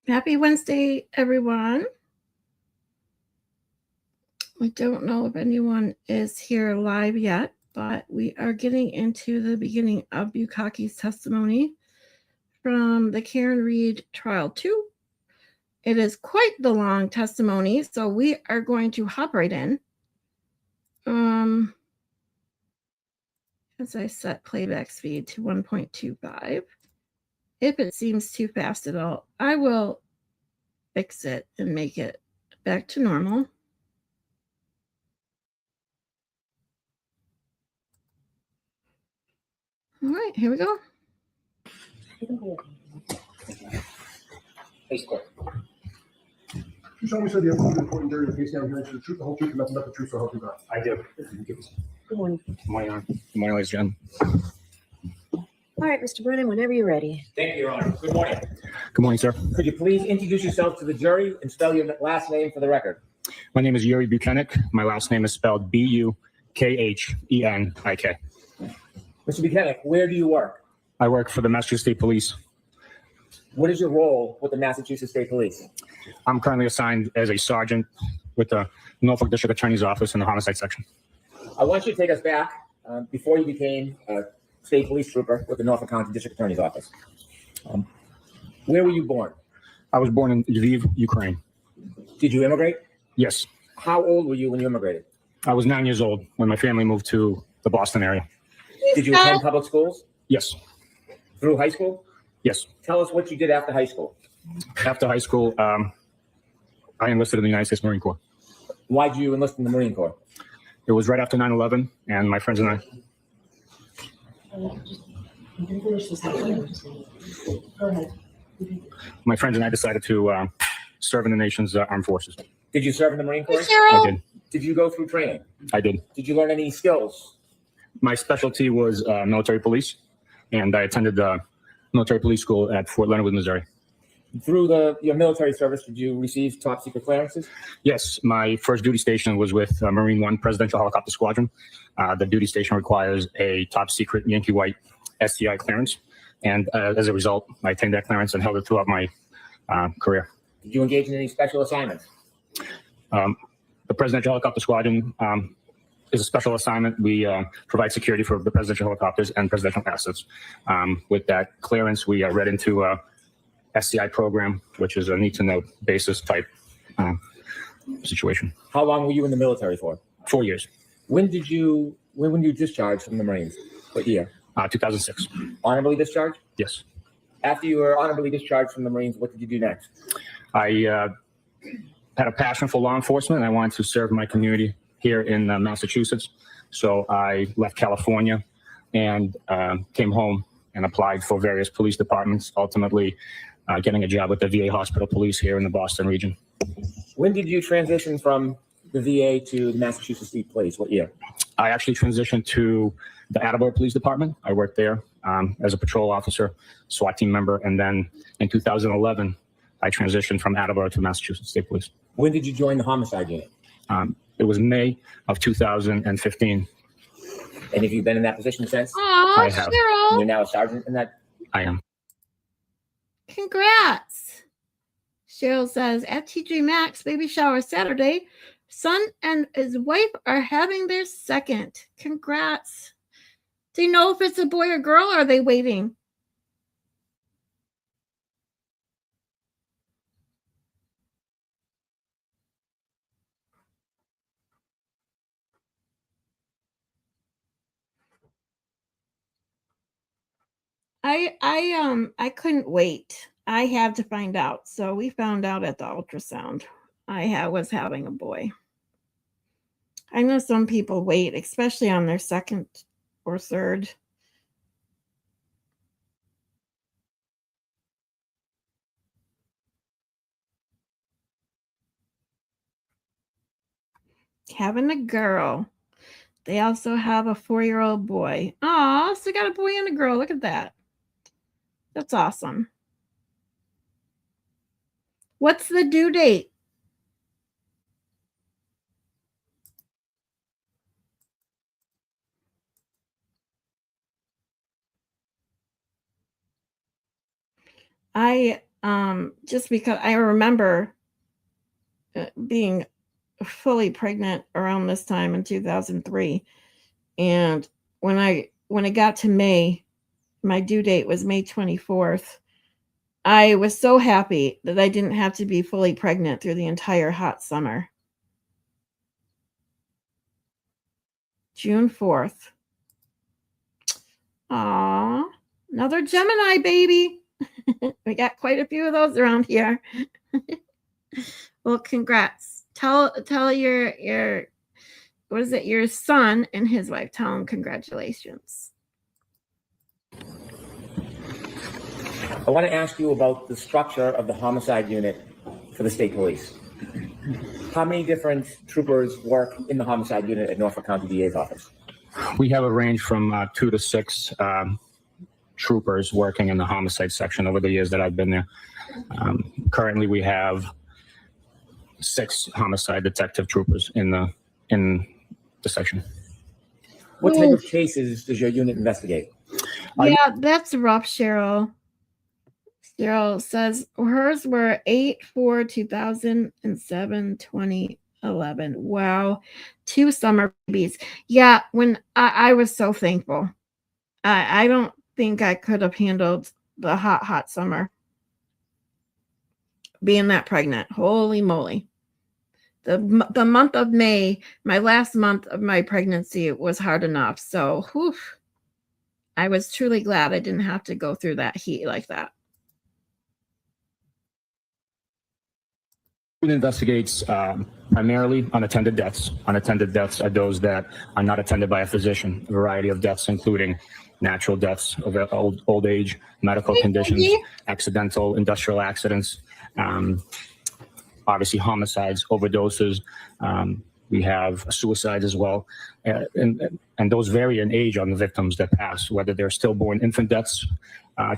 Happy Wednesday, everyone. I don't know if anyone is here live yet, but we are getting into the beginning of Bukhenik's testimony from the Karen Reed Trial 2. It is quite the long testimony, so we are going to hop right in. As I set playback speed to 1.25. If it seems too fast at all, I will fix it and make it back to normal. All right, here we go. Hey, Court. You solemnly swear the evidence reporting during the case now hearing the truth, the whole truth, and nothing but the truth, so help you God. I do. Good morning. Good morning, Your Honor. Good morning, ladies and gentlemen. All right, Mr. Brennan, whenever you're ready. Thank you, Your Honor. Good morning. Good morning, sir. Could you please introduce yourself to the jury and spell your last name for the record? My name is Yuri Bukhenik. My last name is spelled Bukhenik. Mr. Bukhenik, where do you work? I work for the Massachusetts State Police. What is your role with the Massachusetts State Police? I'm currently assigned as a sergeant with the Norfolk District Attorney's Office in the Homicide Section. I want you to take us back before you became a state police trooper with the Norfolk County District Attorney's Office. Where were you born? I was born in Lviv, Ukraine. Did you immigrate? Yes. How old were you when you immigrated? I was 9 years old when my family moved to the Boston area. Did you attend public schools? Yes. Through high school? Yes. Tell us what you did after high school. After high school, I enlisted in the United States Marine Corps. Why did you enlist in the Marine Corps? It was right after 9/11, and my friends and I. Go ahead. My friends and I decided to serve in the nation's armed forces. Did you serve in the Marine Corps? I did. Did you go through training? I did. Did you learn any skills? My specialty was military police, and I attended military police school at Fort Leonard Wood, Missouri. Through your military service, did you receive top secret clearances? Yes, my first duty station was with Marine One Presidential Helicopter Squadron. The duty station requires a top secret Yankee White STI clearance, and as a result, I attained that clearance and held it throughout my career. Did you engage in any special assignments? The Presidential Helicopter Squadron is a special assignment. We provide security for the presidential helicopters and presidential assets. With that clearance, we are read into SCI program, which is a need-to-know basis type situation. How long were you in the military for? 4 years. When were you discharged from the Marines? What year? 2006. Honorably discharged? Yes. After you were honorably discharged from the Marines, what did you do next? I had a passion for law enforcement, and I wanted to serve my community here in Massachusetts. So I left California and came home and applied for various police departments, ultimately getting a job with the VA Hospital Police here in the Boston region. When did you transition from the VA to the Massachusetts State Police? What year? I actually transitioned to the Attleboro Police Department. I worked there as a patrol officer, SWAT team member, and then in 2011, I transitioned from Attleboro to Massachusetts State Police. When did you join the homicide unit? It was May of 2015. And have you been in that position since? Oh, I have. Cheryl. You're now a sergeant in that? I am. Congrats. Cheryl says, at TJ Maxx baby shower Saturday, son and his wife are having their second. Congrats. Do you know if it's a boy or girl, or are they waiting? I couldn't wait. I had to find out. So we found out at the ultrasound I was having a boy. I know some people wait, especially on their second or third. Having a girl. They also have a 4-year-old boy. Aw, so they got a boy and a girl. Look at that. That's awesome. What's the due date? just because I remember being fully pregnant around this time in 2003. And when it got to May, my due date was May 24th. I was so happy that I didn't have to be fully pregnant through the entire hot summer. June 4th. Aw, another Gemini baby. We got quite a few of those around here. Well, congrats. Tell your what is it, your son and his wife, tell him congratulations. I want to ask you about the structure of the homicide unit for the state police. How many different troopers work in the homicide unit at Norfolk County DA's office? We have a range from 2 to 6 troopers working in the homicide section over the years that I've been there. Currently, we have 6 homicide detective troopers in the section. What type of cases does your unit investigate? Yeah, that's rough, Cheryl. Cheryl says hers were 8/4/2007, 2011. Wow, 2 summer babies. Yeah, when I was so thankful. I don't think I could have handled the hot summer being that pregnant. Holy moly. The month of May, my last month of my pregnancy, was hard enough. So, whew, I was truly glad I didn't have to go through that heat like that. It investigates primarily unattended deaths. Unattended deaths are those that are not attended by a physician. A variety of deaths, including natural deaths of old age, medical conditions, accidental industrial accidents, obviously homicides, overdoses. We have suicides as well. And those vary in age on the victims that pass, whether they're stillborn infant deaths,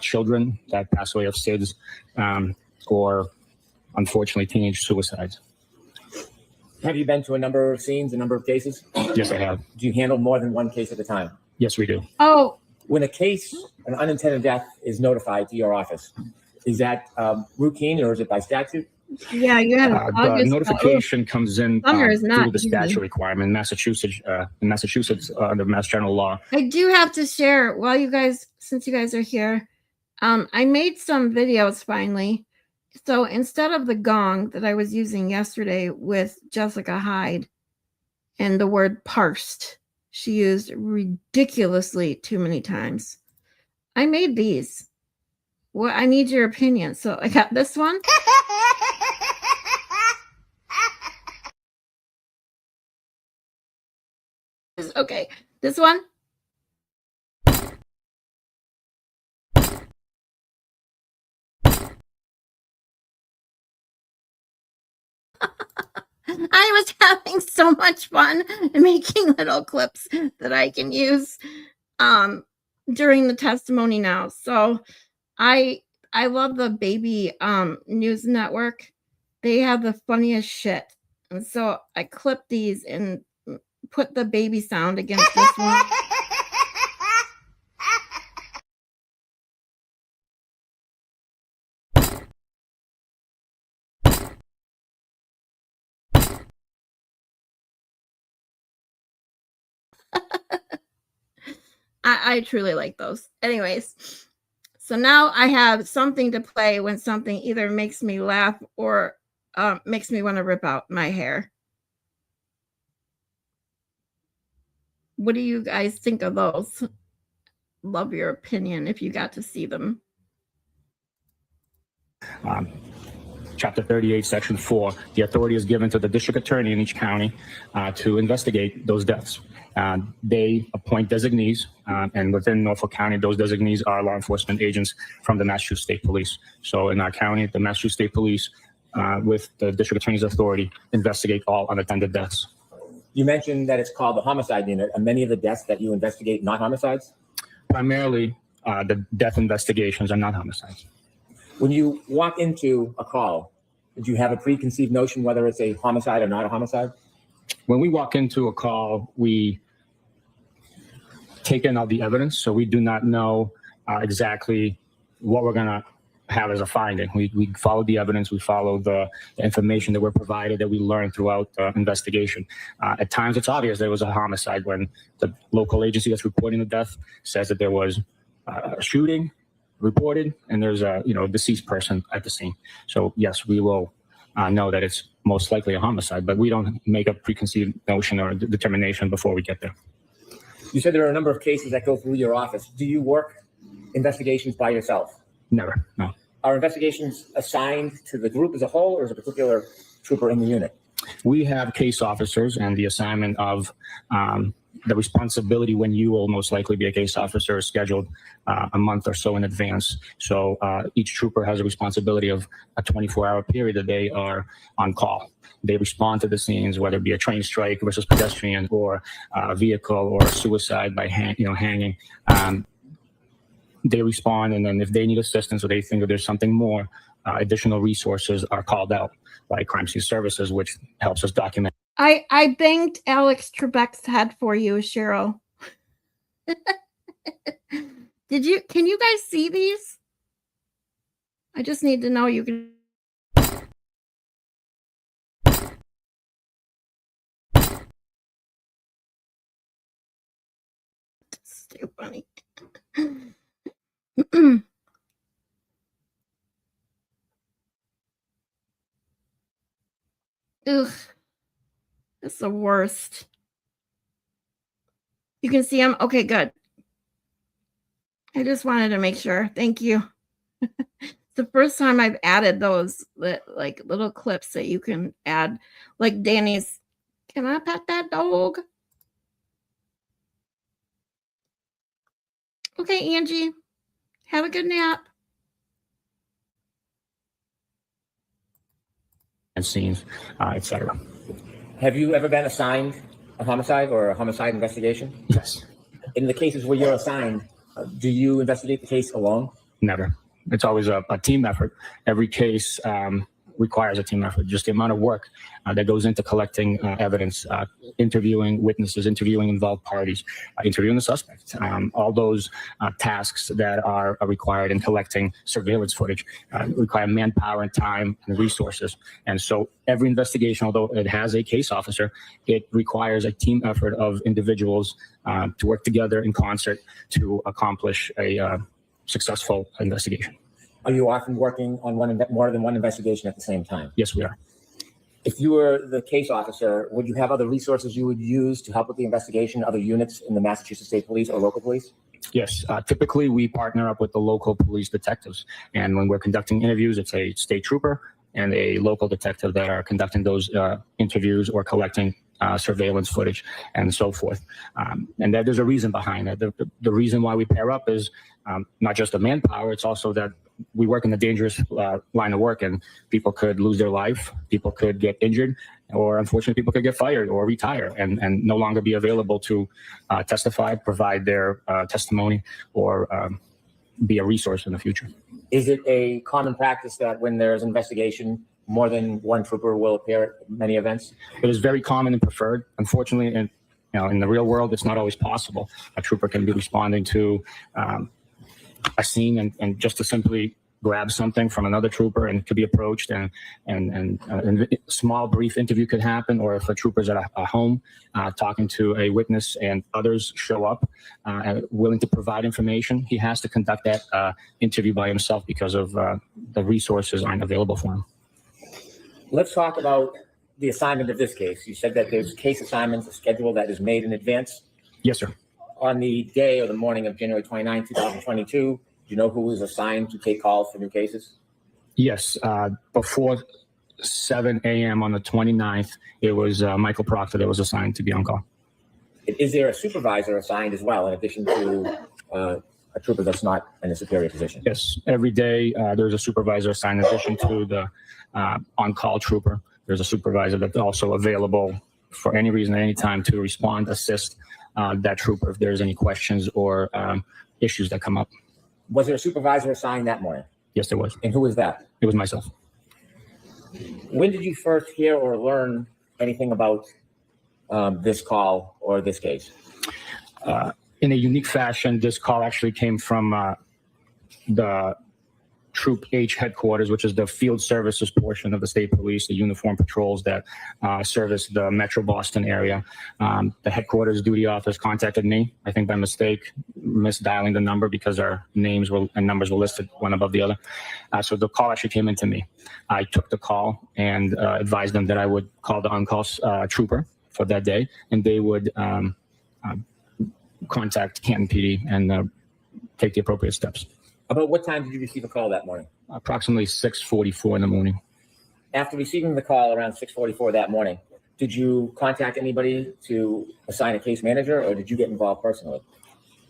children that pass away of SIDS, or unfortunately teenage suicides. Have you been to a number of scenes, a number of cases? Yes, I have. Do you handle more than one case at a time? Yes, we do. Oh, When a case, an unintended death, is notified to your office, is that routine or is it by statute? yeah, you had The August. notification comes in Summer is through not the easy. statute requirement in Massachusetts, under Mass General Law. I do have to share while you guys, since you guys are here, I made some videos finally. So instead of the gong that I was using yesterday with Jessica Hyde and the word parsed, she used ridiculously too many times. I made these. Well, I need your opinion. So I got this one. Okay, this one. I was having so much fun making little clips that I can use during the testimony now. So I love the baby news network. They have the funniest shit. And so I clipped these and put the baby sound against this one. I truly like those. Anyways, so now I have something to play when something either makes me laugh or makes me want to rip out my hair. What do you guys think of those? Love your opinion if you got to see them. Chapter 38, Section 4, the authority is given to the district attorney in each county to investigate those deaths. They appoint designees, and within Norfolk County, those designees are law enforcement agents from the Massachusetts State Police. So in our county, the Massachusetts State Police, with the district attorney's authority, investigate all unattended deaths. You mentioned that it's called the homicide unit. Are many of the deaths that you investigate not homicides? Primarily, the death investigations are not homicides. When you walk into a call, do you have a preconceived notion whether it's a homicide or not a homicide? When we walk into a call, we take in all the evidence, so we do not know exactly what we're going to have as a finding. We followed the evidence, we followed the information that were provided, that we learned throughout the investigation. At times, it's obvious there was a homicide when the local agency that's reporting the death says that there was a shooting reported and there's a deceased person at the scene. So yes, we will know that it's most likely a homicide, but we don't make a preconceived notion or determination before we get there. You said there are a number of cases that go through your office. Do you work investigations by yourself? Never, no. Are investigations assigned to the group as a whole, or is a particular trooper in the unit? We have case officers, and the assignment of the responsibility when you will most likely be a case officer is scheduled a month or so in advance. So each trooper has a responsibility of a 24-hour period that they are on call. They respond to the scenes, whether it be a train strike versus pedestrian, or a vehicle, or a suicide by hanging. They respond, and then if they need assistance or they think that there's something more, additional resources are called out by crime scene services, which helps us document. I banged Alex Trebek's head for you, Cheryl. Can you guys see these? I just need to know you can. It's too funny. Ugh. It's the worst. You can see them? Okay, good. I just wanted to make sure. Thank you. It's the first time I've added those like little clips that you can add. Like Danny's, can I pet that dog? Okay, Angie. Have a good nap. And scenes, etc. Have you ever been assigned a homicide or a homicide investigation? Yes. In the cases where you're assigned, do you investigate the case alone? Never. It's always a team effort. Every case requires a team effort. Just the amount of work that goes into collecting evidence, interviewing witnesses, interviewing involved parties, interviewing the suspect. All those tasks that are required in collecting surveillance footage require manpower and time and resources. And so every investigation, although it has a case officer, it requires a team effort of individuals to work together in concert to accomplish a successful investigation. Are you often working on more than one investigation at the same time? Yes, we are. If you were the case officer, would you have other resources you would use to help with the investigation, other units in the Massachusetts State Police or local police? Yes. Typically, we partner up with the local police detectives. And when we're conducting interviews, it's a state trooper and a local detective that are conducting those interviews or collecting surveillance footage and so forth. And there's a reason behind that. The reason why we pair up is not just the manpower, it's also that we work in a dangerous line of work, and people could lose their life, people could get injured, or unfortunately people could get fired or retire and no longer be available to testify, provide their testimony, or be a resource in the future. Is it a common practice that when there's an investigation, more than one trooper will appear at many events? It is very common and preferred. Unfortunately, in the real world, it's not always possible. A trooper can be responding to a scene and just to simply grab something from another trooper and could be approached and a small brief interview could happen. Or if a trooper's at a home talking to a witness and others show up willing to provide information, he has to conduct that interview by himself because of the resources aren't available for him. Let's talk about the assignment of this case. You said that there's case assignments, a schedule that is made in advance. Yes, sir. On the day or the morning of January 29, 2022, do you know who was assigned to take calls for new cases? Yes. Before 7 a.m. on the 29th, it was Michael Proctor that was assigned to be on call. Is there a supervisor assigned as well, in addition to a trooper that's not in a superior position? Yes. Every day there's a supervisor assigned in addition to the on-call trooper. There's a supervisor that's also available for any reason at any time to respond, assist that trooper if there's any questions or issues that come up. Was there a supervisor assigned that morning? Yes, there was. And who was that? It was myself. When did you first hear or learn anything about this call or this case? In a unique fashion, this call actually came from the Troop H headquarters, which is the field services portion of the state police, the uniform patrols that service the Metro Boston area. The headquarters duty office contacted me, I think by mistake, misdialing the number because our names and numbers were listed one above the other. So the call actually came into me. I took the call and advised them that I would call the on-call trooper for that day, and they would contact Canton PD and take the appropriate steps. About what time did you receive a call that morning? Approximately 6:44 in the morning. After receiving the call around 6:44 that morning, did you contact anybody to assign a case manager, or did you get involved personally?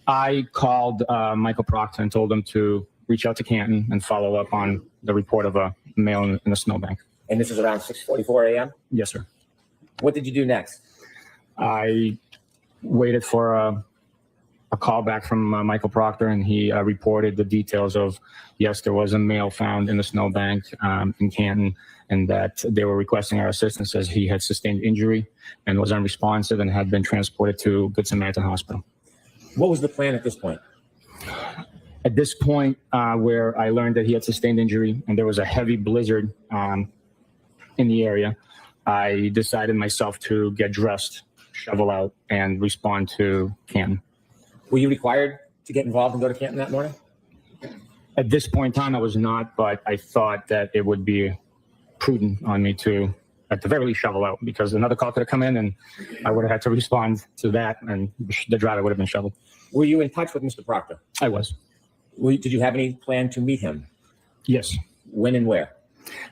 I called Michael Proctor and told him to reach out to Canton and follow up on the report of a male in the snowbank. And this is around 6:44 a.m.? Yes, sir. What did you do next? I waited for a call back from Michael Proctor, and he reported the details of, yes, there was a male found in the snowbank in Canton, and that they were requesting our assistance as he had sustained injury and was unresponsive and had been transported to Good Samaritan Hospital. What was the plan at this point? At this point, where I learned that he had sustained injury and there was a heavy blizzard in the area, I decided myself to get dressed, shovel out, and respond to Canton. Were you required to get involved and go to Canton that morning? At this point in time, I was not, but I thought that it would be prudent on me to, at the very least, shovel out, because another call could have come in and I would have had to respond to that, and the driver would have been shoveled. Were you in touch with Mr. Proctor? I was. Did you have any plan to meet him? Yes. When and where?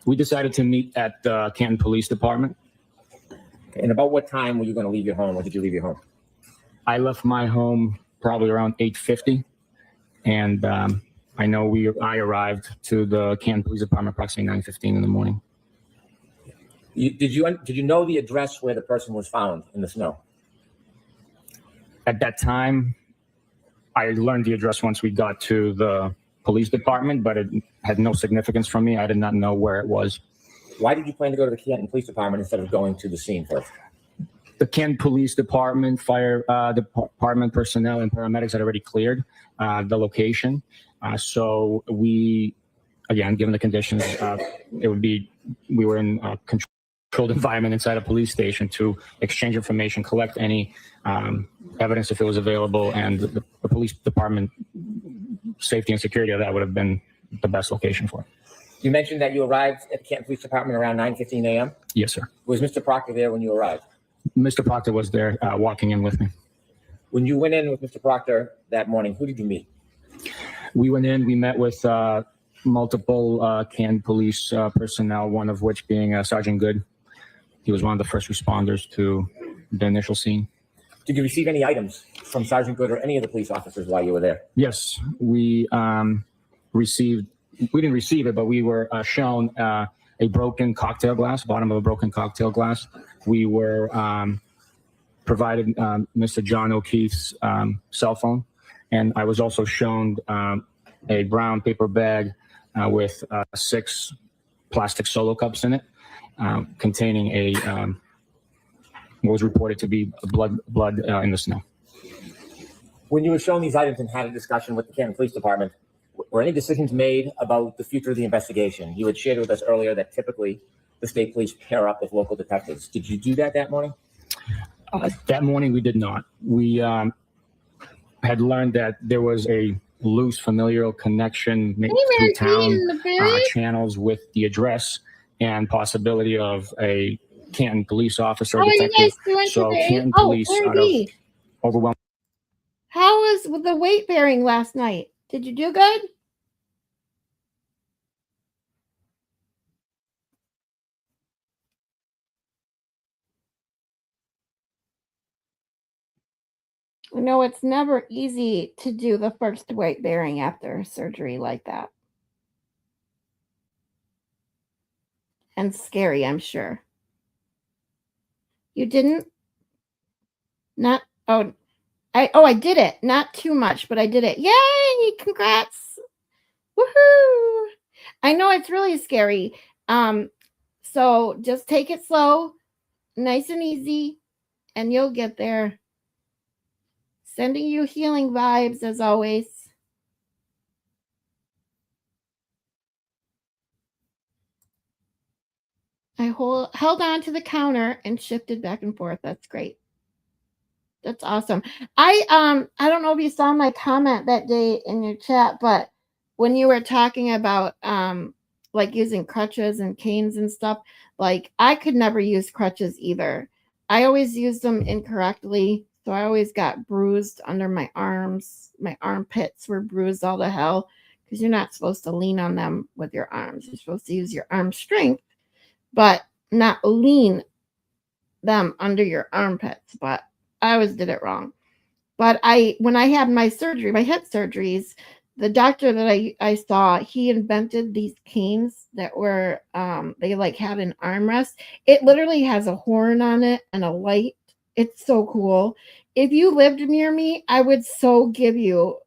We decided to meet at the Canton Police Department. And about what time were you going to leave your home, or did you leave your home? I left my home probably around 8:50, and I know I arrived to the Canton Police Department approximately 9:15 in the morning. Did you know the address where the person was found in the snow? At that time, I learned the address once we got to the police department, but it had no significance for me. I did not know where it was. Why did you plan to go to the Canton Police Department instead of going to the scene first? The Canton Police Department, fire department personnel and paramedics had already cleared the location. So we, again, given the conditions, we were in a controlled environment inside a police station to exchange information, collect any evidence if it was available, and the police department safety and security of that would have been the best location for it. You mentioned that you arrived at the Canton Police Department around 9:15 a.m. Yes, sir. Was Mr. Proctor there when you arrived? Mr. Proctor was there walking in with me. When you went in with Mr. Proctor that morning, who did you meet? We went in, we met with multiple Canton police personnel, one of which being Sergeant Good. He was one of the first responders to the initial scene. Did you receive any items from Sergeant Good or any of the police officers while you were there? Yes, we didn't receive it, but we were shown a broken cocktail glass, bottom of a broken cocktail glass. We were provided Mr. John O'Keefe's cell phone, and I was also shown a brown paper bag with 6 plastic Solo cups in it, containing what was reported to be blood in the snow. When you were shown these items and had a discussion with the Canton Police Department, were any decisions made about the future of the investigation? You had shared with us earlier that typically the state police pair up with local detectives. Did you do that morning? That morning, we did not. We had learned that there was a loose familial connection through town channels with the address and possibility of a Canton police officer or detective. So Canton police out of overwhelming. How was the weight bearing last night? Did you do good? I know it's never easy to do the first weight bearing after surgery like that. And scary, I'm sure. You didn't? Not, I did it. Not too much, but I did it. Yay! Congrats. Woohoo! I know it's really scary. So just take it slow, nice and easy, and you'll get there. Sending you healing vibes as always. I held on to the counter and shifted back and forth. That's great. That's awesome. I don't know if you saw my comment that day in your chat, but when you were talking about like using crutches and canes and stuff, like I could never use crutches either. I always used them incorrectly, so I always got bruised under my arms. My armpits were bruised all to hell because you're not supposed to lean on them with your arms. You're supposed to use your arm strength, but not lean them under your armpits. But I always did it wrong. But when I had my surgery, my hip surgeries, the doctor that I saw, he invented these canes that were they like had an armrest. It literally has a horn on it and a light. It's so cool. If you lived near me, I would so give you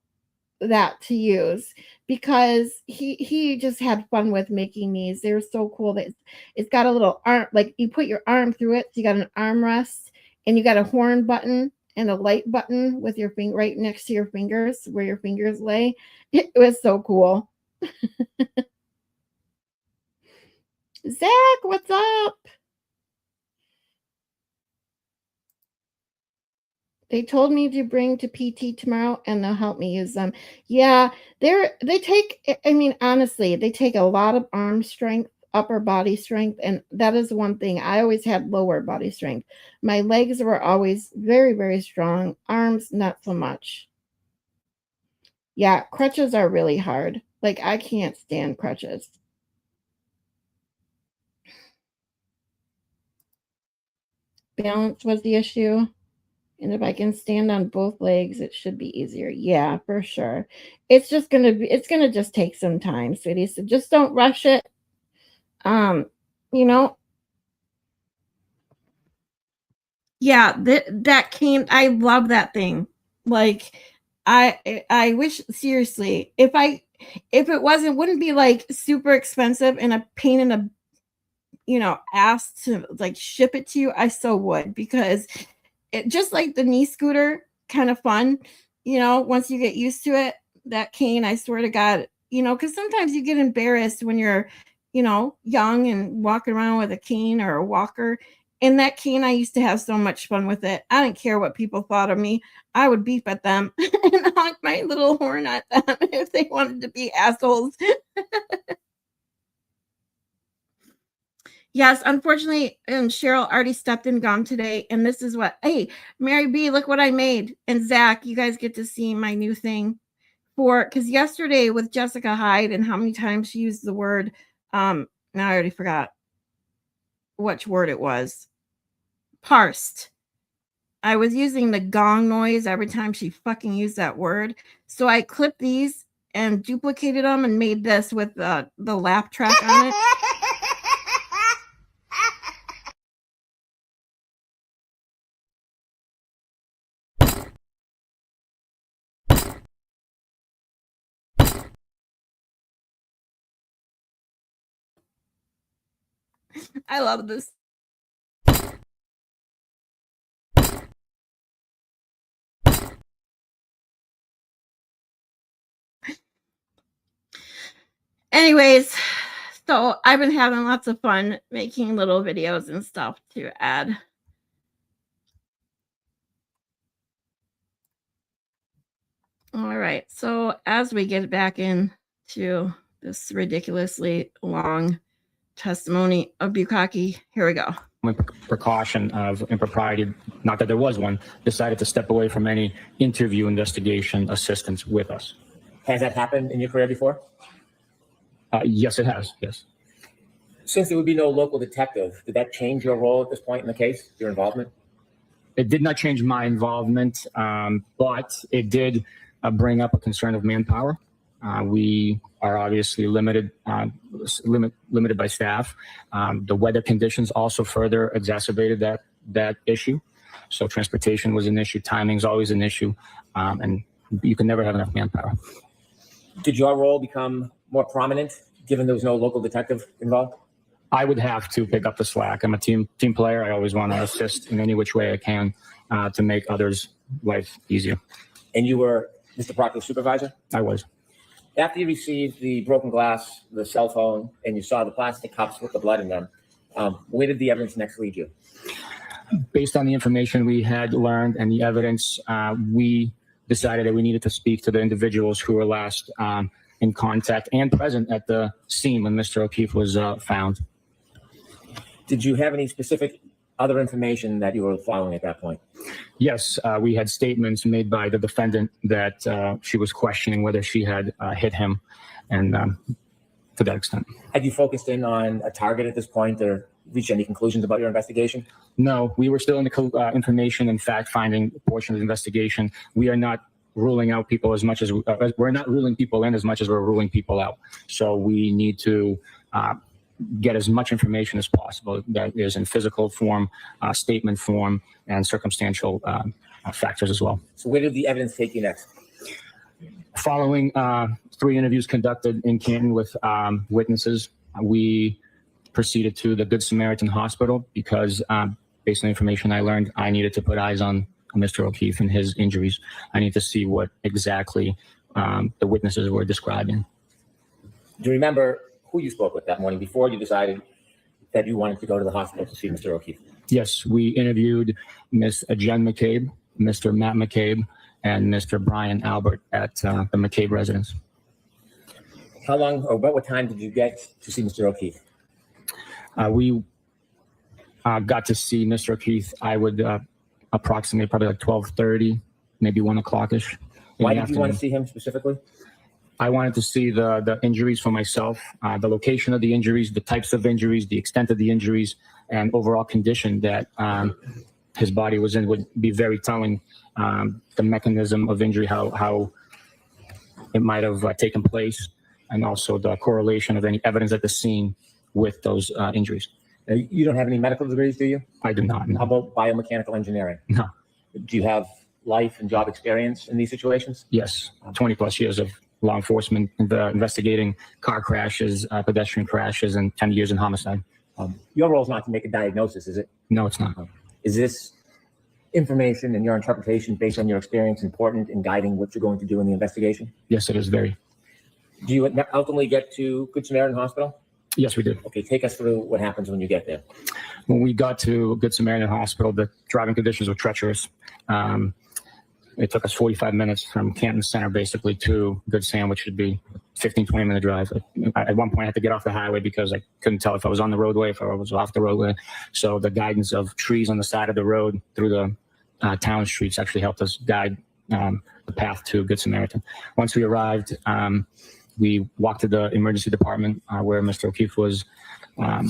that to use because he just had fun with making these. They're so cool that it's got a little arm, like you put your arm through it, so you got an armrest and you got a horn button and a light button with your finger right next to your fingers where your fingers lay. It was so cool. Zach, what's up? They told me to bring to PT tomorrow and they'll help me use them. Yeah, they take, I mean, honestly, they take a lot of arm strength, upper body strength, and that is one thing. I always had lower body strength. My legs were always very, very strong. Arms, not so much. Yeah, crutches are really hard. Like, I can't stand crutches. Balance was the issue. And if I can stand on both legs, it should be easier. Yeah, for sure. It's gonna just take some time, sweetie. So just don't rush it. You know. Yeah, that cane, I love that thing. Like I wish seriously, if it wouldn't be like super expensive and a pain in the ass to like ship it to you, I so would because it just like the knee scooter, kind of fun, once you get used to it. That cane, I swear to God, because sometimes you get embarrassed when you're, young and walking around with a cane or a walker. And that cane, I used to have so much fun with it. I didn't care what people thought of me. I would beep at them and honk my little horn at them if they wanted to be assholes. Yes, unfortunately, and Cheryl already stepped in gone today. And this is what, hey, Mary B, look what I made. And Zach, you guys get to see my new thing because yesterday with Jessica Hyde and how many times she used the word, now I already forgot which word it was. Parsed. I was using the gong noise every time she fucking used that word. So I clipped these and duplicated them and made this with the laugh track on it. I love this. Anyways, so I've been having lots of fun making little videos and stuff to add. All right, so as we get back into this ridiculously long testimony of Bukhenik, here we go. With precaution of impropriety, not that there was one, decided to step away from any interview investigation assistance with us. Has that happened in your career before? Yes, it has. Yes. Since there would be no local detective, did that change your role at this point in the case, your involvement? It did not change my involvement, but it did bring up a concern of manpower. We are obviously limited by staff. The weather conditions also further exacerbated that issue. So transportation was an issue. Timing is always an issue, and you can never have enough manpower. Did your role become more prominent given there was no local detective involved? I would have to pick up the slack. I'm a team player. I always want to assist in any which way I can to make others' life easier. And you were Mr. Proctor's supervisor? I was. After you received the broken glass, the cell phone, and you saw the plastic cups with the blood in them, Where did the evidence next lead you? Based on the information we had learned and the evidence, we decided that we needed to speak to the individuals who were last in contact and present at the scene when Mr. O'Keefe was found. Did you have any specific other information that you were following at that point? Yes, we had statements made by the defendant that she was questioning whether she had hit him, and to that extent. Had you focused in on a target at this point or reached any conclusions about your investigation? No, we were still in the information and fact-finding portion of the investigation. We are not ruling out people as much as we're not ruling people in as much as we're ruling people out. So we need to get as much information as possible that is in physical form, statement form, and circumstantial factors as well. So where did the evidence take you next? Following 3 interviews conducted in Canton with witnesses, we proceeded to the Good Samaritan Hospital because based on the information I learned, I needed to put eyes on Mr. O'Keefe and his injuries. I need to see what exactly the witnesses were describing. Do you remember who you spoke with that morning before you decided that you wanted to go to the hospital to see Mr. O'Keefe? Yes, we interviewed Miss Jen McCabe, Mr. Matt McCabe, and Mr. Brian Albert at the McCabe residence. How long or about what time did you get to see Mr. O'Keefe? We got to see Mr. O'Keefe, I would approximate probably like 12:30, maybe 1 o'clock-ish. Why did you want to see him specifically? I wanted to see the injuries for myself, the location of the injuries, the types of injuries, the extent of the injuries, and overall condition that his body was in would be very telling. The mechanism of injury, how it might have taken place, and also the correlation of any evidence at the scene with those injuries. You don't have any medical degrees, do you? I do not. How No. about biomechanical engineering? No. Do you have life and job experience in these situations? Yes, 20 plus years of law enforcement investigating car crashes, pedestrian crashes, and 10 years in homicide. Your role is not to make a diagnosis, is it? No, it's not. Is this information and your interpretation based on your experience important in guiding what you're going to do in the investigation? Yes, it is very. Do you ultimately get to Good Samaritan Hospital? Yes, we did. Okay, take us through what happens when you get there. When we got to Good Samaritan Hospital, the driving conditions were treacherous. It took us 45 minutes from Canton Center basically to Good Sam, which should be 15-20 minute drive. At one point I had to get off the highway because I couldn't tell if I was on the roadway, if I was off the roadway. So the guidance of trees on the side of the road through the town streets actually helped us guide the path to Good Samaritan. Once we arrived, we walked to the emergency department where Mr. O'Keefe was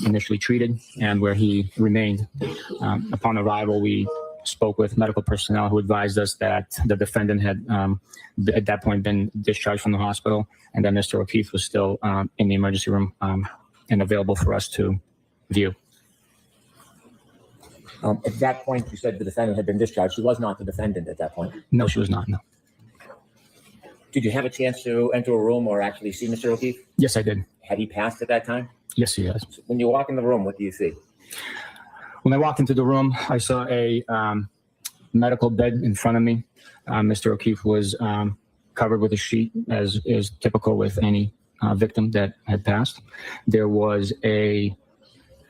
initially treated and where he remained. Upon arrival, we spoke with medical personnel who advised us that the defendant had at that point been discharged from the hospital, and that Mr. O'Keefe was still in the emergency room and available for us to view. At that point, you said the defendant had been discharged. She was not the defendant at that point. No, she was not, no. Did you have a chance to enter a room or actually see Mr. O'Keefe? Yes, I did. Had he passed at that time? Yes, he has. When you walk in the room, what do you see? When I walked into the room, I saw a medical bed in front of me. Mr. O'Keefe was covered with a sheet, as is typical with any victim that had passed. There was a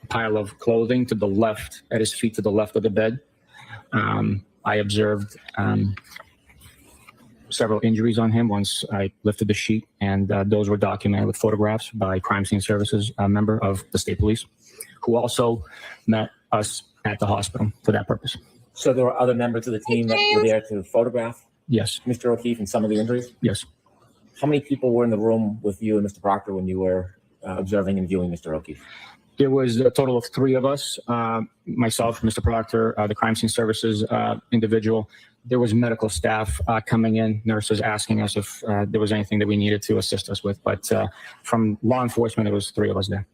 pile of clothing to the left, at his feet to the left of the bed. I observed several injuries on him once I lifted the sheet, and those were documented with photographs by Crime Scene Services, a member of the state police, who also met us at the hospital for that purpose. So there were other members of the team that were there to photograph Yes, Mr. O'Keefe and some of the injuries? yes. How many people were in the room with you and Mr. Proctor when you were observing and viewing Mr. O'Keefe? There was a total of 3 of us, myself, Mr. Proctor, the Crime Scene Services individual. There was medical staff coming in, nurses asking us if there was anything that we needed to assist us with. But from law enforcement, it was 3 of us there.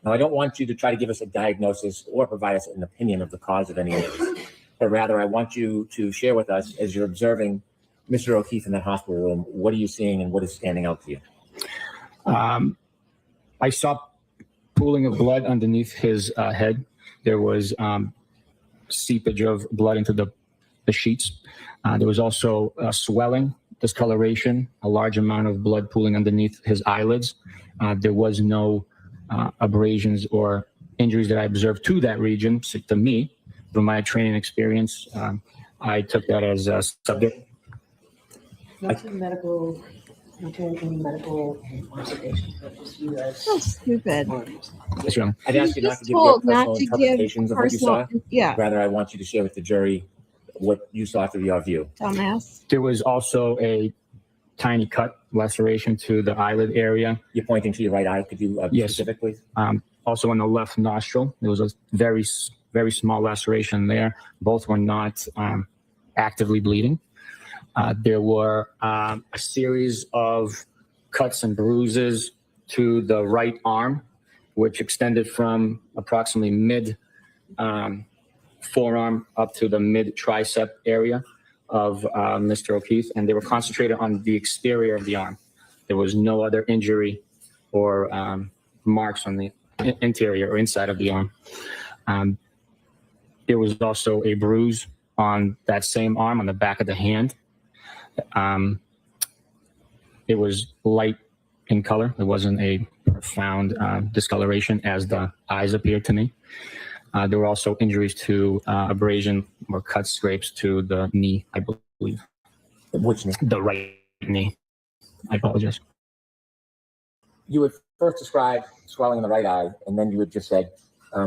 Now, I don't want you to try to give us a diagnosis or provide us an opinion of the cause of any injuries, but rather I want you to share with us, as you're observing Mr. O'Keefe in that hospital room, what are you seeing and what is standing out to you? I saw pooling of blood underneath his head. There was seepage of blood into the sheets. There was also swelling, discoloration, a large amount of blood pooling underneath his eyelids. There was no abrasions or injuries that I observed to that region, so to me, from my training experience, I took that as a subject. Not to medical, not to any medical observations, but just you as. So stupid. Yes, Your Honor. I'd ask you You're not to just give your told not personal to give interpretations of what you saw. Yeah, Rather, I want you to share with the jury what you saw through your view. dumbass. There was also a tiny cut laceration to the eyelid area. You're pointing to your right eye. Could you be Yes. specific, please? Also on the left nostril, there was a very small laceration there. Both were not actively bleeding. There were a series of cuts and bruises to the right arm, which extended from approximately mid forearm up to the mid tricep area of Mr. O'Keefe, and they were concentrated on the exterior of the arm. There was no other injury or marks on the interior or inside of the arm. There was also a bruise on that same arm on the back of the hand. It was light in color. It wasn't a profound discoloration as the eyes appeared to me. There were also injuries to abrasion or cut scrapes to the knee, I believe. Which knee? The right knee. I apologize. You had first described swelling in the right eye, and then you had just said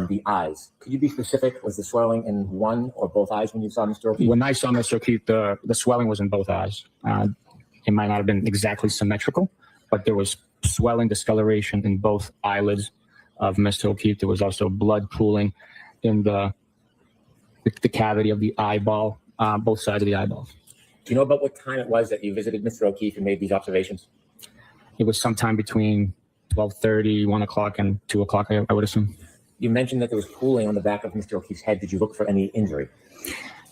the eyes. Could you be specific? Was the swelling in one or both eyes when you saw Mr. O'Keefe? When I saw Mr. O'Keefe, the swelling was in both eyes. It might not have been exactly symmetrical, but there was swelling, discoloration in both eyelids of Mr. O'Keefe. There was also blood pooling in the cavity of the eyeball, both sides of the eyeball. Do you know about what time it was that you visited Mr. O'Keefe and made these observations? It was sometime between 12:30, 1 o'clock, and 2 o'clock, I would assume. You mentioned that there was pooling on the back of Mr. O'Keefe's head. Did you look for any injury?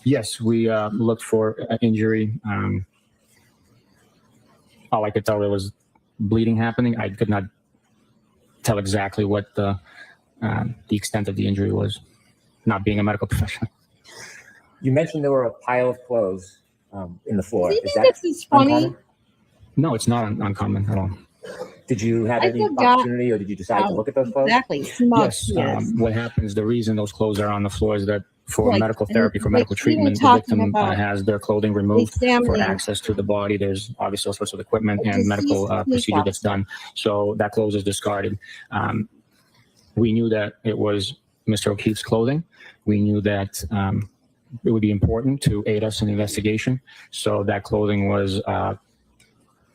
Yes, we looked for an injury. All I could tell there was bleeding happening. I could not tell exactly what the extent of the injury was, not being a medical professional. You mentioned there were a pile of clothes in the floor. Do you Is think that this is funny? uncommon? No, it's not uncommon at all. Did you have I any forgot- opportunity, or did you decide to look at those clothes? Exactly. Smug Yes, he is. what happens, the reason those clothes are on the floor is that for Like, medical therapy, for like medical we were treatment, the talking victim about has their clothing removed for examining access to the body. There's obviously all sorts of equipment a and medical deceased police procedure that's officer. done. So that clothes is discarded. We knew that it was Mr. O'Keefe's clothing. We knew that it would be important to aid us in the investigation. So that clothing was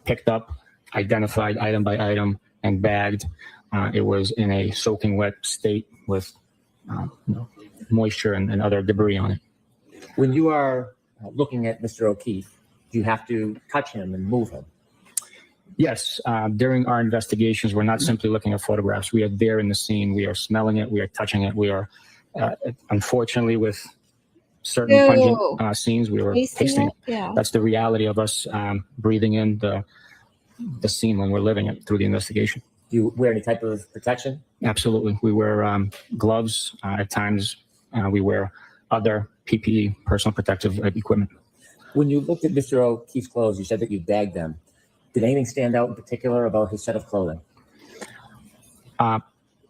picked up, identified item by item, and bagged. It was in a soaking wet state with moisture and other debris on it. When you are looking at Mr. O'Keefe, do you have to touch him and move him? Yes, during our investigations, we're not simply looking at photographs. We are there in the scene. We are smelling it. We are touching it. We are, unfortunately, with certain Ew. pungent scenes, we were tasting it. Yeah. That's the reality of us breathing in the scene when we're living it through the investigation. Do you wear any type of protection? Absolutely. We wear gloves. At times, we wear other PPE, personal protective equipment. When you looked at Mr. O'Keefe's clothes, you said that you bagged them. Did anything stand out in particular about his set of clothing?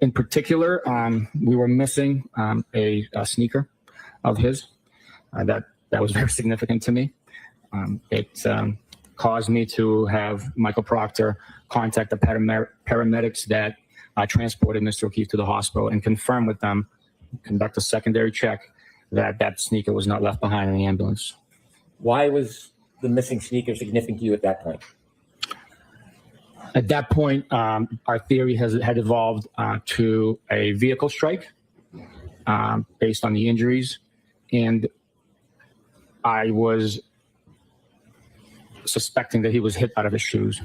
In particular, we were missing a sneaker of his. That was very significant to me. It caused me to have Michael Proctor contact the paramedics that transported Mr. O'Keefe to the hospital and confirm with them, conduct a secondary check, that sneaker was not left behind in the ambulance. Why was the missing sneaker significant to you at that point? At that point, our theory had evolved to a vehicle strike based on the injuries, and I was suspecting that he was hit out of his shoes.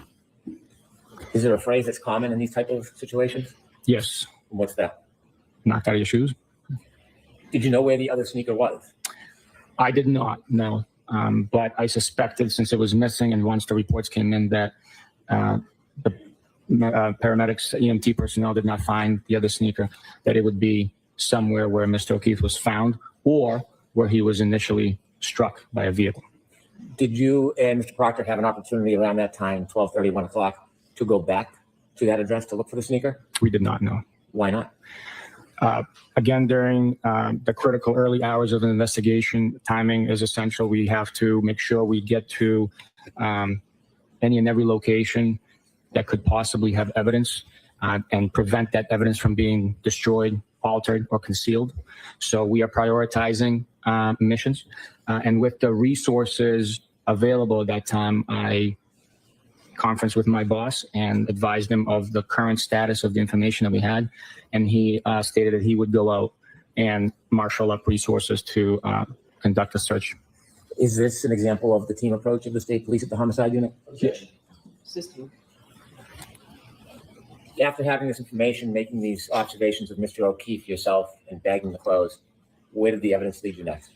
Is there a phrase that's common in these type of situations? Yes, What's that? knocked out of your shoes. Did you know where the other sneaker was? I did not know, but I suspected, since it was missing, and once the reports came in that the paramedics, EMT personnel did not find the other sneaker, that it would be somewhere where Mr. O'Keefe was found or where he was initially struck by a vehicle. Did you and Mr. Proctor have an opportunity around that time, 12:30, 1 o'clock, to go back to that address to look for the sneaker? We did not know. Why not? Again, during the critical early hours of an investigation, timing is essential. We have to make sure we get to any and every location that could possibly have evidence and prevent that evidence from being destroyed, altered, or concealed. So we are prioritizing missions. And with the resources available at that time, I conferenced with my boss and advised him of the current status of the information that we had. And he stated that he would go out and marshal up resources to conduct a search. Is this an example of the team approach of the state police at the homicide unit? System. After having this information, making these observations of Mr. O'Keefe, yourself, and bagging the clothes, where did the evidence lead you next?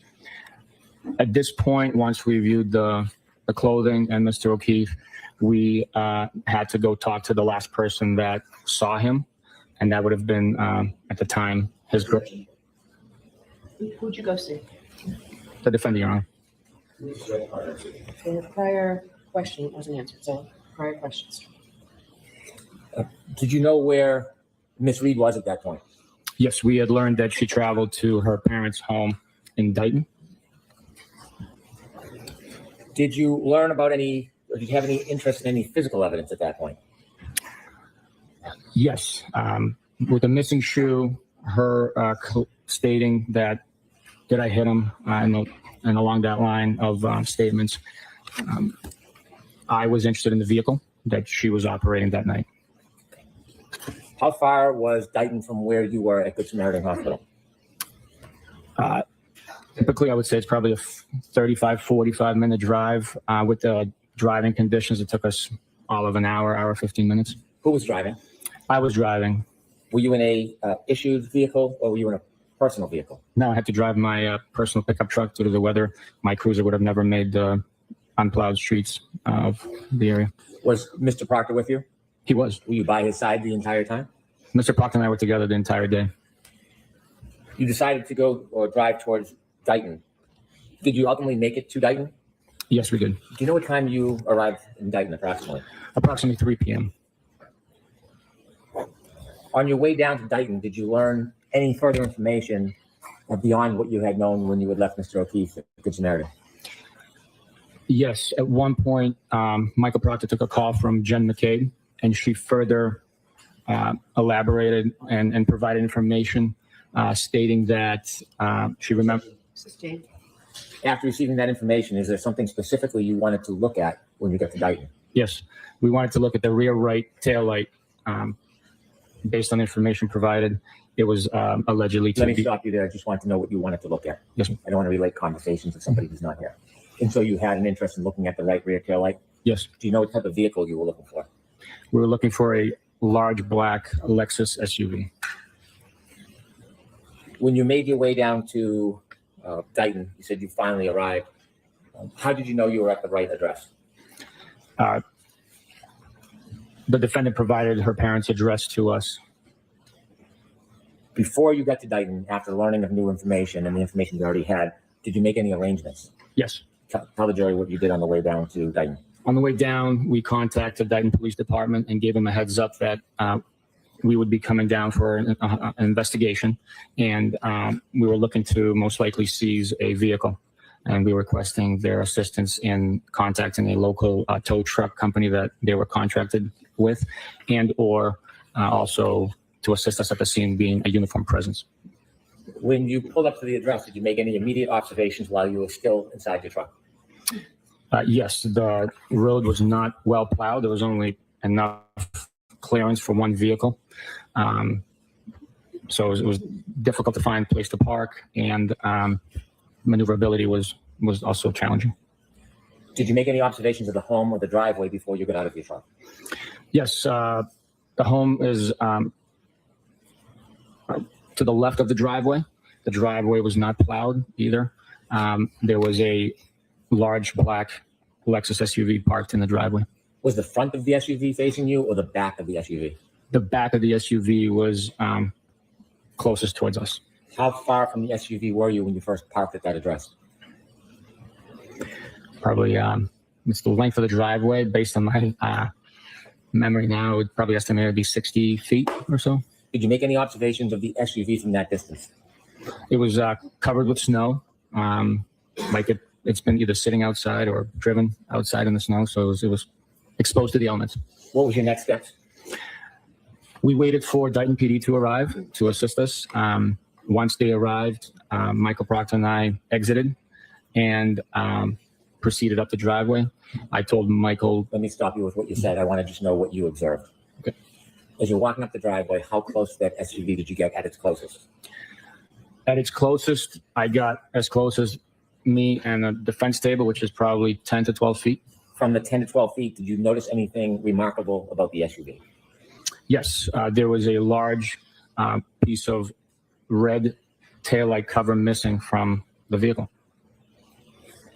At this point, once we viewed the clothing and Mr. O'Keefe, we had to go talk to the last person that saw him, and that would have been, at the time, his Who'd you go see? the defendant, Your Honor. The prior question wasn't answered, so prior questions. Did you know where Miss Reed was at that point? Yes, we had learned that she traveled to her parents' home in Dighton. Did you learn about any, or did you have any interest in any physical evidence at that point? Yes, with the missing shoe, her stating that did I hit him, and along that line of statements, I was interested in the vehicle that she was operating that night. How far was Dighton from where you were at Good Samaritan Hospital? Typically, I would say it's probably a 35, 45-minute drive. With the driving conditions, it took us all of an hour, 15 minutes. Who was driving? I was driving. Were you in a issued vehicle, or were you in a personal vehicle? No, I had to drive my personal pickup truck due to the weather. My cruiser would have never made the unplowed streets of the area. Was Mr. Proctor with you? He was. Were you by his side the entire time? Mr. Proctor and I were together the entire day. You decided to go or drive towards Dighton. Did you ultimately make it to Dighton? Yes, we did. Do you know what time you arrived in Dighton approximately? Approximately 3 p.m. On your way down to Dighton, did you learn any further information beyond what you had known when you had left Mr. O'Keefe at Good Samaritan? Yes, at one point, Michael Proctor took a call from Jen McCabe, and she further elaborated and provided information stating that she remembered. Sustained. After receiving that information, is there something specifically you wanted to look at when you got to Dighton? Yes, we wanted to look at the rear right taillight. Based on information provided, it was allegedly to Let me be. stop you there. I just wanted to know what you wanted to look at. Yes, I don't want to relate conversations with somebody who's not here. And so you had an interest in looking at the right rear taillight? yes. Do you know what type of vehicle you were looking for? We were looking for a large black Lexus SUV. When you made your way down to Dighton, you said you finally arrived. How did you know you were at the right address? The defendant provided her parents' address to us. Before you got to Dighton, after learning of new information and the information you already had, did you make any arrangements? Yes. Tell the jury what you did on the way down to Dighton. On the way down, we contacted Dighton Police Department and gave them a heads up that we would be coming down for an investigation, and we were looking to most likely seize a vehicle. And we were requesting their assistance in contacting a local tow truck company that they were contracted with, and or also to assist us at the scene being a uniformed presence. When you pulled up to the address, did you make any immediate observations while you were still inside your truck? Yes, the road was not well plowed. There was only enough clearance for one vehicle. So it was difficult to find a place to park, and maneuverability was also challenging. Did you make any observations of the home or the driveway before you got out of your truck? Yes, the home is to the left of the driveway. The driveway was not plowed either. There was a large black Lexus SUV parked in the driveway. Was the front of the SUV facing you or the back of the SUV? The back of the SUV was closest towards us. How far from the SUV were you when you first parked at that address? Probably it's the length of the driveway. Based on my memory now, it would probably estimate to be 60 feet or so. Did you make any observations of the SUV from that distance? It was covered with snow. It's been either sitting outside or driven outside in the snow, so it was exposed to the elements. What was your next steps? We waited for Dayton PD to arrive to assist us. Once they arrived, Michael Proctor and I exited and proceeded up the driveway. I told Michael. Let me stop you with what you said. I want to just know what you observed. Okay. As you're walking up the driveway, how close to that SUV did you get at its closest? At its closest, I got as close as me and the defense table, which is probably 10 to 12 feet. From the 10 to 12 feet, did you notice anything remarkable about the SUV? Yes, there was a large piece of red taillight cover missing from the vehicle.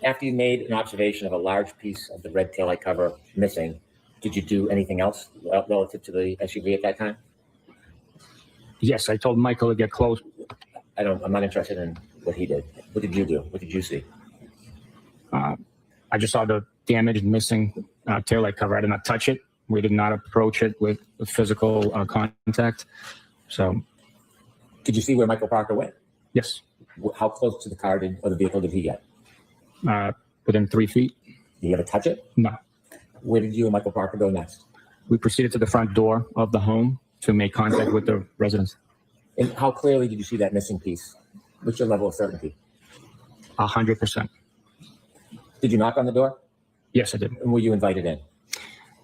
After you made an observation of a large piece of the red taillight cover missing, did you do anything else relative to the SUV at that time? Yes, I told Michael to get close. I'm not interested in what he did. What did you do? What did you see? I just saw the damaged, missing taillight cover. I did not touch it. We did not approach it with physical contact. So, did you see where Michael Proctor went? Yes. How close to the car or the vehicle did he get? Within 3 feet. Did you ever touch it? No. Where did you and Michael Proctor go next? We proceeded to the front door of the home to make contact with the residents. And how clearly did you see that missing piece? What's your level of certainty? 100%. Did you knock on the door? Yes, I did. And were you invited in?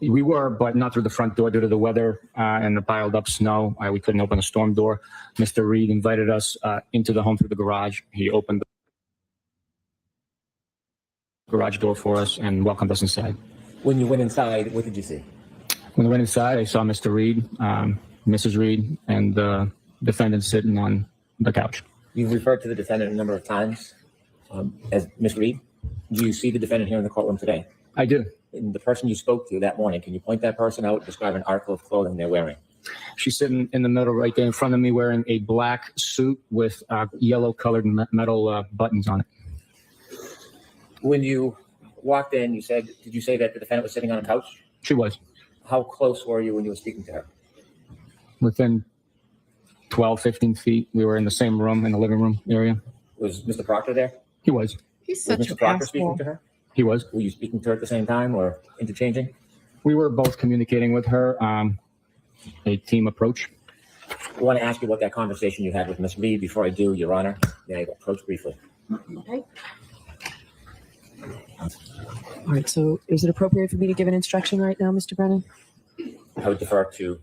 We were, but not through the front door due to the weather and the piled up snow. We couldn't open the storm door. Mr. Reed invited us into the home through the garage. He opened the garage door for us and welcomed us inside. When you went inside, what did you see? When we went inside, I saw Mr. Reed, Mrs. Reed, and the defendant sitting on the couch. You've referred to the defendant a number of times as Miss Reed. Do you see the defendant here in the courtroom today? I do. And the person you spoke to that morning, can you point that person out, describe an article of clothing they're wearing? She's sitting in the middle right there in front of me wearing a black suit with yellow colored metal buttons on it. When you walked in, did you say that the defendant was sitting on a couch? She was. How close were you when you were speaking to her? Within 12, 15 feet. We were in the same room, in the living room area. Was Mr. Proctor there? He was. He's Was such Mr. an Proctor speaking asshole. to her? He was. Were you speaking to her at the same time or interchanging? We were both communicating with her, a team approach. I want to ask you about that conversation you had with Miss Reed. Before I do, Your Honor, may I approach briefly? Okay. All right, so is it appropriate for me to give an instruction right now, Mr. Brennan? I would defer to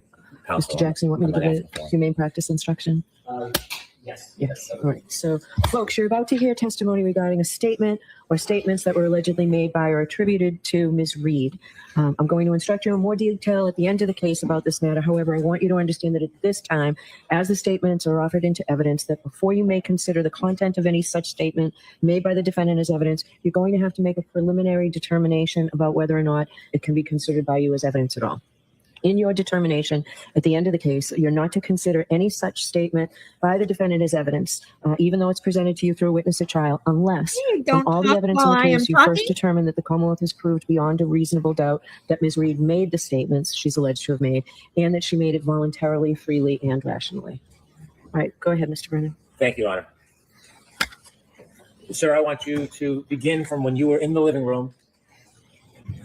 counsel. Mr. Jackson, want me to I'm not give asking a for humane practice instruction? Yes. Yes. All right. So, folks, you're about to hear testimony regarding a statement or statements that were allegedly made by or attributed to Ms. Reed. I'm going to instruct you in more detail at the end of the case about this matter. However, I want you to understand that at this time, as the statements are offered into evidence, that before you may consider the content of any such statement made by the defendant as evidence, you're going to have to make a preliminary determination about whether or not it can be considered by you as evidence at all. In your determination at the end of the case, you're not to consider any such statement by the defendant as evidence, even though it's presented to you through a witness at trial, unless You from don't all the talk evidence in while the I am case, you talking. first determine that the Commonwealth has proved beyond a reasonable doubt that Ms. Reed made the statements she's alleged to have made, and that she made it voluntarily, freely, and rationally. All right, go ahead, Mr. Brennan. Thank you, Your Honor. Sir, I want you to begin from when you were in the living room.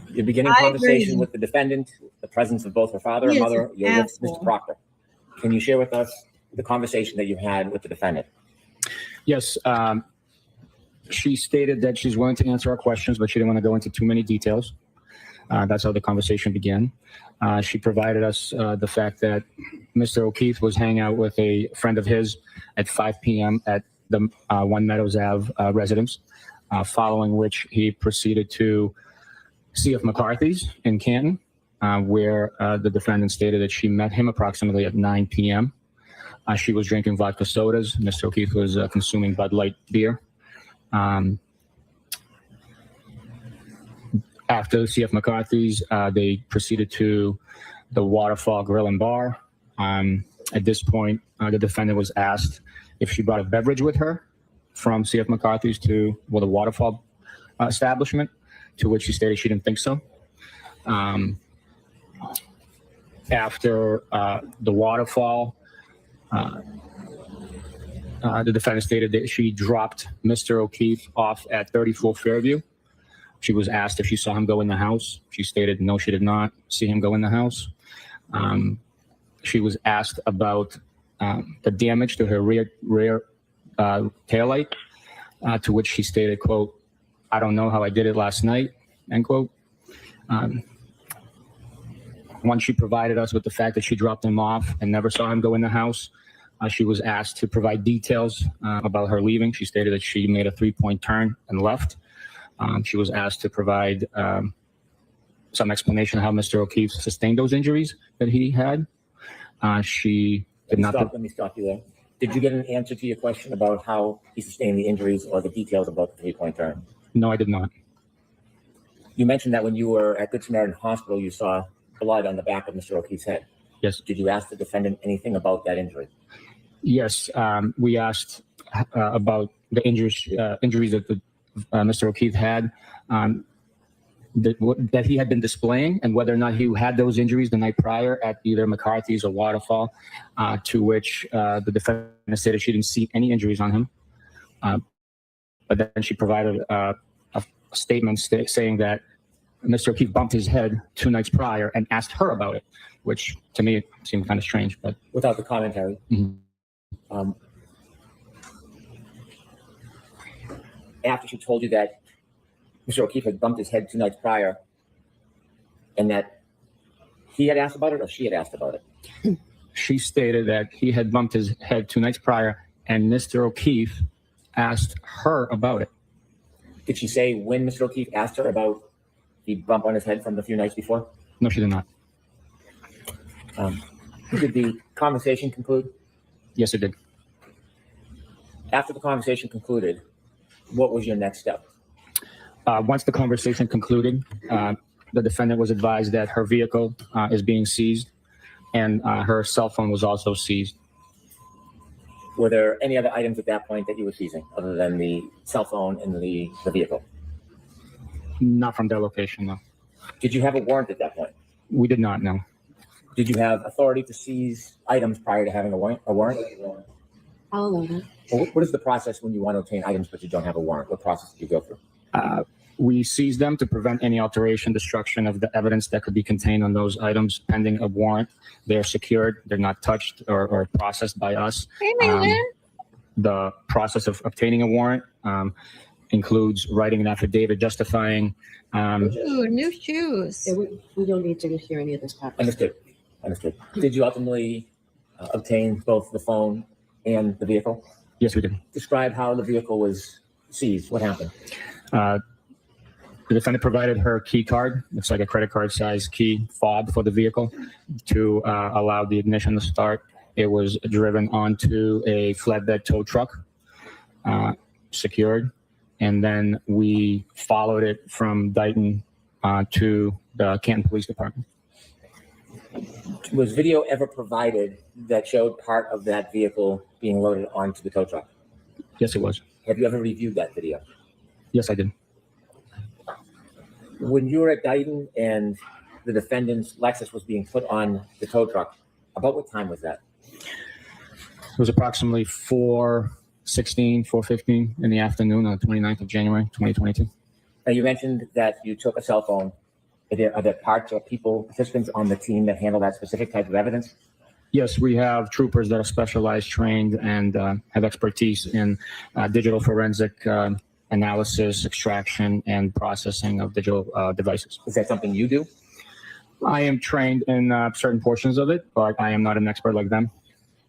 Your beginning I conversation agree. with the defendant, the presence of both her father He and is mother. an You're with asshole. Mr. Proctor. Can you share with us the conversation that you had with the defendant? Yes. She stated that she's willing to answer our questions, but she didn't want to go into too many details. That's how the conversation began. She provided us the fact that Mr. O'Keefe was hanging out with a friend of his at 5 p.m. at the One Meadows Ave residence, following which he proceeded to C.F. McCarthy's in Canton, where the defendant stated that she met him approximately at 9 p.m. She was drinking vodka sodas. Mr. O'Keefe was consuming Bud Light beer. After C.F. McCarthy's, they proceeded to the Waterfall Grill and Bar. At this point, the defendant was asked if she brought a beverage with her from C.F. McCarthy's to the Waterfall establishment, to which she stated she didn't think so. After the Waterfall, The defendant stated that she dropped Mr. O'Keefe off at 34 Fairview. She was asked if she saw him go in the house. She stated no, she did not see him go in the house. She was asked about the damage to her rear taillight, to which she stated, quote, "I don't know how I did it last night," end quote. Once she provided us with the fact that she dropped him off and never saw him go in the house, she was asked to provide details about her leaving. She stated that she made a 3-point turn and left. She was asked to provide some explanation of how Mr. O'Keefe sustained those injuries that he had. She did not. Let me stop you there. Did you get an answer to your question about how he sustained the injuries or the details about the 3-point turn? No, I did not. You mentioned that when you were at Good Samaritan Hospital, you saw blood on the back of Mr. O'Keefe's head. Yes. Did you ask the defendant anything about that injury? Yes, we asked about the injuries that Mr. O'Keefe had, that he had been displaying, and whether or not he had those injuries the night prior at either McCarthy's or Waterfall, to which the defendant stated she didn't see any injuries on him. But then she provided a statement saying that Mr. O'Keefe bumped his head 2 nights prior and asked her about it, which to me seemed kind of strange. But without the commentary. Mhm. After she told you that Mr. O'Keefe had bumped his head 2 nights prior, and that he had asked about it or she had asked about it? She stated that he had bumped his head 2 nights prior, and Mr. O'Keefe asked her about it. Did she say when Mr. O'Keefe asked her about the bump on his head from the few nights before? No, she did not. Did the conversation conclude? Yes, it did. After the conversation concluded, what was your next step? Once the conversation concluded, the defendant was advised that her vehicle is being seized, and her cell phone was also seized. Were there any other items at that point that you were seizing other than the cell phone and the vehicle? Not from their location, no. Did you have a warrant at that point? We did not, no. Did you have authority to seize items prior to having a warrant? I'll allow that. Well, what is the process when you want to obtain items but you don't have a warrant? What process did you go through? We seized them to prevent any alteration, destruction of the evidence that could be contained on those items pending a warrant. They're secured. They're not touched or processed by us. Hey, Maylin. The process of obtaining a warrant includes writing an affidavit justifying. Ooh, new shoes. Yeah, we don't need to hear any of this part. Understood. Did you ultimately obtain both the phone and the vehicle? Yes, we did. Describe how the vehicle was seized. What happened? The defendant provided her key card. It's like a credit card size key fob for the vehicle to allow the ignition to start. It was driven onto a flatbed tow truck, secured, and then we followed it from Dighton to the Canton Police Department. Was video ever provided that showed part of that vehicle being loaded onto the tow truck? Yes, it was. Have you ever reviewed that video? Yes, I did. When you were at Dighton and the defendant's Lexus was being put on the tow truck, about what time was that? It was approximately 4:16, 4:15 in the afternoon on the 29th of January, 2022. Now, you mentioned that you took a cell phone. Are there parts or participants on the team that handle that specific type of evidence? Yes, we have troopers that are specialized, trained, and have expertise in digital forensic analysis, extraction, and processing of digital devices. Is that something you do? I am trained in certain portions of it, but I am not an expert like them.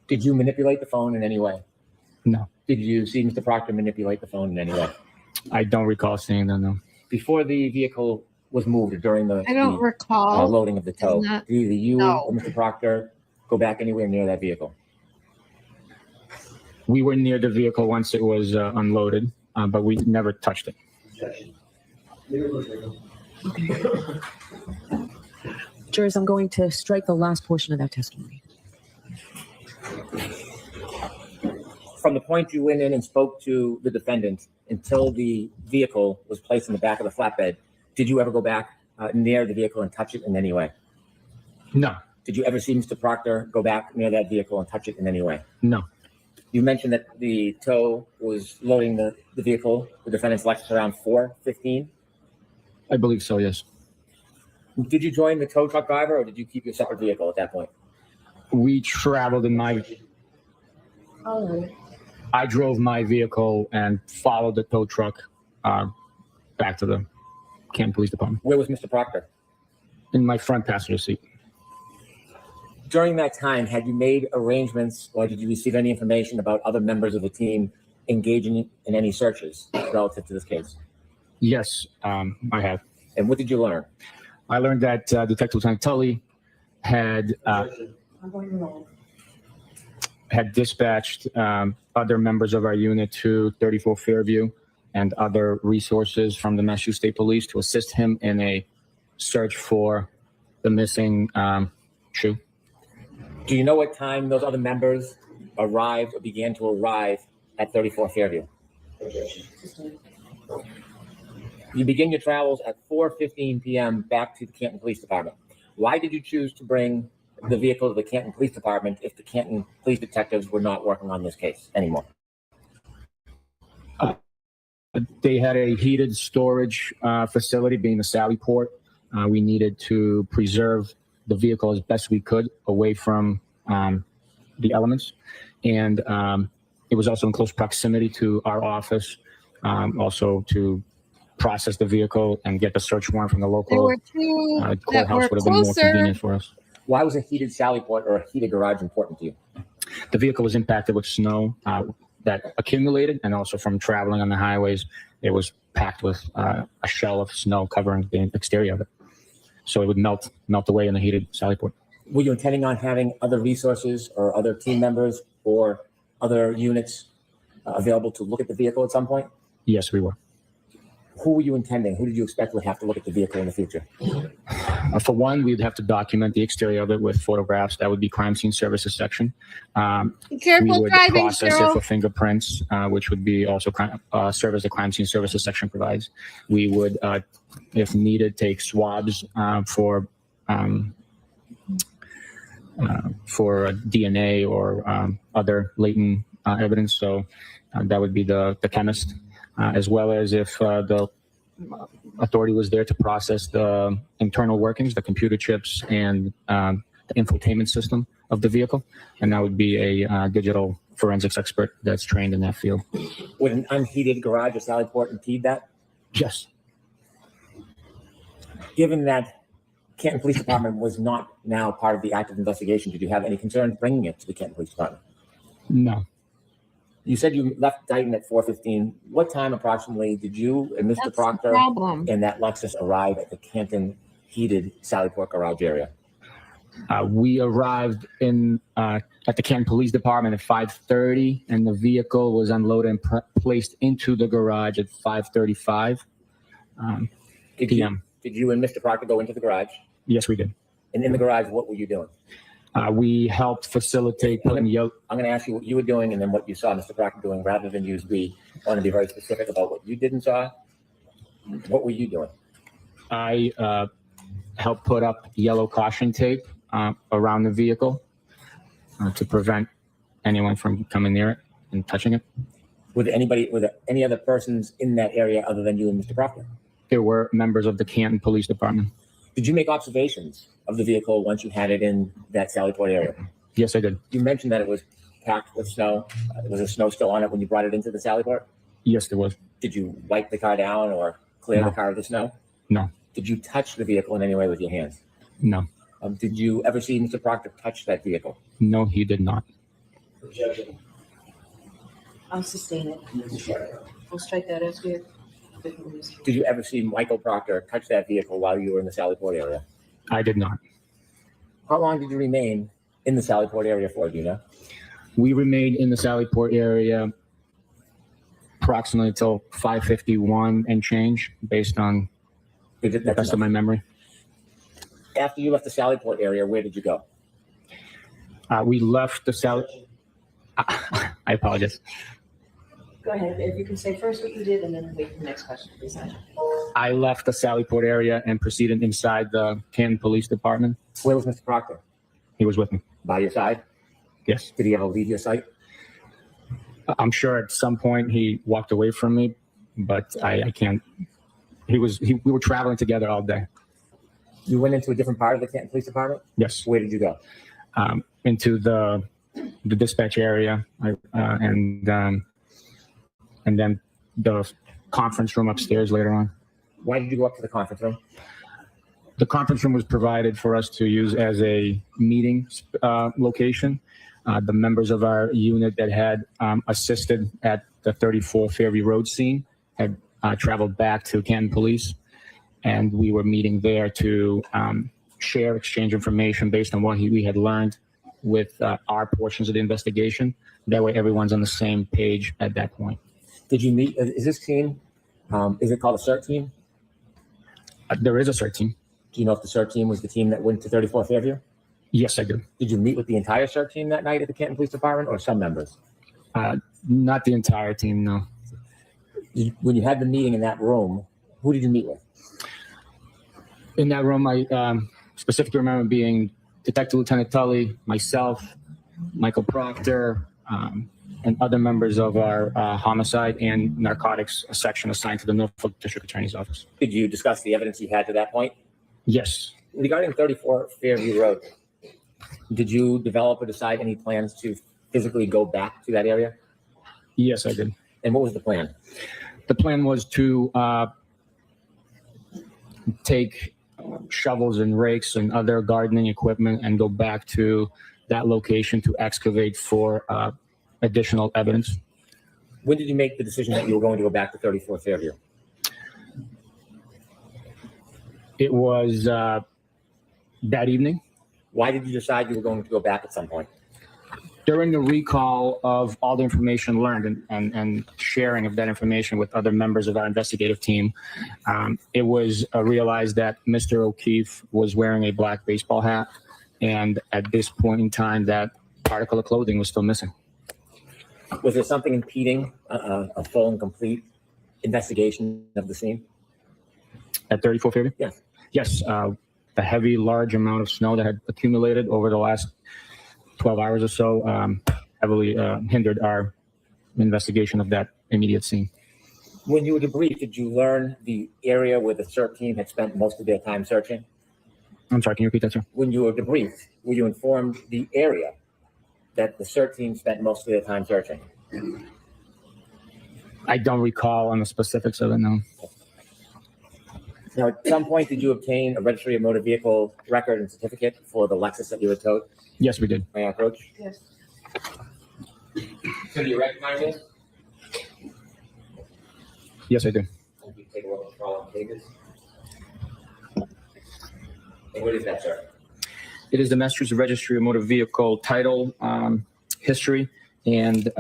Did you manipulate the phone in any way? No. Did you see Mr. Proctor manipulate the phone in any way? I don't recall seeing them, no. Before the vehicle was moved during the I don't recall. loading of the tow, Isn't that- did either you No. or Mr. Proctor go back anywhere near that vehicle? We were near the vehicle once it was unloaded, but we never touched it. Jurors, I'm going to strike the last portion of that testimony. From the point you went in and spoke to the defendant until the vehicle was placed in the back of the flatbed, did you ever go back near the vehicle and touch it in any way? No, Did you ever see Mr. Proctor go back near that vehicle and touch it in any way? No. You mentioned that the tow was loading the vehicle, the defendant's Lexus, around 4:15. I believe so, yes. Did you join the tow truck driver, or did you keep your separate vehicle at that point? We traveled in my... I drove my vehicle and followed the tow truck back to the Canton Police Department Where was Mr. Proctor? in my front passenger seat. During that time, had you made arrangements, or did you receive any information about other members of the team engaging in any searches relative to this case? Yes, I have. And what did you learn? I learned that Detective Lieutenant Tully had dispatched other members of our unit to 34 Fairview and other resources from the Massachusetts State Police to assist him in a search for the missing shoe. Do you know what time those other members arrived or began to arrive at 34 Fairview? You begin your travels at 4:15 p.m. back to the Canton Police Department. Why did you choose to bring the vehicle to the Canton Police Department if the Canton police detectives were not working on this case anymore? They had a heated storage facility, being the Sally Port. We needed to preserve the vehicle as best we could away from the elements. And it was also in close proximity to our office, also to process the vehicle and get the search warrant from the There local were two that courthouse were would have been more closer. convenient for us. Why was a heated Sally Port or a heated garage important to you? The vehicle was impacted with snow that accumulated, and also from traveling on the highways, it was packed with a shell of snow covering the exterior of it. So it would melt away in the heated Sally Port. Were you intending on having other resources or other team members or other units available to look at the vehicle at some point? Yes, we were. Who were you intending? Who did you expect would have to look at the vehicle in the future? For one, we'd have to document the exterior of it with photographs. That would be crime scene services section. Be We careful would driving, process it Cheryl. for fingerprints, which would be also serve as the crime scene services section provides. We would, if needed, take swabs for DNA or other latent evidence. So that would be the chemist, as well as if the authority was there to process the internal workings, the computer chips, and the infotainment system of the vehicle. And that would be a digital forensics expert that's trained in that field. Would an unheated garage or Sally Port impede that? Yes. Given that Canton Police Department was not now part of the active investigation, did you have any concerns bringing it to the Canton Police Department? No. You said you left Dayton at 4:15. What time approximately did you and Mr. That's the Proctor problem. and that Lexus arrive at the Canton heated Sally Port garage area? We arrived at the Canton Police Department at 5:30, and the vehicle was unloaded and placed into the garage at 5:35 p.m. Did you and Mr. Proctor go into the garage? Yes, we did. And in the garage, what were you doing? We helped facilitate putting I'm going to ask you what you were doing and then what you saw Mr. Proctor doing, rather than use we want to be very specific about what you did and saw. What were you doing? I helped put up yellow caution tape around the vehicle to prevent anyone from coming near it and touching it. Were there any other persons in that area other than you and Mr. Proctor? There were members of the Canton Police Department. Did you make observations of the vehicle once you had it in that Sally Port area? Yes, I did. You mentioned that it was packed with snow. Was there snow still on it when you brought it into the Sally Port? Yes, there was. Did you wipe the car down or clear No. the car of the snow? No. Did you touch the vehicle in any way with your hands? No. Did you ever see Mr. Proctor touch that vehicle? No, he did not. I'll sustain it. I'll strike that as weird. Did you ever see Michael Proctor touch that vehicle while you were in the Sally Port area? I did not. How long did you remain in the Sally Port area for, do you know? We remained in the Sally Port area approximately until 5:51 and change, based on the best of my memory. After you left the Sally Port area, where did you go? We left the Sally. I apologize. Go ahead. If you can say first what you did and then wait for the next question, please. I left the Sally Port area and proceeded inside the Canton Police Department. Where was Mr. Proctor? He was with me. By your side? Yes. Did he ever leave your sight? I'm sure at some point he walked away from me, but I can't. We were traveling together all day. You went into a different part of the Canton Police Department? Yes. Where did you go? Into the dispatch area, and then the conference room upstairs later on. Why did you go up to the conference room? The conference room was provided for us to use as a meeting location. The members of our unit that had assisted at the 34 Fairview Road scene had traveled back to Canton Police, and we were meeting there to exchange information based on what we had learned with our portions of the investigation. That way everyone's on the same page at that point. Did you meet, is this team, is it called a CERT team? There is a CERT team. Do you know if the CERT team was the team that went to 34 Fairview? Yes, I do. Did you meet with the entire CERT team that night at the Canton Police Department, or some members? Not the entire team, no. When you had the meeting in that room, who did you meet with? In that room, I specifically remember being Detective Lieutenant Tully, myself, Michael Proctor, and other members of our homicide and narcotics section assigned to the Norfolk District Attorney's Office. Did you discuss the evidence you had to that point? Yes. Regarding 34 Fairview Road, did you develop or decide any plans to physically go back to that area? Yes, I did. And what was the plan? The plan was to take shovels and rakes and other gardening equipment and go back to that location to excavate for additional evidence. When did you make the decision that you were going to go back to 34 Fairview? It was that evening. Why did you decide you were going to go back at some point? During the recall of all the information learned and sharing of that information with other members of our investigative team, it was realized that Mr. O'Keefe was wearing a black baseball hat. And at this point in time, that article of clothing was still missing. Was there something impeding a full and complete investigation of the scene? At 34 Fairview? Yes. Yes. The heavy, large amount of snow that had accumulated over the last 12 hours or so heavily hindered our investigation of that immediate scene. When you were debriefed, did you learn the area where the CERT team had spent most of their time searching? I'm sorry, can you repeat that, sir? When you were debriefed, were you informed the area that the CERT team spent most of their time searching? I don't recall on the specifics of it, no. Now, at some point, did you obtain a registry of motor vehicle record and certificate for the Lexus that you had towed? Yes, we did. May I approach? Yes. So do you recognize it? Yes, I do. Can you take a look at the following pages? And what is that, sir? It is the Massachusetts Registry of Motor Vehicle title, history, and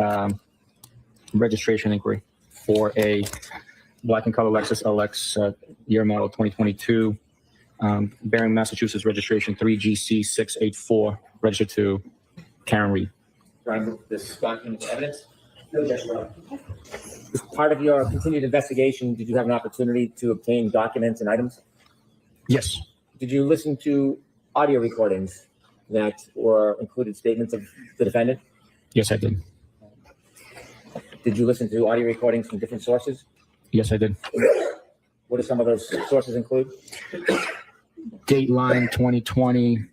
registration inquiry for a black and color Lexus LX year model 2022, bearing Massachusetts registration 3GC684, registered to Karen Reed. Run this document as evidence? No, that's right. As part of your continued investigation, did you have an opportunity to obtain documents and items? Yes. Did you listen to audio recordings that were included statements of the defendant? Yes, I did. Did you listen to audio recordings from different sources? Yes, I did. What do some of those sources include? Dateline 2020,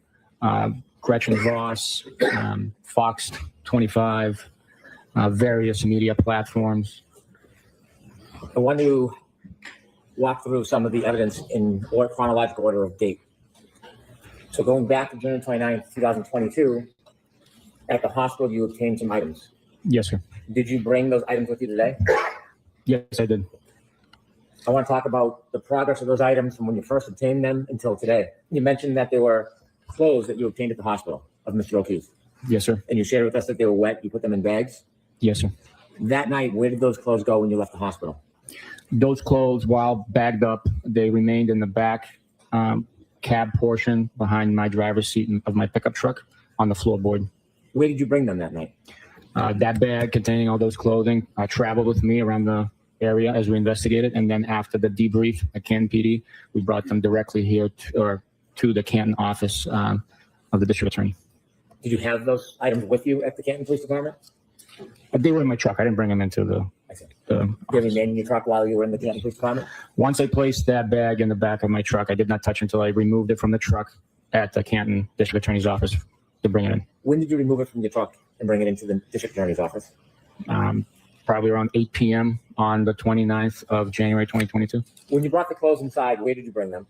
Gretchen Voss, Fox 25, various media platforms. I want to walk through some of the evidence in chronological order of date. So going back to January 29th, 2022, at the hospital, you obtained some items. Yes, sir. Did you bring those items with you today? Yes, I did. I want to talk about the progress of those items from when you first obtained them until today. You mentioned that there were clothes that you obtained at the hospital of Mr. O'Keefe. Yes, sir. And you shared with us that they were wet. You put them in bags. Yes, sir. That night, where did those clothes go when you left the hospital? Those clothes, while bagged up, they remained in the back cab portion behind my driver's seat of my pickup truck on the floorboard. Where did you bring them that night? That bag containing all those clothing traveled with me around the area as we investigated. And then after the debrief at Canton PD, we brought them directly here to the Canton office of the district attorney. Did you have those items with you at the Canton Police Department? They were in my truck. I didn't bring them into the. I see. the Did you remain in your truck while you were in the Canton Police Department? Once I placed that bag in the back of my truck, I did not touch it until I removed it from the truck at the Canton District Attorney's office to bring it in. When did you remove it from your truck and bring it into the District Attorney's office? Probably around 8 p.m. on the 29th of January 2022. When you brought the clothes inside, where did you bring them?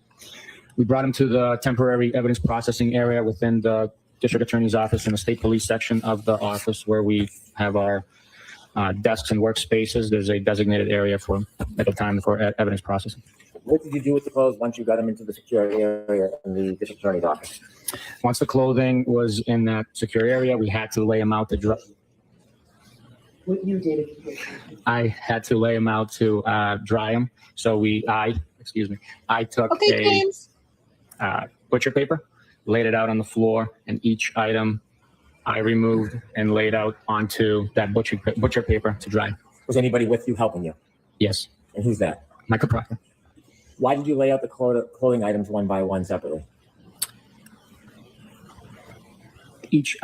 We brought them to the temporary evidence processing area within the District Attorney's office in the State Police section of the office where we have our desks and workspaces. There's a designated area at the time for evidence processing. What did you do with the clothes once you got them into the secure area in the District Attorney's office? Once the clothing was in that secure area, we had to lay them out to dry. What you did. I had to lay them out to dry them. So I took butcher paper, laid it out on the floor, and each item I removed and laid out onto that butcher paper to dry. Was anybody with you helping you? Yes, And who's that? Michael Proctor. Why did you lay out the clothing items one by one separately? Each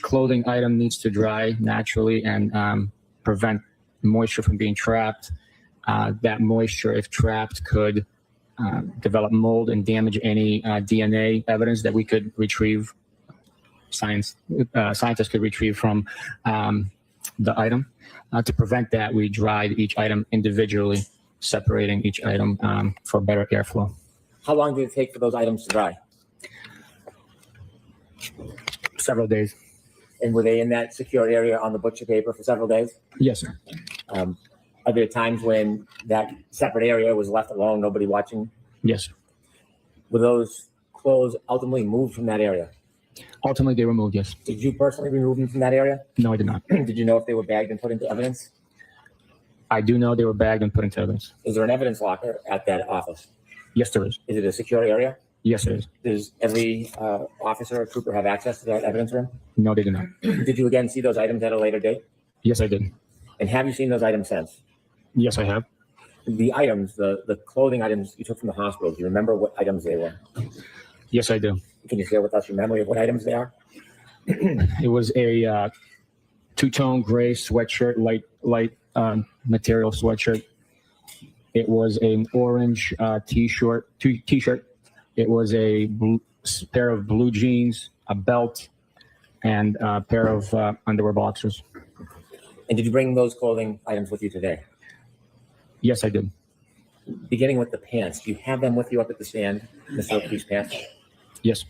clothing item needs to dry naturally and prevent moisture from being trapped. That moisture, if trapped, could develop mold and damage any DNA evidence that we could retrieve. Scientists could retrieve from the item. To prevent that, we dried each item individually, separating each item for better airflow. How long did it take for those items to dry? Several days. And were they in that secure area on the butcher paper for several days? Yes, sir. Are there times when that separate area was left alone, nobody watching? Yes, sir. Were those clothes ultimately moved from that area? Ultimately, they were moved, yes. Did you personally remove them from that area? No, I did not. Did you know if they were bagged and put into evidence? I do know they were bagged and put into evidence. Is there an evidence locker at that office? Yes, there is. Is it a secure area? Yes, there is. Does every officer or trooper have access to that evidence room? No, they do not. Did you again see those items at a later date? Yes, I did. And have you seen those items since? Yes, I have. The items, the clothing items you took from the hospital, do you remember what items they were? Yes, I do. Can you share with us your memory of what items they are? It was a two-tone gray sweatshirt, light material sweatshirt. It was an orange t-shirt. It was a pair of blue jeans, a belt, and a pair of underwear boxers. And did you bring those clothing items with you today? Yes, I did. Beginning with the pants, do you have them with you up at the stand, Mr. O'Keefe's pants? Yes.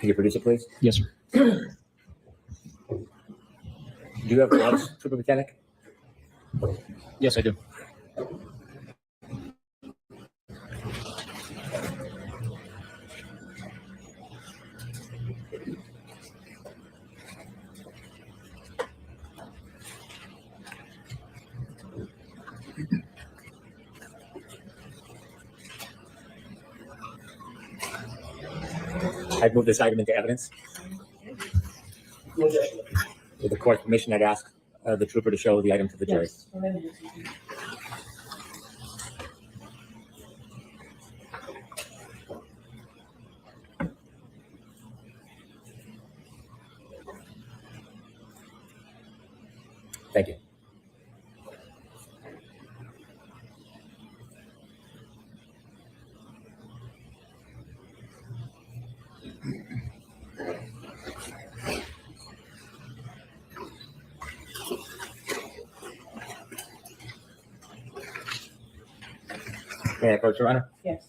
Can you produce it, please? Yes, sir. Do you have gloves, Trooper Bukhenik? Yes, I do. I'd move this item into evidence. With the court permission, I'd ask the trooper to show the item to the jury. Thank you. May I approach, Your Honor? Yes.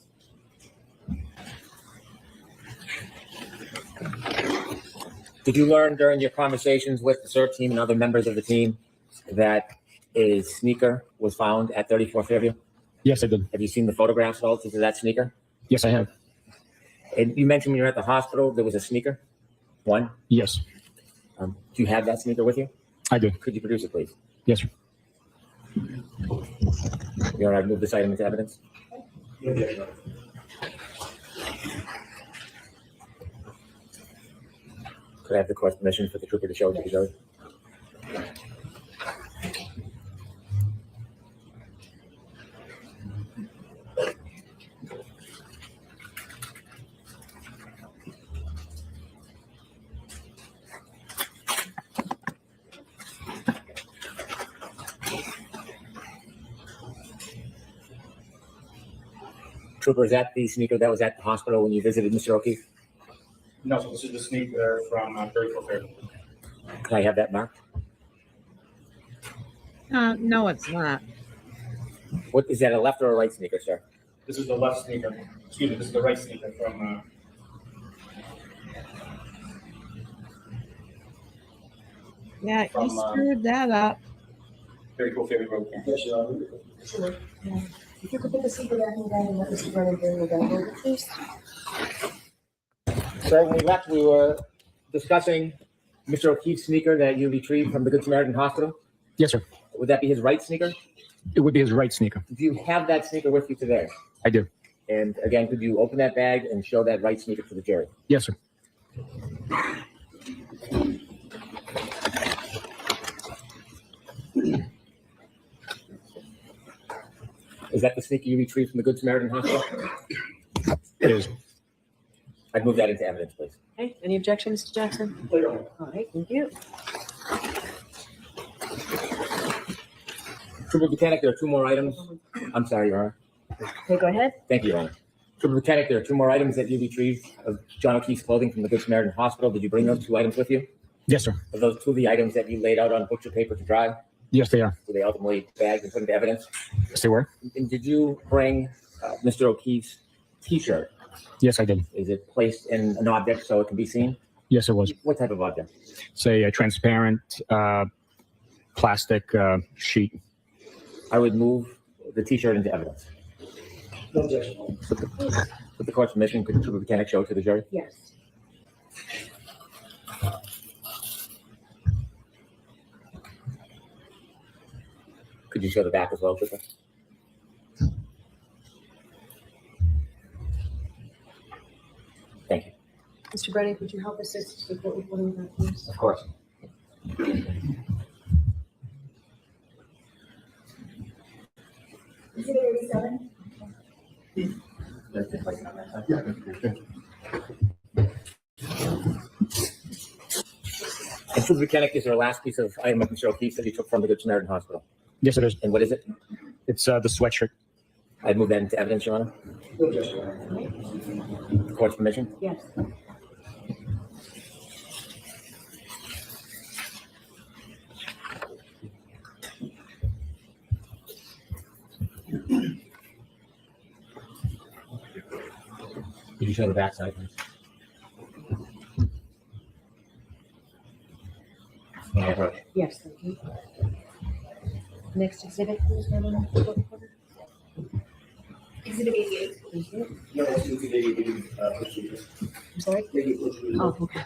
Did you learn during your conversations with the CERT team and other members of the team that a sneaker was found at 34 Fairview? Yes, I did. Have you seen the photographs relative to that sneaker? Yes, I have. And you mentioned when you were at the hospital, there was a sneaker. One. Yes, Do you have that sneaker with you? I do. Could you produce it, please? Yes, sir. Your Honor, I'd move this item into evidence. Could I have the court's permission for the trooper to show it to the jury? Trooper, is that the sneaker that was at the hospital when you visited Mr. O'Keefe? No, so this is the sneaker from 34 Fairview. Can I have that marked? No, it's not. What is that, a left or a right sneaker, sir? This is the left sneaker. Excuse me, this is the right sneaker from. Yeah, From, you screwed that up. 34 Fairview Road. Yes, Your Honor. Sure. If you could put the secret back in the bag and let Mr. Brennan bring the bag over, please. Sir, when we left, we were discussing Mr. O'Keefe's sneaker that you retrieved from the Good Samaritan Hospital. Yes, sir. Would that be his right sneaker? It would be his right sneaker. Do you have that sneaker with you today? I do. And again, could you open that bag and show that right sneaker to the jury? Yes, sir. Is that the sneaker you retrieved from the Good Samaritan Hospital? It is. I'd move that into evidence, please. Okay, any objections, Mr. Jackson? All right, thank you. Trooper Bukhenik, there are two more items. I'm sorry, Your Honor. Okay, go ahead. Thank you, Your Honor. Trooper Bukhenik, there are two more items that you retrieved of John O'Keefe's clothing from the Good Samaritan Hospital. Did you bring those two items with you? Yes, sir. Are those two of the items that you laid out on butcher paper to dry? Yes, they are. Were they ultimately bagged and put into evidence? Yes, they were. And did you bring Mr. O'Keefe's T-shirt? Yes, I did. Is it placed in an object so it can be seen? Yes, it was. What type of object? It's a transparent plastic sheet. I would move the T-shirt into evidence. No objection. With the court's permission, could Trooper Bukhenik show it to the jury? Yes. Could you show the back as well, Trooper? Thank you. Mr. Brennan, could you help assist the court with one of that, please? Of course. Exhibit 87. Yeah, And Trooper Bukhenik is our last piece of item of Mr. O'Keefe that he took from the Good Samaritan Hospital. Yes, it is. And what is it? It's the sweatshirt. I'd move that into evidence, Your Honor. no objection, Your Honor. With the court's permission. Yes. Could you show the back side, please? No approach. Yes, thank you. Next exhibit, please, Madam Court Reporter. Exhibit 88. Thank you. No, it's going to be procedure. I'm sorry? Maybe procedure. Oh, okay.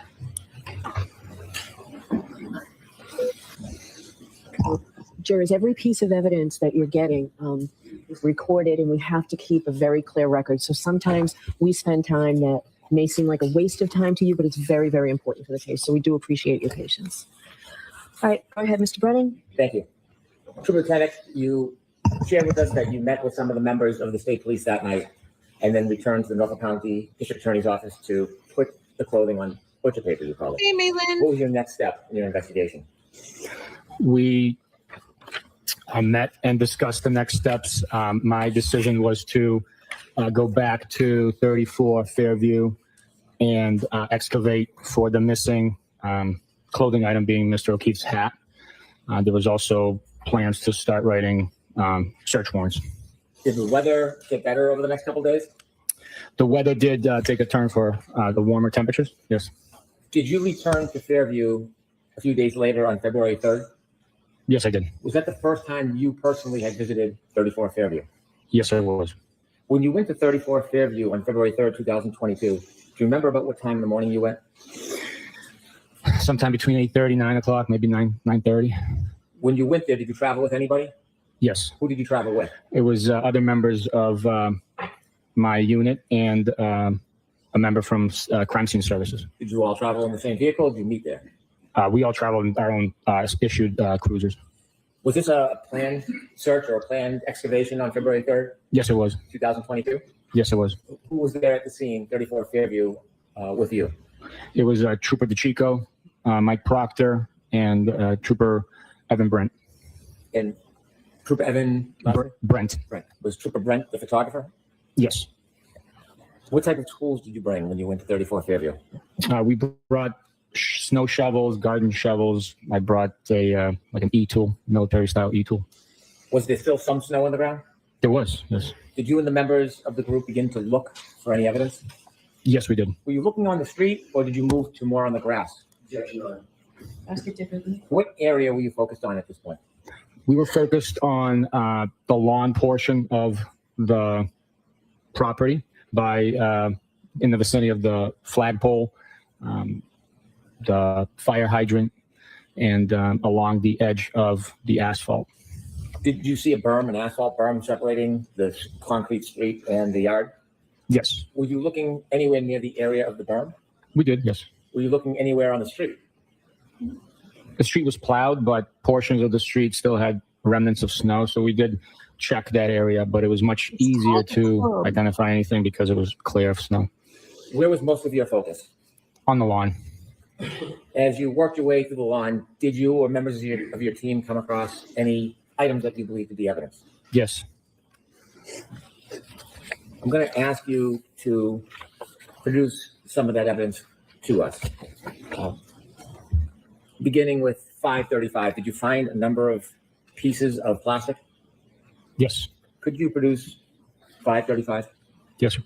Jurors, every piece of evidence that you're getting is recorded, and we have to keep a very clear record. So sometimes we spend time that may seem like a waste of time to you, but it's very, very important for the case. So we do appreciate your patience. All right, go ahead, Mr. Brennan. Thank you. Trooper Bukhenik, you shared with us that you met with some of the members of the state police that night and then returned to the Norfolk County District Attorney's Office to put the clothing on butcher paper, you call it. Hey, Maylin. What was your next step in your investigation? We met and discussed the next steps. My decision was to go back to 34 Fairview and excavate for the missing clothing item, being Mr. O'Keefe's hat. There was also plans to start writing search warrants. Did the weather get better over the next couple of days? The weather did take a turn for the warmer temperatures. Yes. Did you return to Fairview a few days later on February 3rd? Yes, I did. Was that the first time you personally had visited 34 Fairview? Yes, I was. When you went to 34 Fairview on February 3rd, 2022, do you remember about what time in the morning you went? Sometime between 8:30, 9 o'clock, maybe 9:30. When you went there, did you travel with anybody? Yes. Who did you travel with? It was other members of my unit and a member from crime scene services. Did you all travel in the same vehicle? Or did you meet there? We all traveled in our own issued cruisers. Was this a planned search or a planned excavation on February 3rd, Yes, it was. 2022? Yes, it was. Who was there at the scene, 34 Fairview, with you? It was Trooper DeChico, Mike Proctor, and Trooper Evan Brent. And Trooper Evan Brent. Brent. Was Trooper Brent the photographer? Yes. What type of tools did you bring when you went to 34 Fairview? We brought snow shovels, garden shovels. I brought a like an e-tool, military style e-tool. Was there still some snow on the ground? There was, yes. Did you and the members of the group begin to look for any evidence? Yes, we did. Were you looking on the street or did you move to more on the grass? Objection, Your Honor. Ask it differently. What area were you focused on at this point? We were focused on the lawn portion of the property by in the vicinity of the flagpole, the fire hydrant, and along the edge of the asphalt. Did you see a berm, an asphalt berm separating the concrete street and the yard? Yes, Were you looking anywhere near the area of the berm? we did, yes. Were you looking anywhere on the street? The street was plowed, but portions of the street still had remnants of snow. So we did check that area, but it was much easier to identify anything because it was clear of snow. Where was most of your focus? On the lawn. As you worked your way through the lawn, did you or members of your team come across any items that you believe to be evidence? Yes. I'm going to ask you to produce some of that evidence to us. Beginning with 535, did you find a number of pieces of plastic? Yes. Could you produce 535? Yes, sir.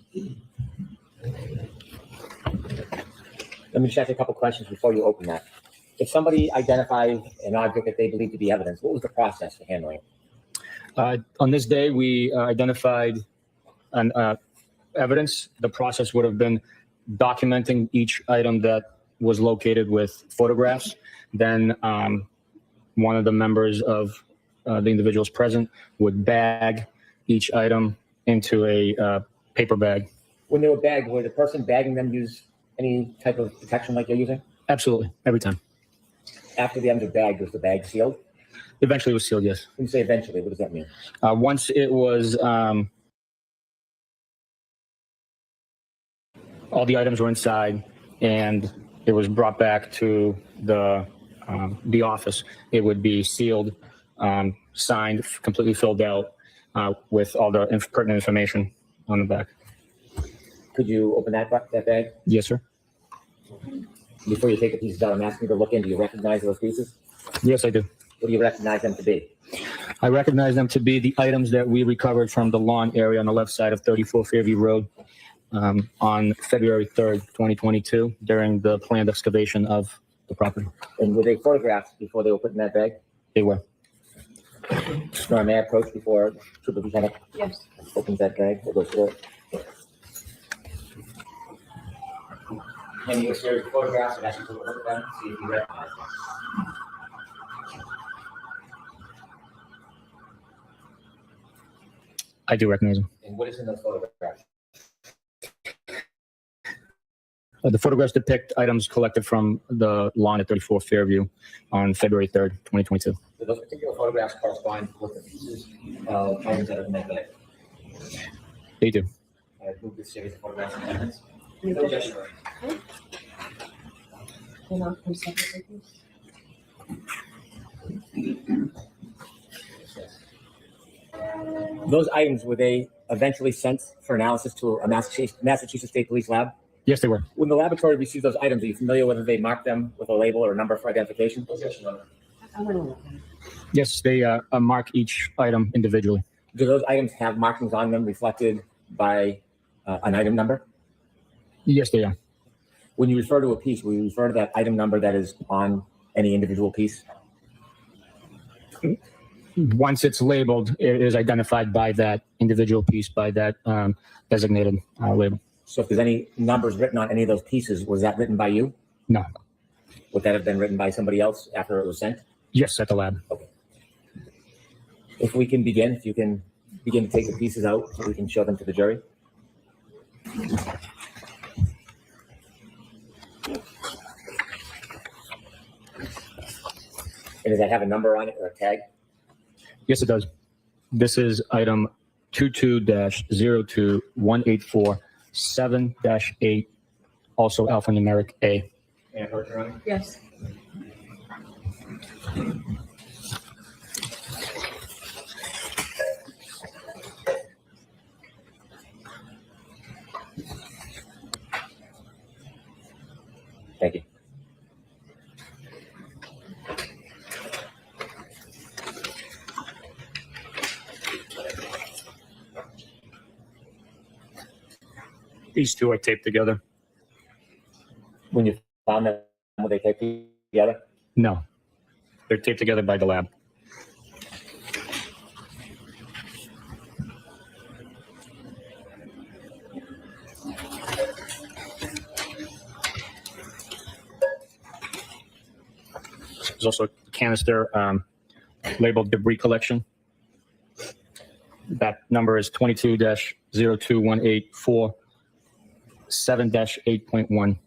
Let me just ask you a couple questions before you open that. If somebody identified an object that they believed to be evidence, what was the process for handling it? On this day, we identified an evidence. The process would have been documenting each item that was located with photographs. Then one of the members of the individuals present would bag each item into a paper bag. When they were bagged, would the person bagging them use any type of protection like you're using? Absolutely, every time. After the items are bagged, was the bag sealed? Eventually, it was sealed. Yes. When you say eventually, what does that mean? Once it was, all the items were inside, and it was brought back to the office. It would be sealed, signed, completely filled out with all the pertinent information on the back. Could you open that bag? Yes, sir. Before you take the pieces out, I'm asking you to look in. Do you recognize those pieces? Yes, I do. What do you recognize them to be? I recognize them to be the items that we recovered from the lawn area on the left side of 34 Fairview Road on February 3rd, 2022, during the planned excavation of the property. And were they photographed before they were put in that bag? They were. Nora, may I approach before Trooper Bukhenik Yes. opens that bag? We'll go through it. And you a series of photographs and ask you to look at them, see if you recognize them. I do recognize them. And what is in those photographs? The photographs depict items collected from the lawn at 34 Fairview on February 3rd, 2022. Do those particular photographs correspond with the pieces of items that are in that bag? They do. I moved this series of photographs and evidence. Those items, were they eventually sent for analysis to a Massachusetts State Police lab? Yes, they were. When the laboratory received those items, are you familiar whether they marked them with a label or a number for identification? Yes, they mark each item individually. Do those items have markings on them reflected by an item number? Yes, they are. When you refer to a piece, will you refer to that item number that is on any individual piece? Once it's labeled, it is identified by that individual piece, by that designated label. So if there's any numbers written on any of those pieces, was that written by you? No. Would that have been written by somebody else after it was sent? Yes, at the lab. If we can begin, if you can begin to take the pieces out so we can show them to the jury. And does that have a number on it or a tag? Yes, it does. This is item 22-02-184-7-8, also alphanumeric A. And Berkshire on it? Yes. These two are taped together. When you found them, were they taped together? No, they're taped together by the lab. There's also a canister labeled debris collection. That number is 22-02184 7-8.1.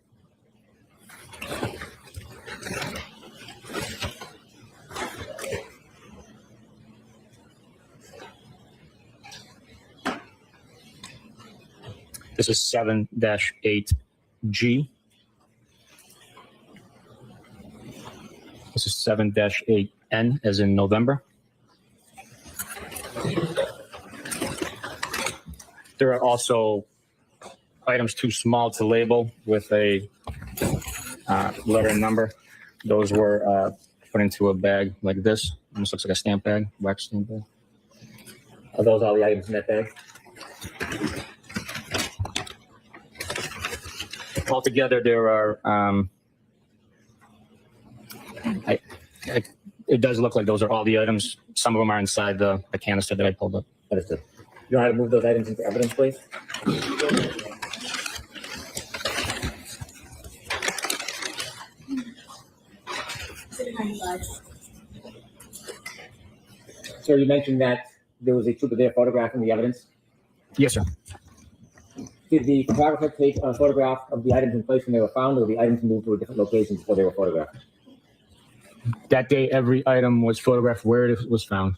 This is 7-8G. This is 7-8N as in November. There are also items too small to label with a letter and number. Those were put into a bag like this. Almost looks like a stamp bag, wax stamp bag. Are those all the items in that bag? Altogether, there are, it does look like those are all the items. Some of them are inside the canister that I pulled up. Understood. You know how to move those items into evidence, please? Exhibit 95. Sir, you mentioned that there was a trooper there photographing the evidence. Yes, sir. Did the photographer take a photograph of the items in place when they were found, or the items moved to a different location before they were photographed? That day, every item was photographed where it was found.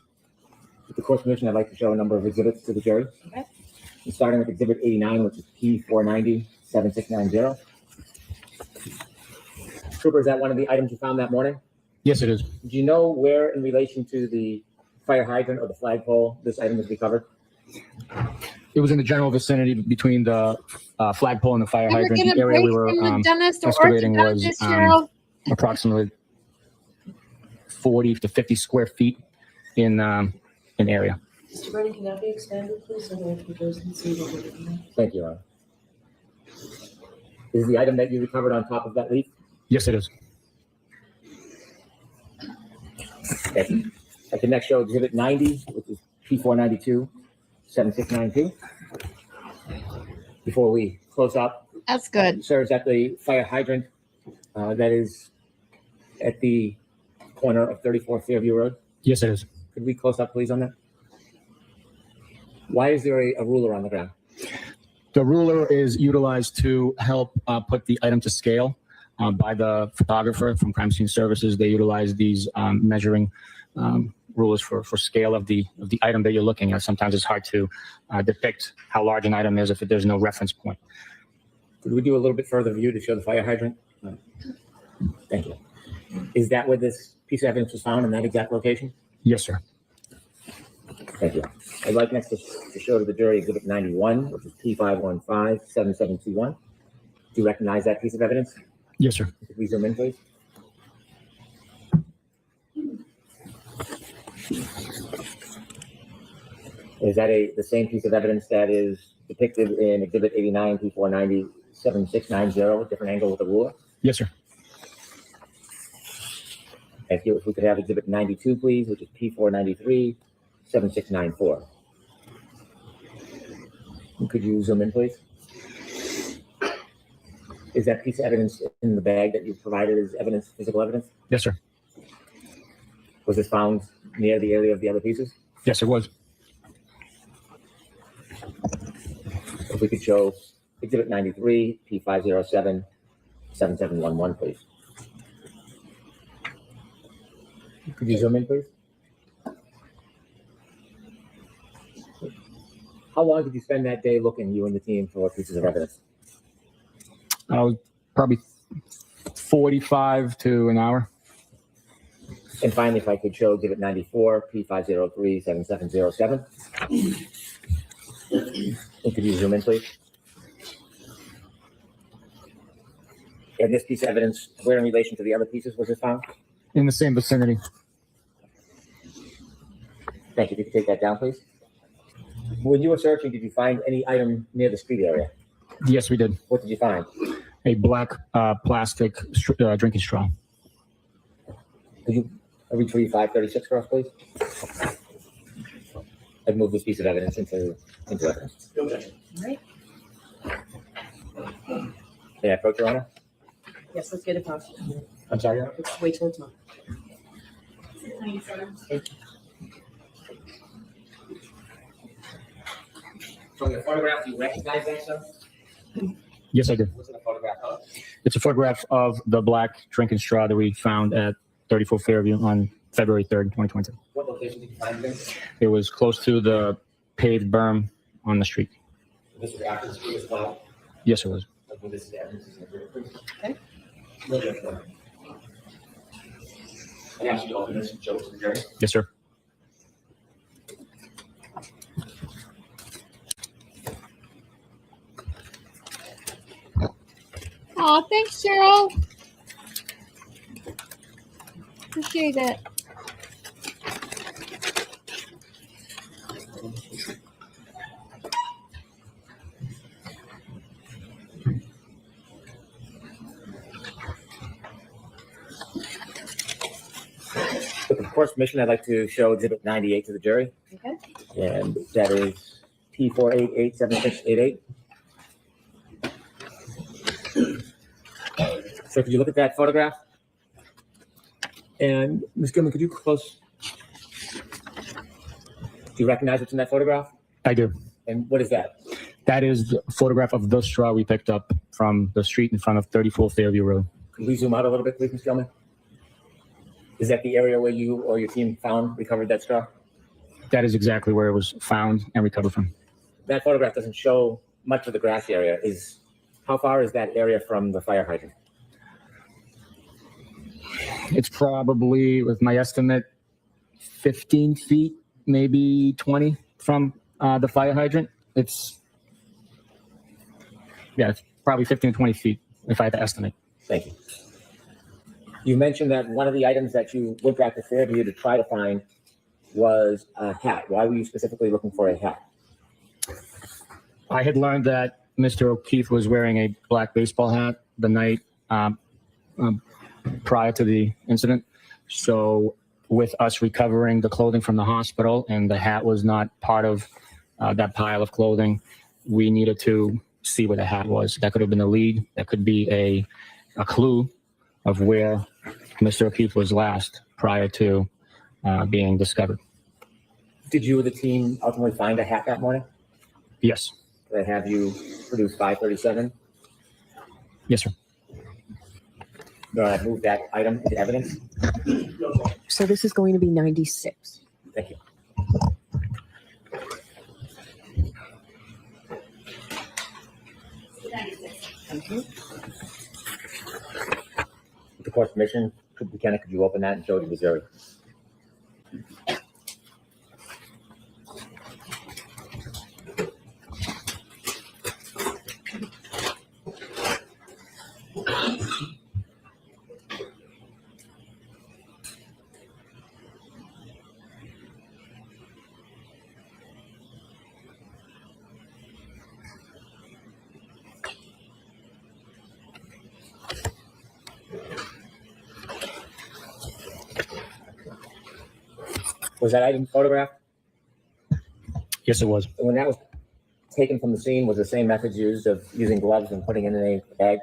With the court's permission, I'd like to show a number of exhibits to the jury. Okay. Starting with exhibit 89, which is P490-7690. Trooper, is that one of the items you found that morning? Yes, it is. Do you know where, in relation to the fire hydrant or the flagpole, this item was recovered? It was in the general vicinity between the flagpole and the fire Ever hydrant. get a The area break we were from the dentist or excavating was orthodontist, Cheryl? approximately 40 to 50 square feet in area. Mr. Brennan, can that be expanded, please, so that the jurors can see what we're looking at? Thank you, Your Honor. Is the item that you recovered on top of that leaf? Yes, it is. Okay. I can next show exhibit 90, which is P492-7692. Before we close up, That's good. sir, is that the fire hydrant that is at the corner of 34 Fairview Road? Yes, it is. Could we close up, please, on that? Why is there a ruler on the ground? The ruler is utilized to help put the item to scale by the photographer from Crime Scene Services. They utilize these measuring rulers for scale of the item that you're looking at. Sometimes it's hard to depict how large an item is if there's no reference point. Could we do a little bit further view to show the fire hydrant? Thank you. Is that where this piece of evidence was found in that exact location? Yes, sir. Thank you. I'd like next to show to the jury exhibit 91, which is P515-7721. Do you recognize that piece of evidence? Yes, sir. Could we zoom in, please? Is that the same piece of evidence that is depicted in exhibit 89, P490-7690, a different angle with the ruler? Yes, sir. Thank you. If we could have exhibit 92, please, which is P493-7694. Could you zoom in, please? Is that piece of evidence in the bag that you provided as evidence, physical evidence? Yes, sir. Was this found near the area of the other pieces? Yes, it was. If we could show exhibit 93, P507-7711, please. Could you zoom in, please? How long did you spend that day looking, you and the team, for pieces of evidence? Probably 45 to an hour. And finally, if I could show exhibit 94, P503-7707. And could you zoom in, please? And this piece of evidence, where in relation to the other pieces was it found? In the same vicinity. Thank you. If you could take that down, please. When you were searching, did you find any item near the street area? Yes, we did. What did you find? A black plastic drinking straw. Could you retrieve 536 for us, please? I've moved this piece of evidence into evidence. No objection. Right. May I approach, Your Honor? Yes, let's get it posted. I'm sorry, Your Honor? Let's wait till it's on. From the photograph, do you recognize that, sir? Yes, I did. What's in the photograph of? It's a photograph of the black drinking straw that we found at 34 Fairview on February 3rd, 2020. What location did you find it in? It was close to the paved berm on the street. This was after the street was plowed? Yes, it was. I'll move this to evidence. Okay. No objection. I asked you to open this and show it to the jury. Yes, sir. Aw, thanks, Cheryl. Appreciate it. With the court's permission, I'd like to show Exhibit 98 to the jury. Okay. And that is P4887688. So could you look at that photograph? And Ms. Gilman, could you close? Do you recognize what's in that photograph? I do. And what is that? That is the photograph of the straw we picked up from the street in front of 34 Fairview Road. Could we zoom out a little bit, please, Ms. Gilman? Is that the area where you or your team recovered that straw? That is exactly where it was found and recovered from. That photograph doesn't show much of the grass area. How far is that area from the fire hydrant? It's probably, with my estimate, 15 feet, maybe 20 from the fire hydrant. It's probably 15 to 20 feet, if I had to estimate. Thank you. You mentioned that one of the items that you went back to Fairview to try to find was a hat. Why were you specifically looking for a hat? I had learned that Mr. O'Keefe was wearing a black baseball hat the night prior to the incident. So with us recovering the clothing from the hospital and the hat was not part of that pile of clothing, we needed to see where the hat was. That could have been a lead. That could be a clue of where Mr. O'Keefe was last prior to being discovered. Did you or the team ultimately find a hat that morning? Yes. Did I have you produce 537? Yes, sir. No, I moved that item into evidence. So this is going to be 96. Thank you. Thank you. With the court's permission, Bukhenik, could you open that and show it to the jury? Was that item photographed? Yes, it was. And when that was taken from the scene, was the same method used of using gloves and putting it in a bag?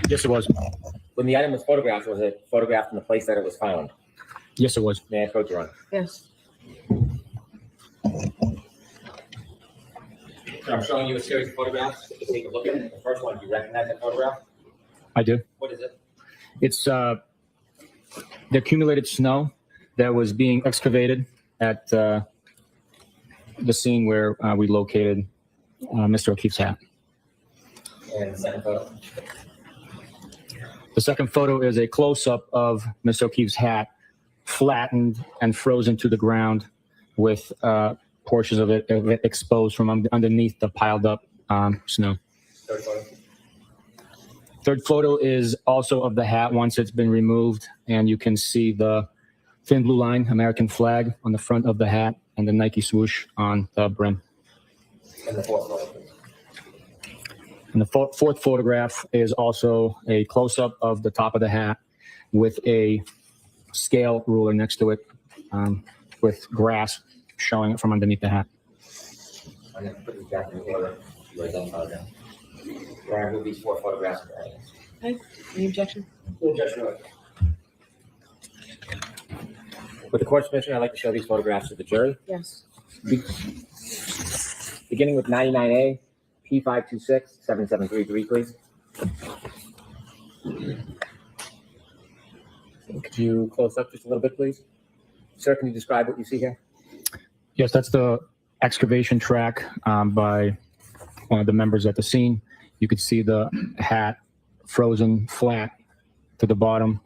Yes, it was. When the item was it photographed in the place that it was found? Yes, it was. May I approach, Your Honor? Yes. I'm showing you a series of photographs. Take a look at it. The first one, do you recognize that photograph? I do. What is it? It's the accumulated snow that was being excavated at the scene where we located Mr. O'Keefe's hat. And the second photo? The second photo is a close-up of Mr. O'Keefe's hat, flattened and frozen to the ground with portions of it exposed from underneath the piled up snow. Third photo? Third photo is also of the hat once it's been removed, and you can see the thin blue line, American flag on the front of the hat, and the Nike swoosh on the brim. And the fourth photo? And the fourth photograph is also a close-up of the top of the hat with a scale ruler next to it, with grass showing it from underneath the hat. I'm going to put these back in order. You identify them. We're going to move these 4 photographs into evidence. Okay. Any objection? No objection. With the court's permission, I'd like to show these photographs to the jury. Yes. Beginning with 99A, P526, 7733, please. Could you close up just a little bit, please? Sir, can you describe what you see here? Yes, that's the excavation track by one of the members at the scene. You could see the hat frozen flat to the bottom,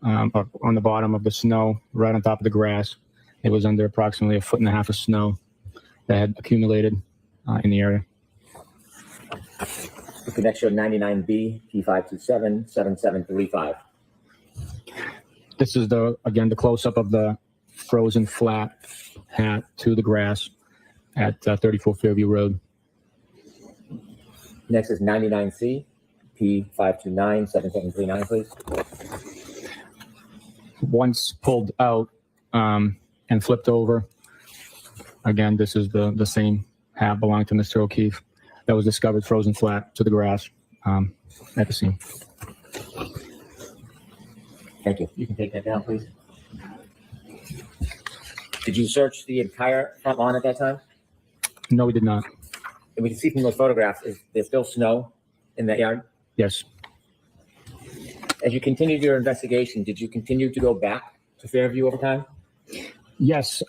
or on the bottom of the snow, right on top of the grass. It was under approximately 1.5 feet of snow that had accumulated in the area. We can next show 99B, P527, 7735. This is again the close-up of the frozen flat hat to the grass at 34 Fairview Road. Next is 99C, P529, 7739, please. Once pulled out and flipped over, again, this is the same hat belonging to Mr. O'Keefe that was discovered frozen flat to the grass at the scene. Thank you. You can take that down, please. Did you search the entire front lawn at that time? No, we did not. And we can see from those photographs, is there still snow in that yard? Yes. As you continued your investigation, did you continue to go back to Fairview over time? Yes,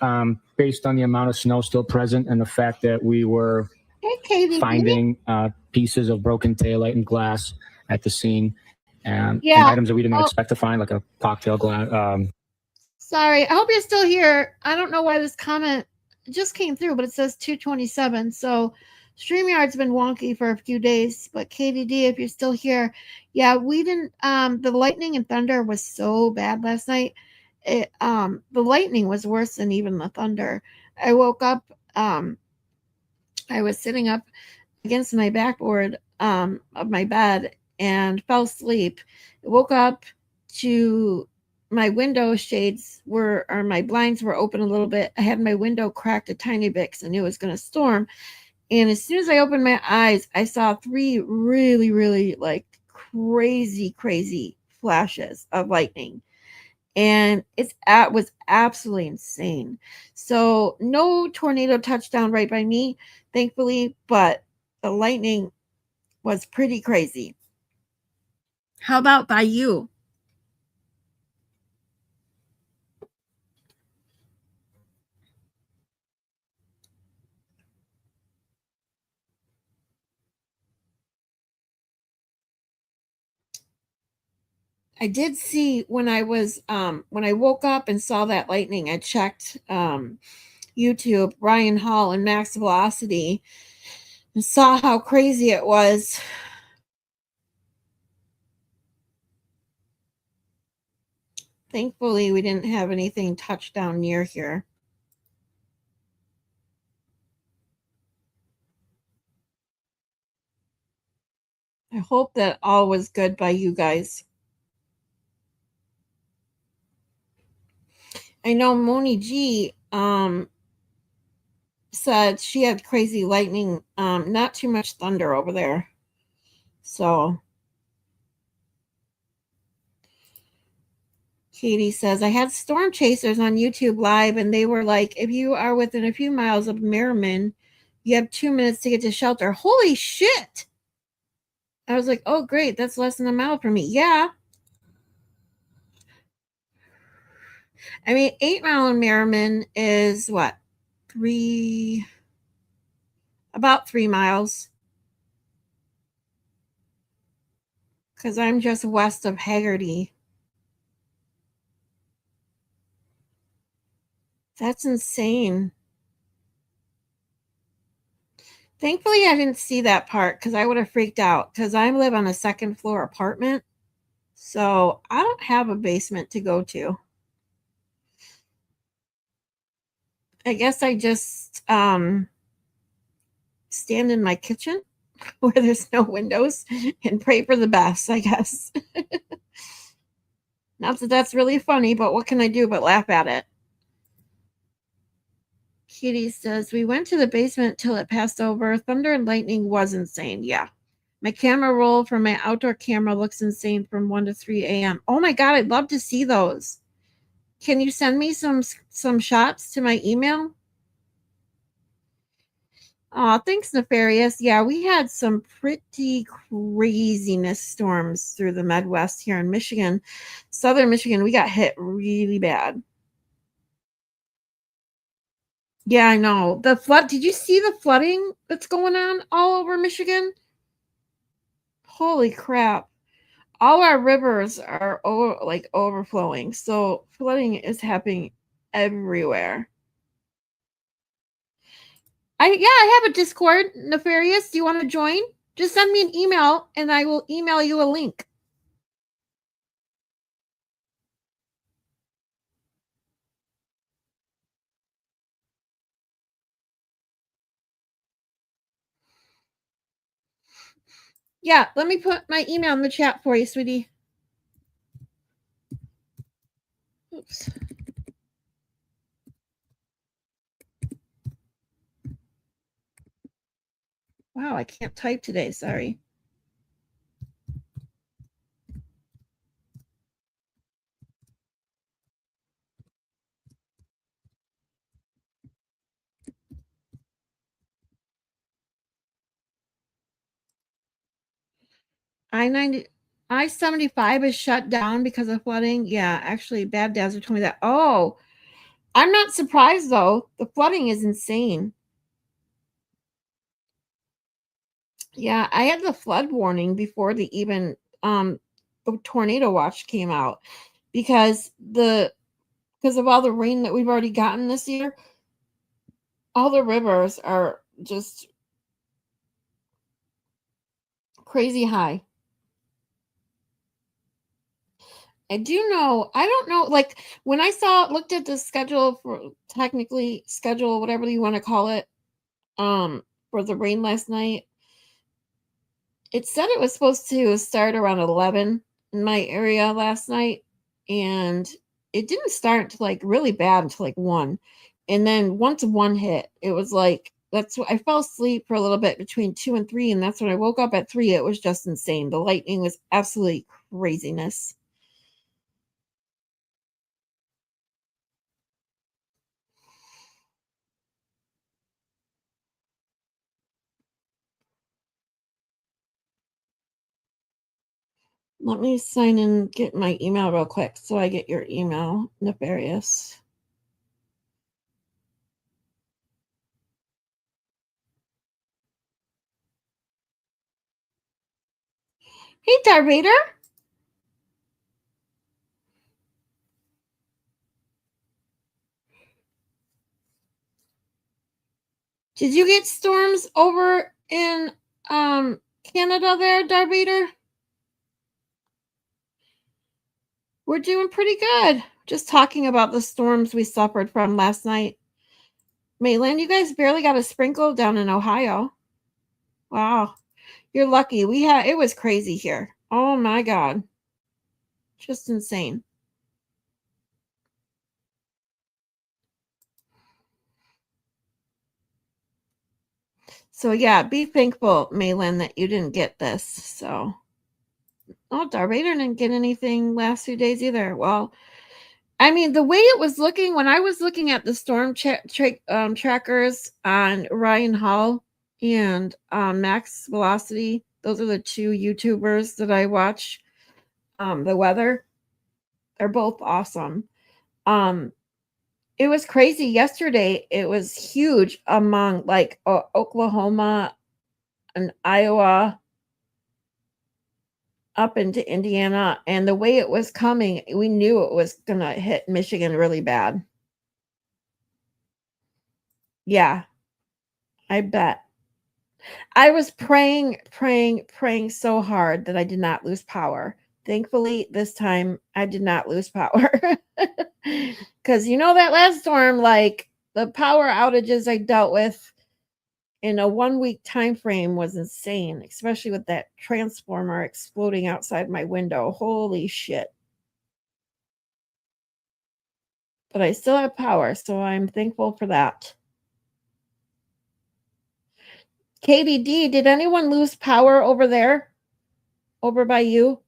based on the amount of snow still present and the fact that we were Hey, Katie. finding pieces of broken taillight and glass at the scene, and Yeah. items that we did not expect to find, like a cocktail glass. Sorry. I hope you're still here. I don't know why this comment just came through, but it says 227. So StreamYard's been wonky for a few days. But KDD, if you're still here, yeah, we didn't. The lightning and thunder was so bad last night. The lightning was worse than even the thunder. I woke up. I was sitting up against my backboard of my bed and fell asleep. I woke up to my window shades or my blinds were open a little bit. I had my window cracked a tiny bit because I knew it was going to storm. And as soon as I opened my eyes, I saw 3 really, really like crazy flashes of lightning. And it was absolutely insane. So no tornado touchdown right by me, thankfully, but the lightning was pretty crazy. How about by you? I did see when I woke up and saw that lightning, I checked YouTube, Ryan Hall and Max Velocity, and saw how crazy it was. Thankfully, we didn't have anything touch down near here. I hope that all was good by you guys. I know Moni G said she had crazy lightning, not too much thunder over there. So Katie says, I had storm chasers on YouTube Live, and they were like, if you are within a few miles of Merriman, you have 2 minutes to get to shelter. Holy shit. I was like, oh, great. That's less than a mile from me. Yeah. I mean, 8 Mile in Merriman is what? About 3 miles. Because I'm just west of Haggerty. That's insane. Thankfully, I didn't see that part because I would have freaked out because I live on a 2nd floor apartment. So I don't have a basement to go to. I guess I just stand in my kitchen. where there's no windows and pray for the best, I guess. Not that that's really funny, but what can I do but laugh at it? Kitty says, we went to the basement till it passed over. Thunder and lightning was insane. Yeah. My camera roll from my outdoor camera looks insane from 1 to 3 a.m. Oh my God, I'd love to see those. Can you send me some shots to my email? Oh, thanks, Nefarious. Yeah, we had some pretty craziness storms through the Midwest here in Michigan. Southern Michigan, we got hit really bad. Yeah, I know. The flood, did you see the flooding that's going on all over Michigan? Holy crap. All our rivers are overflowing. So flooding is happening everywhere. I have a Discord, Nefarious. Do you want to join? Just send me an email and I will email you a link. Yeah, let me put my email in the chat for you, sweetie. Oops. Wow, I can't type today. Sorry. I-75 is shut down because of flooding. Yeah, actually, Bad Dazzler told me that. Oh, I'm not surprised though. The flooding is insane. Yeah, I had the flood warning before the tornado watch came out because of all the rain that we've already gotten this year. All the rivers are just crazy high. I don't know, like when I looked at the schedule whatever you want to call it, for the rain last night, it said it was supposed to start around 11 in my area last night, and it didn't start until like really bad until like 1. And then once 1 hit, it was like, I fell asleep for a little bit between 2 and 3, and that's when I woke up at 3. It was just insane. The lightning was absolutely craziness. Let me sign in, get my email real quick so I get your email, Nefarious. Hey, Darth Vader. Did you get storms over in Canada there, Darth Vader? We're doing pretty good. Just talking about the storms we suffered from last night. Maitland, you guys barely got a sprinkle down in Ohio. Wow. You're lucky. It was crazy here. Oh my God. Just insane. So yeah, be thankful, Maitland, that you didn't get this. So, oh, Darth Vader didn't get anything last 2 days either. Well, I mean, the way it was looking when I was looking at the storm trackers on Ryan Hall and Max Velocity, those are the 2 YouTubers that I watch. The weather, they're both awesome. It was crazy yesterday. It was huge among like Oklahoma and Iowa up into Indiana, and the way it was coming, we knew it was gonna hit Michigan really bad. Yeah, I bet. I was praying so hard that I did not lose power. Thankfully, this time I did not lose power. Because that last storm, like the power outages I dealt with, in a 1 week time frame was insane, especially with that transformer exploding outside my window. Holy shit. But I still have power, so I'm thankful for that. KDD, did anyone lose power over there? Over by you?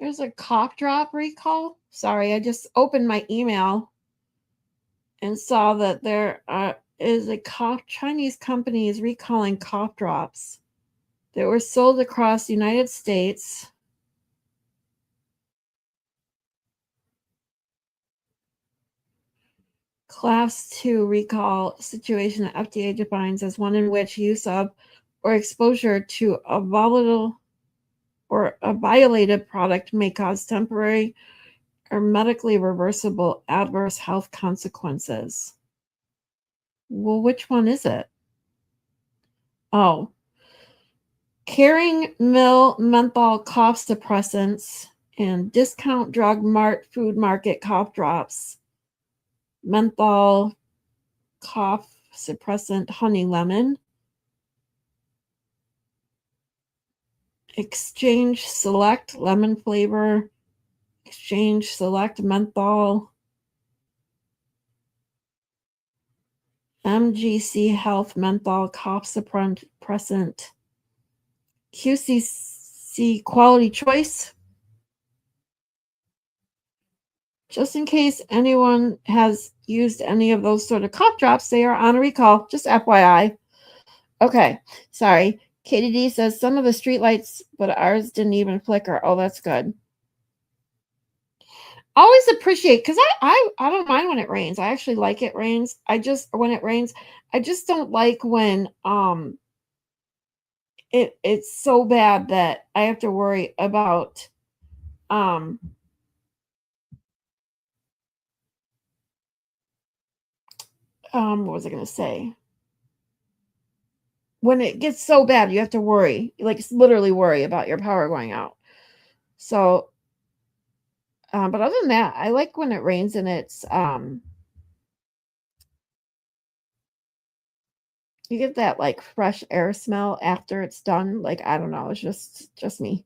There's a cough drop recall. Sorry, I just opened my email and saw that there is a Chinese company is recalling cough drops that were sold across the United States. Class 2 recall situation that FDA defines as one in which use of or exposure to a volatile or a violated product may cause temporary or medically reversible adverse health consequences. Well, which one is it? Oh, Caring Mill menthol cough suppressants and Discount Drug Mart Food Market cough drops. Menthol cough suppressant honey lemon. Exchange Select lemon flavor. Exchange Select menthol. MGC Health menthol cough suppressant. QCC Quality Choice. Just in case anyone has used any of those sort of cough drops, they are on a recall. Just FYI. Okay, sorry. KDD says some of the streetlights, but ours didn't even flicker. Oh, that's good. Always appreciate, because I don't mind when it rains. I actually like it rains. When it rains, I just don't like when it's so bad that I have to worry about what was I gonna say? When it gets so bad, you have to worry, like literally worry about your power going out. So, but other than that, I like when it rains and it's you get that like fresh air smell after it's done. Like, I don't know, it's just me.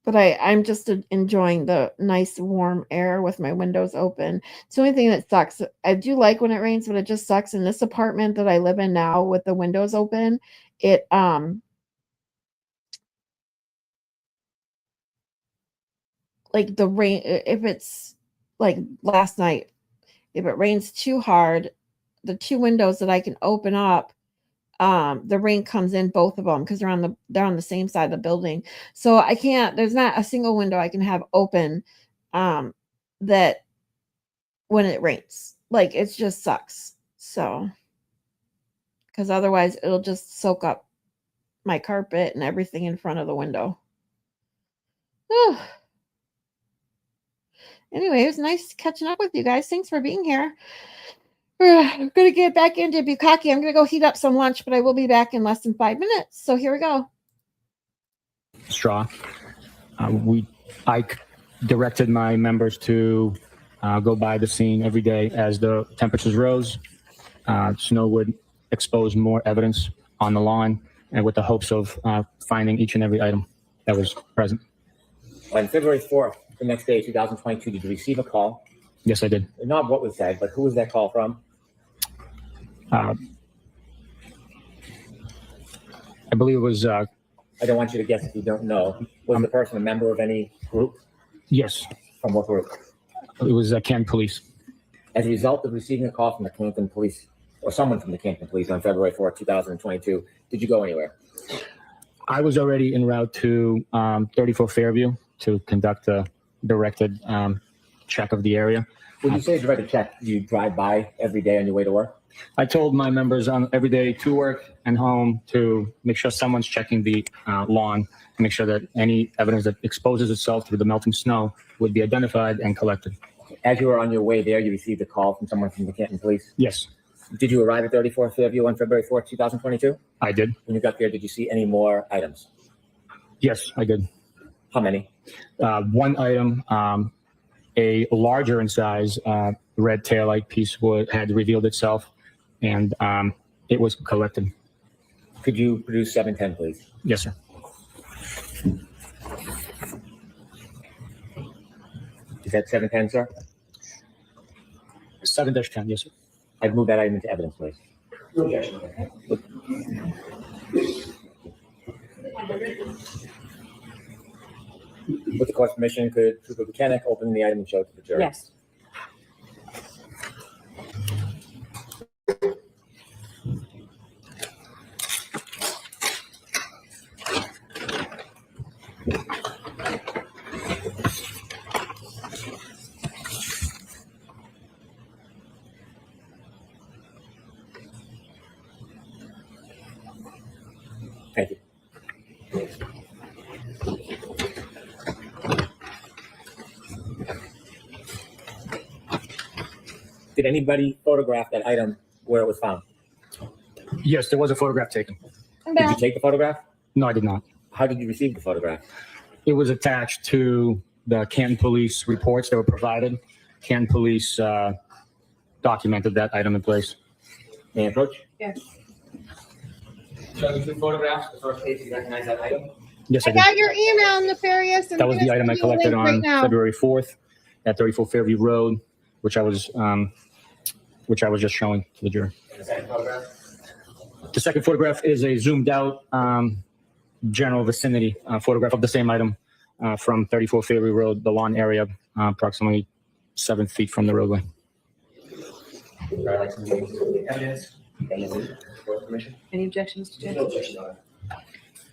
But I'm just enjoying the nice warm air with my windows open. It's the only thing that sucks. I do like when it rains, but it just sucks in this apartment that I live in now with the windows open. It like the rain, if it's like last night, if it rains too hard, the two windows that I can open up, the rain comes in both of them because they're on the same side of the building. So I can't, there's not a single window I can have open that when it rains. Like, it just sucks. So because otherwise it'll just soak up my carpet and everything in front of the window. Whew. Anyway, it was nice catching up with you guys. Thanks for being here. I'm going to get back into Bukkake. I'm going to go heat up some lunch, but I will be back in less than 5 minutes. So here we go. Straw. I directed my members to go by the scene every day as the temperatures rose. Snow would expose more evidence on the lawn, and with the hopes of finding each and every item that was present. On February 4th, the next day, 2022, did you receive a call? Yes, I did. Not what was said, but who was that call from? I believe it was. I don't want you to guess if you don't know. Was the person a member of any group? Yes. From what group? It was Canton Police. As a result of receiving a call from the Canton Police, or someone from the Canton Police on February 4th, 2022, did you go anywhere? I was already en route to 34 Fairview to conduct a directed check of the area. When you say you write a check, do you drive by every day on your way to work? I told my members on every day to work and home to make sure someone's checking the lawn to make sure that any evidence that exposes itself through the melting snow would be identified and collected. As you were on your way there, you received a call from someone from the Canton Police. Yes, Did you arrive at 34 Fairview on February 4th, 2022? I did. When you got there, did you see any more items? Yes, I did. How many? One item, a larger in size red taillight piece had revealed itself, and it was collected. Could you produce 710, please? Yes, sir. Is that 710, sir? 7-10, yes, sir. I'd move that item into evidence, please. No objection. With the court's permission, could Trooper Bukhenik open the item and show it to the jury? Yes. Thank you. Did anybody photograph that item where it was found? Yes, there was a photograph taken. Did you take the photograph? No, I did not. How did you receive the photograph? It was attached to the Canton Police reports that were provided. Canton Police documented that item in place. May I approach? Yes. Show the two photographs. The first case, you recognize that item? Yes, I I did. got your email, Nefarious. And That was the here's item I the collected link right on now. February 4th at 34 Fairview Road, which I was just showing to the jury. And the second photograph? The second photograph is a zoomed out general vicinity photograph of the same item from 34 Fairview Road, the lawn area, approximately 7 feet from the roadway. Would I like some evidence? Court permission? Any objections to No objection.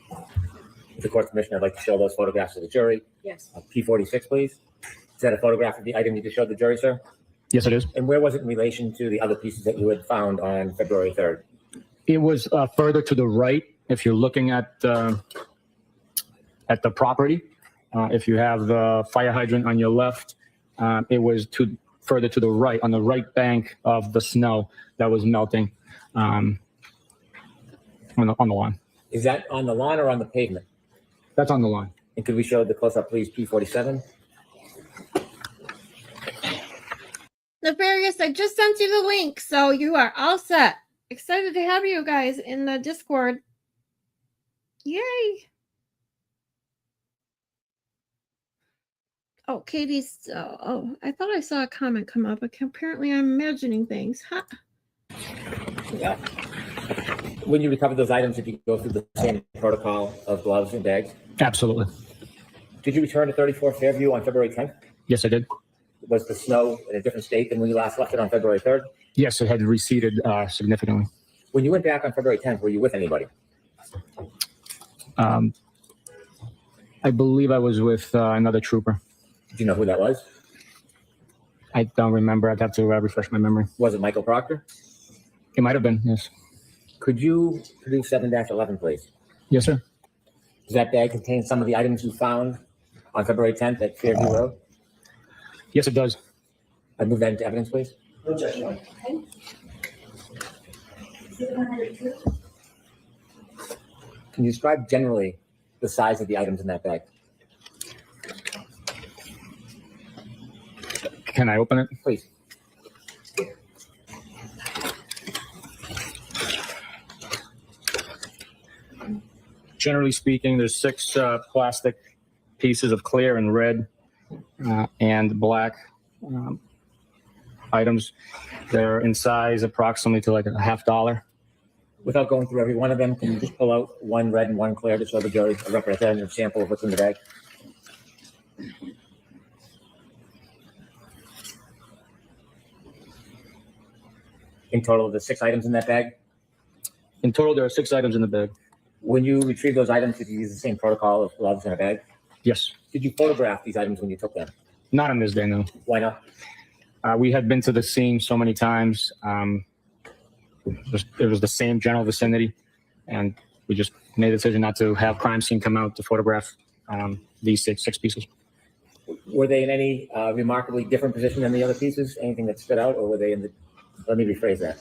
With the court's permission, I'd like to show those photographs to the jury. Yes. P46, please. Is that a photograph of the item you just showed the jury, sir? Yes, it is. And where was it in relation to the other pieces that you had found on February 3rd? It was further to the right. If you're looking at the property, if you have the fire hydrant on your left, it was further to the right, on the right bank of the snow that was melting on the lawn. Is that on the lawn or on the pavement? That's on the lawn. And could we show the close-up, please, P47? Nefarious, I just sent you the link, so you are all set. Excited to have you guys in the Discord. Yay! Oh, Katie's. Oh, I thought I saw a comment come up. Apparently, I'm imagining things. Huh? Yeah. When you recovered those items, did you go through the same protocol of gloves and bags? Absolutely. Did you return to 34 Fairview on February 10th? Yes, I did. Was the snow in a different state than when you last left it on February 3rd? Yes, it had receded significantly. When you went back on February 10th, were you with anybody? I believe I was with another trooper. Do you know who that was? I don't remember. I'd have to refresh my memory. Was it Michael Proctor? It might have been, yes. Could you produce 7-11, please? Yes, sir. Does that bag contain some of the items you found on February 10th at Fairview Road? Yes, it does. I'd move that into evidence, please. No objection. Can you describe generally the size of the items in that bag? Can I open it? Please. Generally speaking, there's 6 plastic pieces of clear and red and black items. They're in size approximately to like $50. Without going through every one of them, can you just pull out one red and one clear to show the jury a representative sample of what's in the bag? In total, the 6 items in that bag. In total, there are 6 items in the bag. When you retrieve those items, did you use the same protocol of gloves in a bag? Yes. Did you photograph these items when you took them? Not on this day, no. Why not? We had been to the scene so many times. It was the same general vicinity, and we just made a decision not to have crime scene come out to photograph these six pieces. Were they in any remarkably different position than the other pieces? Anything that stood out, or were they in the? Let me rephrase that.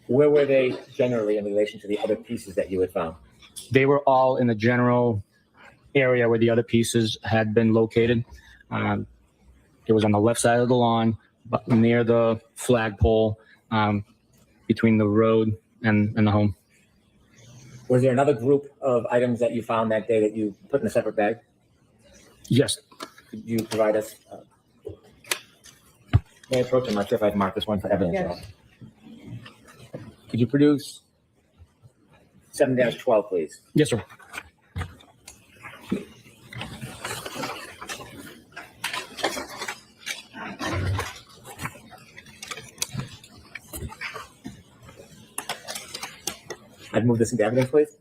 Where were they generally in relation to the other pieces that you had found? They were all in the general area where the other pieces had been located. It was on the left side of the lawn, but near the flagpole, between the road and the home. Was there another group of items that you found that day that you put in a separate bag? Yes. Could you provide us? May I approach? I'm not sure if I've marked this one for evidence. Yes. Could you produce 7-12, please? Yes, sir. I'd move this into evidence, please.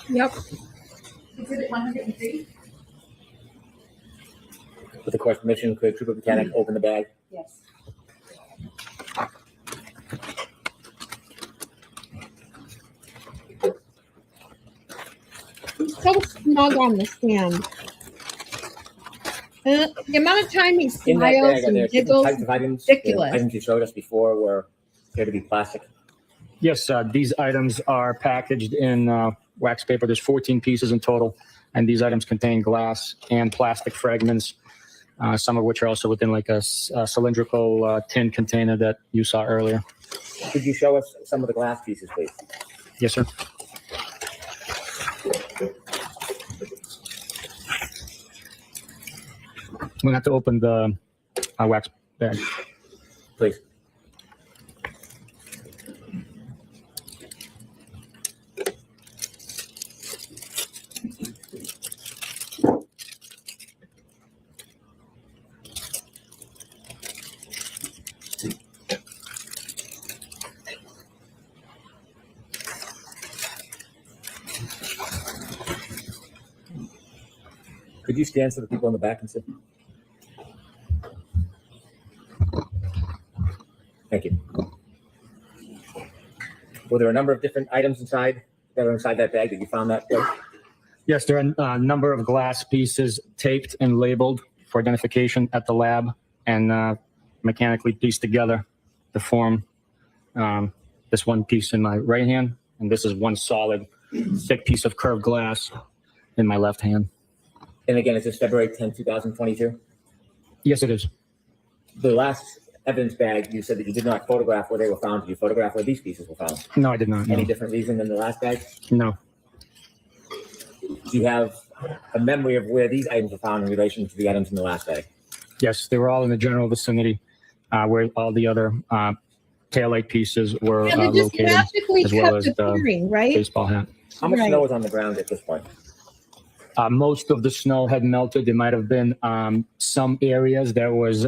Yep. Exhibit 103? With the court's permission, could Trooper Bukhenik open the bag? Yes. He's so snug on the stand. The amount of time he In that smiles bag, are and there different giggles. types of items? ridiculous. The items you showed us before were appear to be plastic. Yes, these items are packaged in wax paper. There's 14 pieces in total, and these items contain glass and plastic fragments, some of which are also within like a cylindrical tin container that you saw earlier. Could you show us some of the glass pieces, please? Yes, sir. I'm going to have to open the wax bag. Please. Could you stand so the people in the back can see? Thank you. Were there a number of different items inside that were inside that bag that you found that way? Yes, there are a number of glass pieces taped and labeled for identification at the lab and mechanically pieced together to form this one piece in my right hand, and this is one solid, thick piece of curved glass in my left hand. And again, is this February 10, 2022? Yes, it is. The last evidence bag, you said that you did not photograph where they were found. Did you photograph where these pieces were found? No, I did not. Any No. different reason than the last bag? No. Do you have a memory of where these items were found in relation to the items in the last bag? Yes, they were all in the general vicinity where all the other taillight pieces were Yeah, they just located, magically as well kept as the appearing, right? baseball hat. How much Right. snow is on the ground at this point? Most of the snow had melted. There might have been some areas that was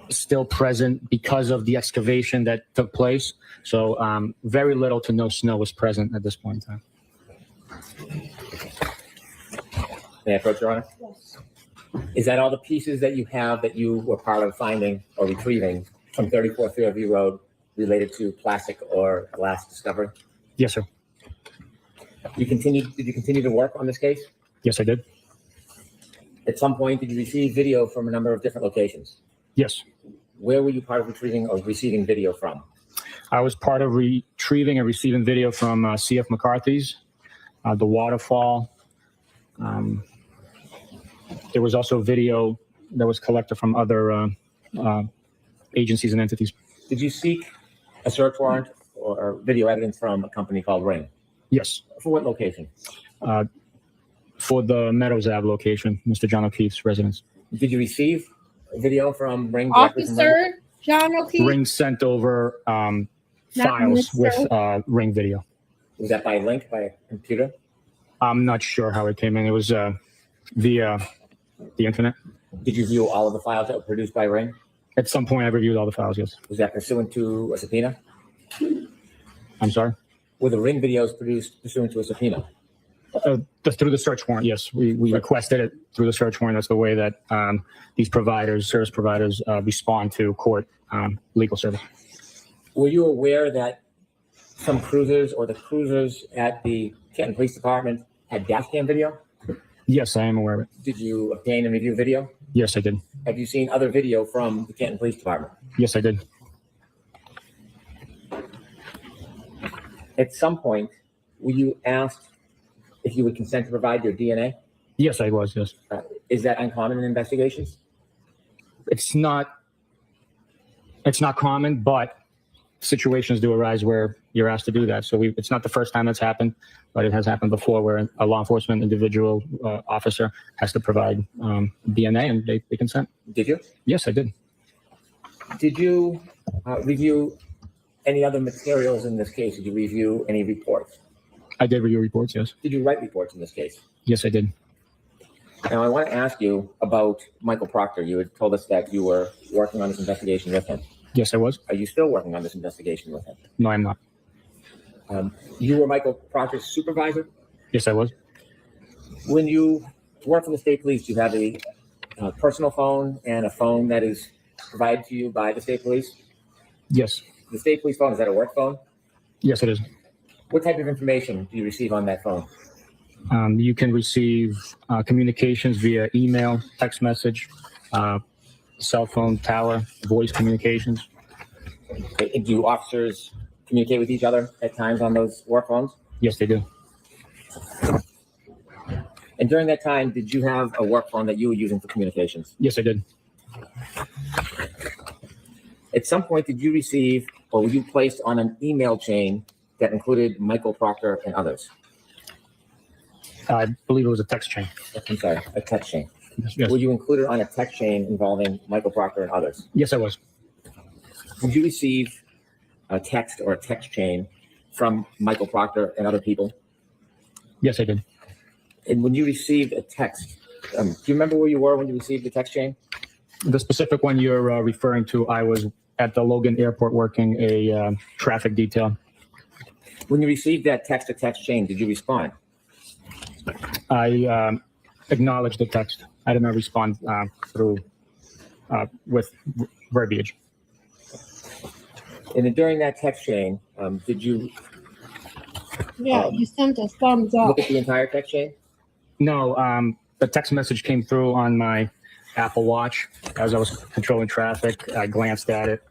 still present because of the excavation that took place. So very little to no snow was present at this point in time. May I approach, Your Honor? Yes. Is that all the pieces that you have that you were part of finding or retrieving from 34 Fairview Road related to plastic or glass discovery? Yes, sir. Did you continue to work on this case? Yes, I did. At some point, did you receive video from a number of different locations? Yes. Where were you part of retrieving or receiving video from? I was part of retrieving and receiving video from CF McCarthy's, the waterfall. There was also video that was collected from other agencies and entities. Did you seek a search warrant or video evidence from a company called Ring? Yes. For what location? For the Meadows Ave location, Mr. John O'Keefe's residence. Did you receive video from Ring? directly from Ring? Officer John O'Keefe. Ring sent over Not files with Mr. Ring video. Was that by link, by a computer? I'm not sure how it came in. It was via the internet. Did you view all of the files that were produced by Ring? At some point, I reviewed all the files, yes. Was that pursuant to a subpoena? I'm sorry? Were the Ring videos produced pursuant to a subpoena? Through the search warrant, yes. We requested it through the search warrant. That's the way that these providers, service providers, respond to court legal service. Were you aware that some cruisers or the cruisers at the Canton Police Department had dash cam video? Yes, I am aware of it. Did you obtain and review video? Yes, I did. Have you seen other video from the Canton Police Department? Yes, I did. At some point, were you asked if you would consent to provide your DNA? Yes, I was, yes. Is that uncommon in investigations? It's not common, but situations do arise where you're asked to do that. So it's not the first time that's happened, but it has happened before where a law enforcement individual officer has to provide DNA and they consent. Did you? Yes, I did. Did you review any other materials in this case? Did you review any reports? I did review reports, yes. Did you write reports in this case? Yes, I did. Now, I want to ask you about Michael Proctor. You had told us that you were working on this investigation with him. Yes, I was. Are you still working on this investigation with him? No, I'm not. You were Michael Proctor's supervisor? Yes, I was. When you work for the state police, you have a personal phone and a phone that is provided to you by the state police? Yes. The state police phone, is that a work phone? Yes, it is. What type of information do you receive on that phone? You can receive communications via email, text message, cell phone, tower, voice communications. Okay, do officers communicate with each other at times on those work phones? Yes, they do. And during that time, did you have a work phone that you were using for communications? Yes, I did. At some point, did you receive or were you placed on an email chain that included Michael Proctor and others? I believe it was a text chain. I'm sorry, a text chain. Yes. Were you included on a text chain involving Michael Proctor and others? Yes, I was. Did you receive a text or a text chain from Michael Proctor and other people? Yes, I did. And when you received a text, do you remember where you were when you received the text chain? The specific one you're referring to, I was at the Logan Airport working a traffic detail. When you received that text-to-text chain, did you respond? I acknowledged the text. I did not respond through with verbiage. And then during that text chain, did you Yeah, you sent us thumbs up. look at the entire text chain? No, the text message came through on my Apple Watch as I was controlling traffic. I glanced at it,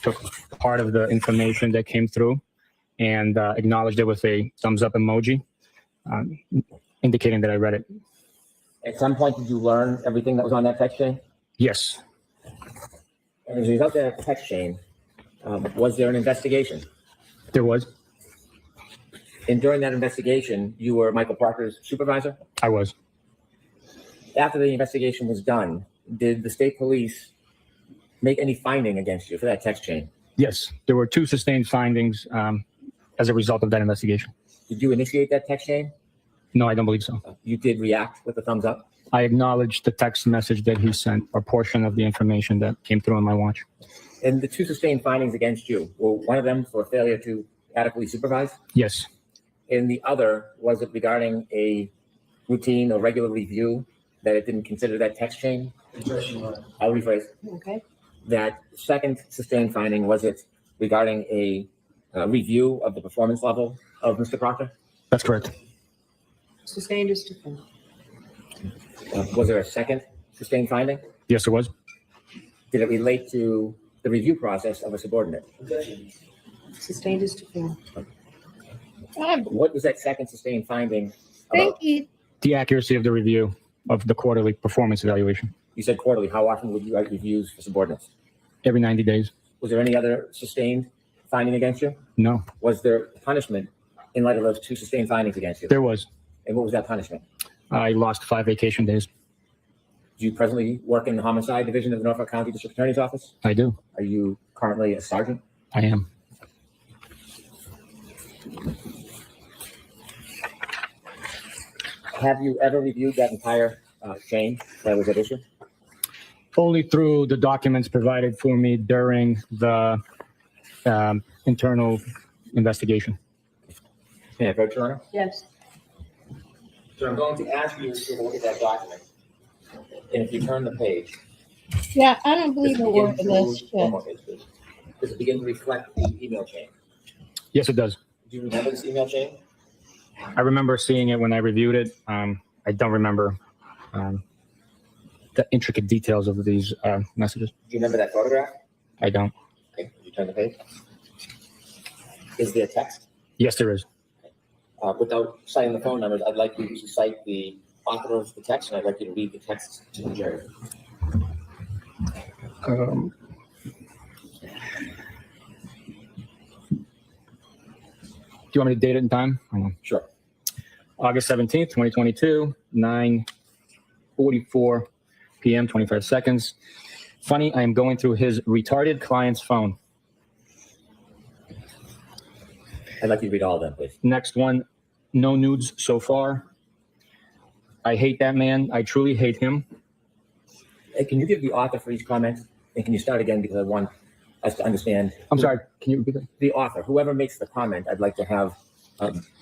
took part of the information that came through and acknowledged it with a thumbs up emoji, indicating that I read it. At some point, did you learn everything that was on that text chain? Yes, And as a result of that text chain, was there an investigation? there was. And during that investigation, you were Michael Proctor's supervisor? I was. After the investigation was done, did the state police make any finding against you for that text chain? Yes, there were 2 sustained findings as a result of that investigation. Did you initiate that text chain? No, I don't believe so. You did react with a thumbs up? I acknowledged the text message that he sent, or portion of the information that came through on my watch. And the 2 sustained findings against you, were one of them for failure to adequately supervise? Yes, And the other, was it regarding a routine or regular review that it didn't consider that text chain? I'll rephrase. Okay. That second sustained finding, was it regarding a review of the performance level of Mr. Proctor? that's correct. Sustained is different. Was there a second sustained finding? Yes, there was. Did it relate to the review process of a subordinate? Sustained is different. What was that second sustained finding Thank about? you. The accuracy of the review of the quarterly performance evaluation You said quarterly. How often would you write reviews for subordinates? every 90 days. Was there any other sustained finding against you? No, Was there punishment in light of those 2 sustained findings against you? there was. And what was that punishment? I lost 5 vacation days. Do you presently work in the homicide division of the Norfolk County District Attorney's Office? I do. Are you currently a sergeant? I am. Have you ever reviewed that entire chain that was at issue? Only through the documents provided for me during the internal investigation. Can I approach, Your Honor? Yes. So I'm going to ask you to look at that document. And if you turn the page, Yeah, I don't believe does it a word begin of this to, shit. one more page, please. Does it begin to reflect the email chain? Yes, it does. Do you remember this email chain? I remember seeing it when I reviewed it. I don't remember the intricate details of these messages. Do you remember that photograph? I don't. Okay, you turn the page. Is there text? Yes, there is. Without citing the phone numbers, I'd like you to cite the author of the text, and I'd like you to read the text to the jury. Um, do you want me to date it in time? Hang on. Sure. August 17th, 2022, 9:44 p.m., 25 seconds. Funny, I am going through his retarded client's phone. I'd like you to read all of them, please. Next one, no nudes so far. I hate that man. I truly hate him. Hey, can you give the author for each comment? And can you start again, because I want us to understand. I'm sorry, can you repeat that? The author, whoever makes the comment, I'd like to have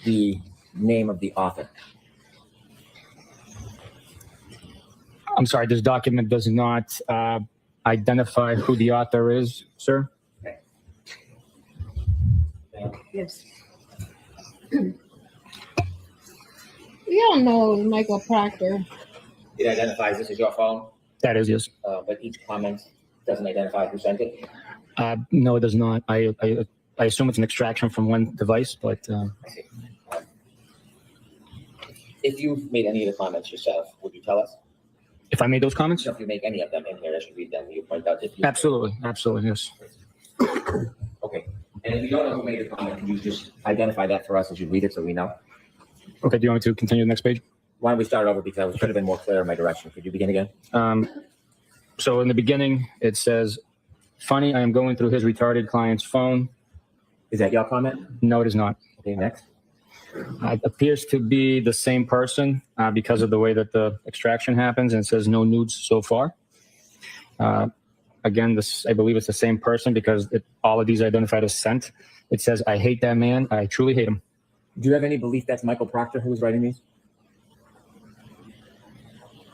the name of the author. I'm sorry, this document does not identify who the author is, sir. Yes. We all know it was Michael Proctor. It identifies this as your phone, That is, yes. but each comment doesn't identify who sent it. No, it does not. I assume it's an extraction from one device, but I see. If you've made any of the comments yourself, would you tell us? if I made those comments, So if you make any of them in here, I should read them. You point out if you. absolutely, yes. Okay. And if you don't know who made the comment, can you just identify that for us as you read it so we know? Okay, do you want me to continue the next page? Why don't we start over, because I should have been more clear in my direction. Could you begin again? So in the beginning, it says, funny, I am going through his retarded client's phone. Is that your comment? No, it is not. Okay, next. It appears to be the same person because of the way that the extraction happens, and it says no nudes so far. Again, I believe it's the same person because all of these are identified as sent. It says, I hate that man. I truly hate him. Do you have any belief that's Michael Proctor who was writing these?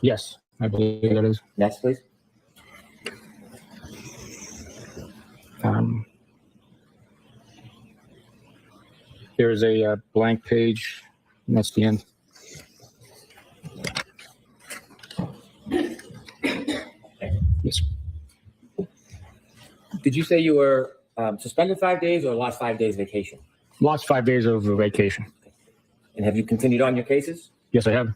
Yes, I believe that is. Next, please. There is a blank page, and that's the end. Yes. Did you say you were suspended 5 days or lost 5 days vacation? Lost 5 days of vacation. And have you continued on your cases? Yes, I have.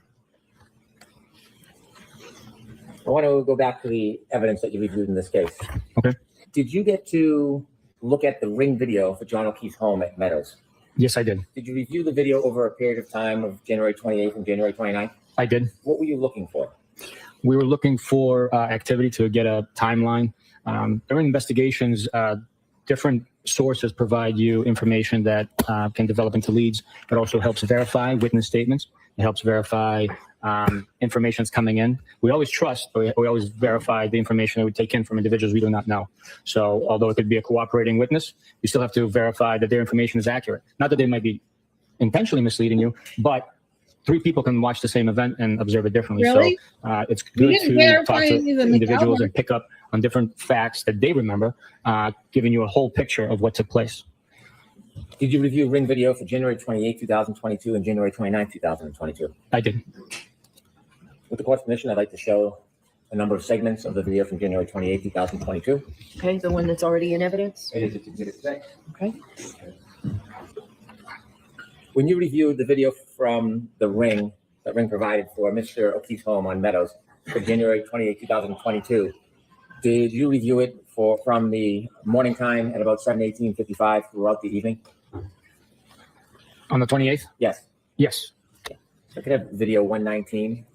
I want to go back to the evidence that you reviewed in this case. Okay. Did you get to look at the ring video for John O'Keefe's home at Meadows? Yes, I did. Did you review the video over a period of time of January 28th and January 29th? I did. What were you looking for? We were looking for activity to get a timeline. During investigations, different sources provide you information that can develop into leads, but also helps verify witness statements. It helps verify information that's coming in. We always trust, or we always verify the information that we take in from individuals we do not know. So although it could be a cooperating witness, you still have to verify that their information is accurate. Not that they might be intentionally misleading you, but 3 people can watch the same event and observe it differently. Really? So it's good didn't to verify talk to any of the individuals McAlbert. and pick up on different facts that they remember, giving you a whole picture of what took place. Did you review ring video for January 28th, 2022 and January 29th, 2022? I did. With the court's permission, I'd like to show a number of segments of the video from January 28th, 2022. Okay, the one that's already in evidence. It is Exhibit 6. Okay. When you reviewed the video from the ring that Ring provided for Mr. O'Keefe's home on Meadows for January 28, 2022, did you review it from the morning time at about 7:18:55 throughout the evening? On the 28th? Yes. Yes. So I could have video 119.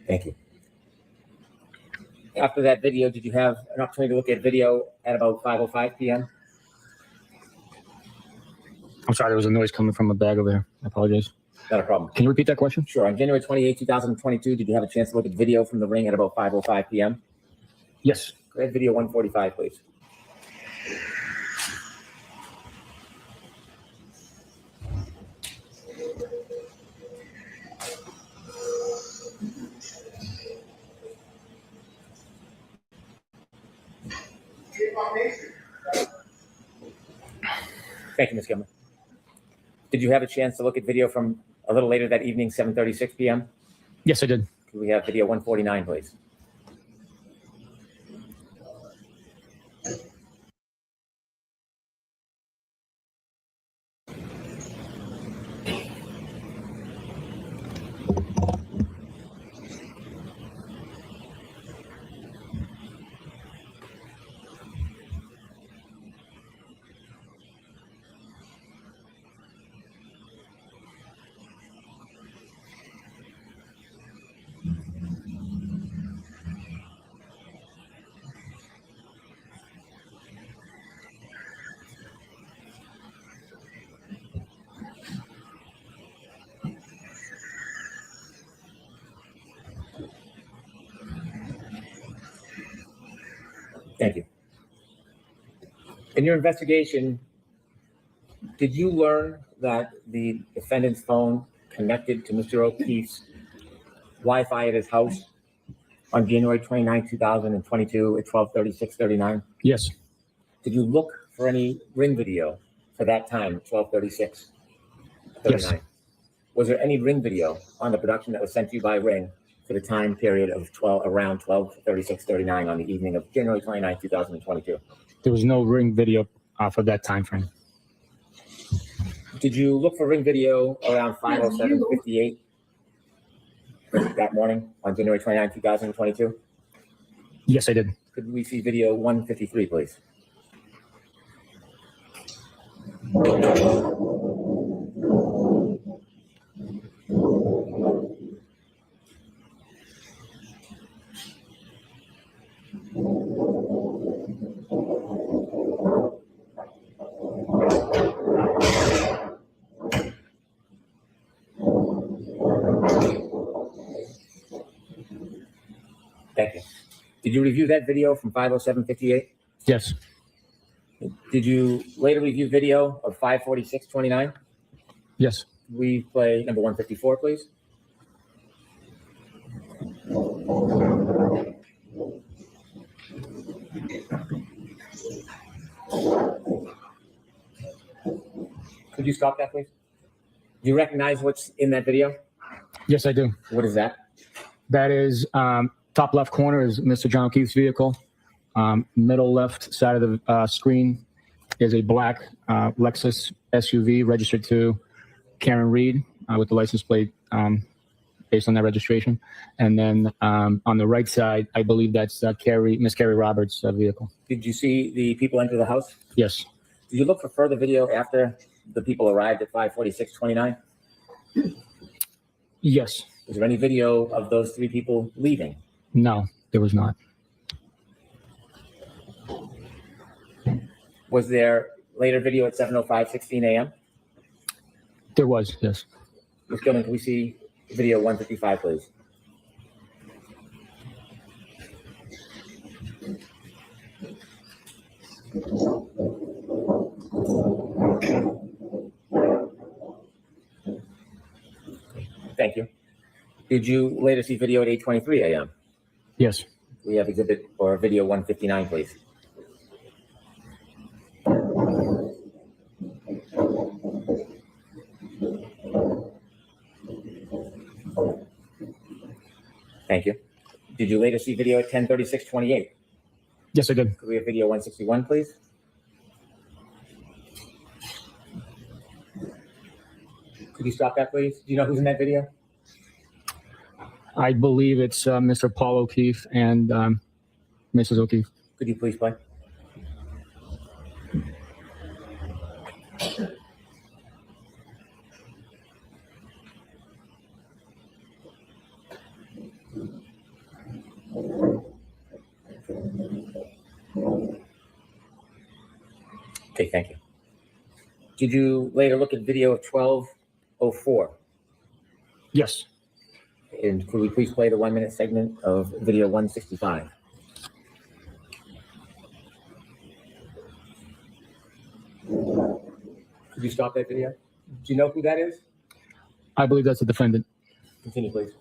Thank you. After that video, did you have an opportunity to look at video at about 5:05 p.m.? I'm sorry, there was a noise coming from a bag over here. I apologize. Not a problem. Can you repeat that question? Sure. On January 28, 2022, did you have a chance to look at video from the ring at about 5:05 p.m.? Yes. Go ahead, video 145, please. Thank you, Ms. Gilman. Did you have a chance to look at video from a little later that evening, 7:36 p.m.? Yes, I did. Could we have video 149, please? Thank you. In your investigation, did you learn that the defendant's phone connected to Mr. O'Keefe's Wi-Fi at his house on January 29, 2022 at 12:36:39? Yes. Did you look for any ring video for that time, 12:36:39? Yes. Was there any ring video on the production that was sent to you by Ring for the time period of around 12:36:39 on the evening of January 29, 2022? There was no ring video for that time frame. Did you look for ring video around 5:07:58 that morning on January 29, 2022? Yes, I did. Could we see video 153, please? Thank you. Did you review that video from 5:07:58? Yes. Did you later review video of 5:46:29? Yes. We play number 154, please. Could you stop that, please? Do you recognize what's in that video? Yes, I do. What is that? That is top left corner is Mr. John O'Keefe's vehicle. Middle left side of the screen is a black Lexus SUV registered to Karen Reed with the license plate based on that registration. And then on the right side, I believe that's Miss Carrie Roberts' vehicle. Did you see the people enter the house? Yes. Did you look for further video after the people arrived at 5:46:29? Yes. Was there any video of those three people leaving? No, there was not. Was there later video at 7:05:16 a.m.? There was, yes. Ms. Gilman, can we see video 155, please? Thank you. Did you later see video at 8:23 a.m.? Yes. We have exhibit or video 159, please. Thank you. Did you later see video at 10:36:28? Yes, I did. Could we have video 161, please? Could you stop that, please? Do you know who's in that video? I believe it's Mr. Paul O'Keefe and Mrs. O'Keefe. Could you please play? Okay, thank you. Did you later look at video of 12:04? Yes. And could we please play the 1-minute segment of video 165? Could you stop that video? Do you know who that is? I believe that's the defendant. Continue, please.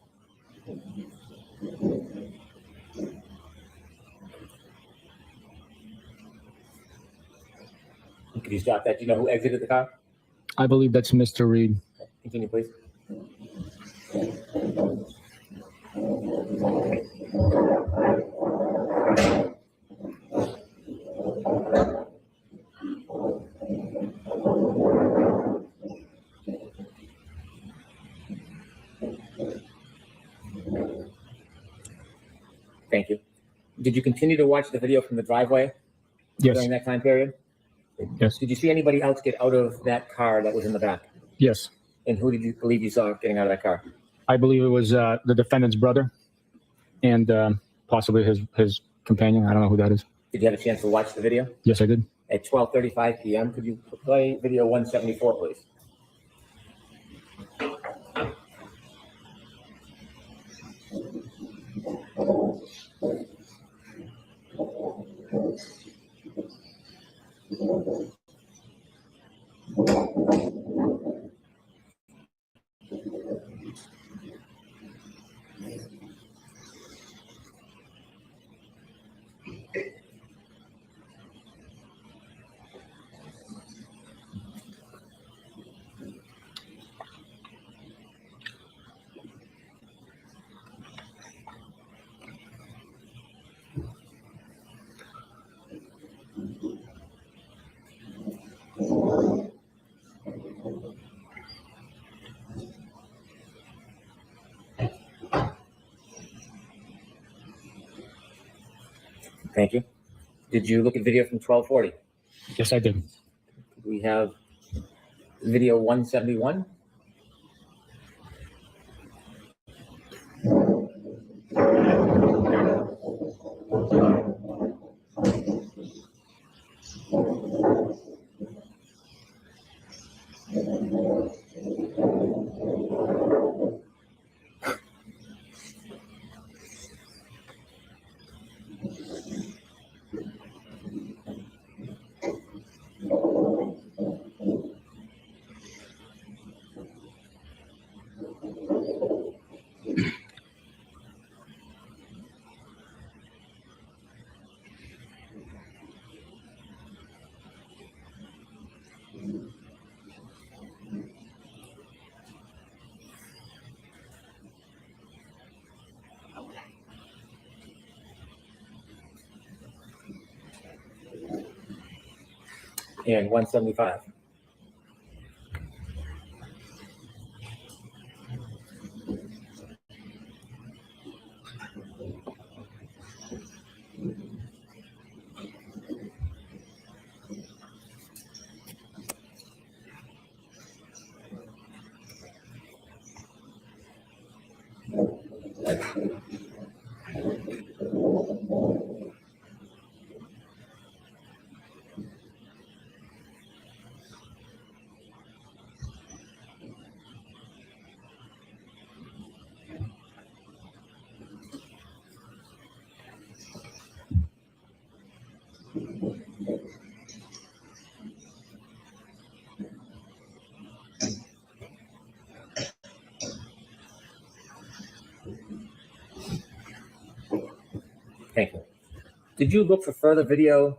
Could you stop that? Do you know who exited the car? I believe that's Mr. Reed. Continue, please. Thank you. Did you continue to watch the video from the driveway Yes. during that time period? Yes. Did you see anybody else get out of that car that was in the back? Yes. And who did you believe you saw getting out of that car? I believe it was the defendant's brother and possibly his companion. I don't know who that is. Did you have a chance to watch the video? Yes, I did. At 12:35 p.m., could you play video 174, please? Thank you. Did you look at video from 12:40? Yes, I did. We have video 171. And 175. Thank you. Did you look for further video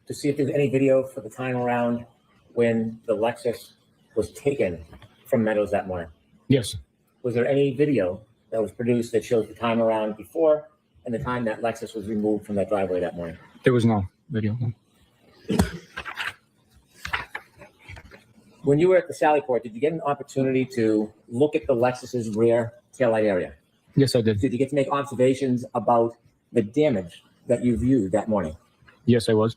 to see if there's any video for the time around when the Lexus was taken from Meadows that morning? Yes. Was there any video that was produced that shows the time around before and the time that Lexus was removed from that driveway that morning? There was no video. When you were at the Sally Port, did you get an opportunity to look at the Lexus's rear taillight area? Yes, I did. Did you get to make observations about the damage that you viewed that morning? Yes, I was.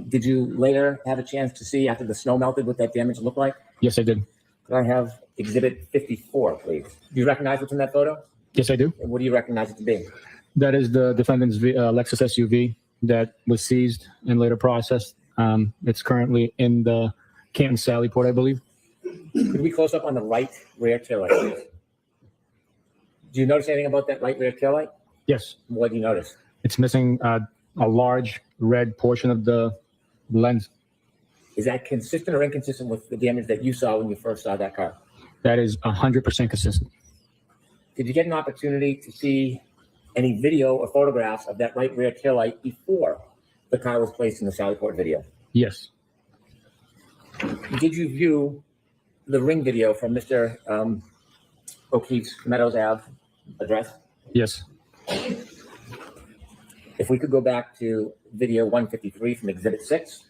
Did you later have a chance to see after the snow melted what that damage looked like? Yes, I did. Could I have exhibit 54, please? Do you recognize what's in that photo? Yes, I do. And what do you recognize it to be? That is the defendant's Lexus SUV that was seized and later processed It's currently in the Canton Sallyport, I believe. Could we close up on the right rear taillight, please? Do you notice anything about that right rear taillight? Yes, What do you notice? it's missing a large red portion of the lens. Is that consistent or inconsistent with the damage that you saw when you first saw that car? That is 100% consistent. Did you get an opportunity to see any video or photographs of that right rear taillight before the car was placed in the Sallyport video? Yes, Did you view the ring video from Mr. O'Keefe's Meadows Ave address? yes, If we could go back to video 153 from Exhibit 6.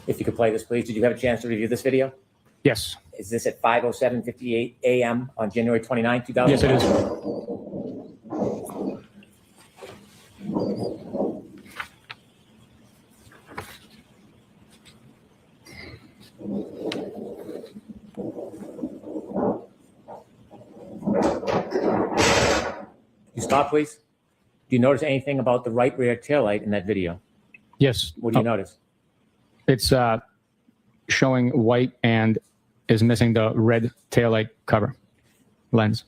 If you could play this, please. Did you have a chance to review this video? yes, Is this at 5:07:58 a.m. on January 29, 2000? yes, it is. You stop, please. Do you notice anything about the right rear taillight in that video? Yes. What do you notice? It's showing white and is missing the red taillight cover lens.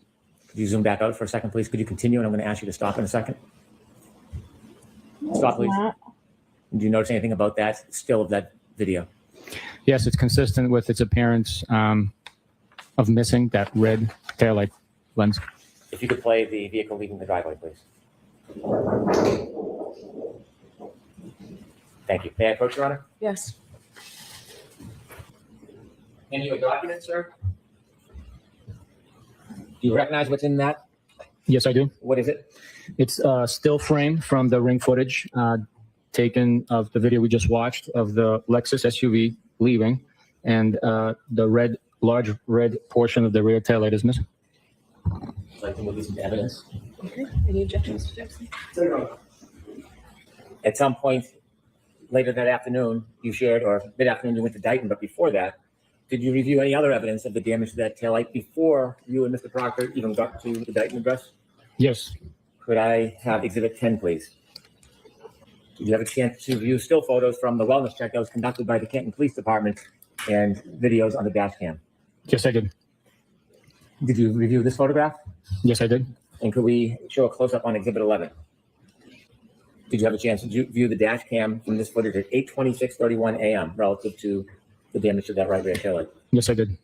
Could you zoom back out for a second, please? Could you continue? And I'm going to ask you to stop in a second. Stop, please. Do you notice anything about that still of that video? Yes, it's consistent with its appearance of missing that red taillight lens. If you could play the vehicle leaving the driveway, please. Thank you. May I approach, Your Honor? Yes. Hand you a document, sir. Do you recognize what's in that? Yes, I do. What is it? It's a still frame from the ring footage taken of the video we just watched of the Lexus SUV leaving, and the large red portion of the rear taillight is missing. Would you like to move this into evidence? Okay. Any objections, Mr. Jackson? At some point later that afternoon, you shared, or mid-afternoon, you went to Dighton, but before that, did you review any other evidence of the damage to that taillight before you and Mr. Proctor even got to the Dighton address? Yes, Could I have Exhibit 10, please? Did you have a chance to view still photos from the wellness check that was conducted by the Canton Police Department and videos on the dash cam? yes, I did. Did you review this photograph? Yes, I did. And could we show a close-up on Exhibit 11? Did you have a chance to view the dash cam from this footage at 8:26:31 a.m. relative to the damage to that right rear taillight? Yes, I did.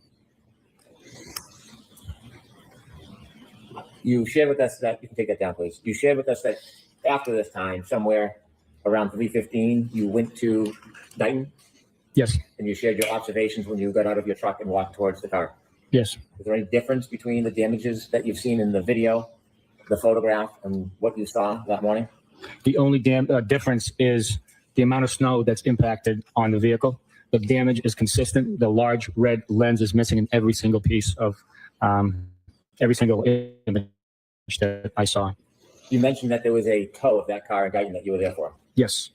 You shared with us that, you can take that down, please. You shared with us that after this time, somewhere around 3:15, you went to Dighton Yes, and you shared your observations when you got out of your truck and walked towards the car. yes. Is there any difference between the damages that you've seen in the video, the photograph, and what you saw that morning? The only difference is the amount of snow that's impacted on the vehicle. The damage is consistent. The large red lens is missing in every single piece of every single image that I saw. You mentioned that there was a tow of that car in Dighton that you were there for. Yes,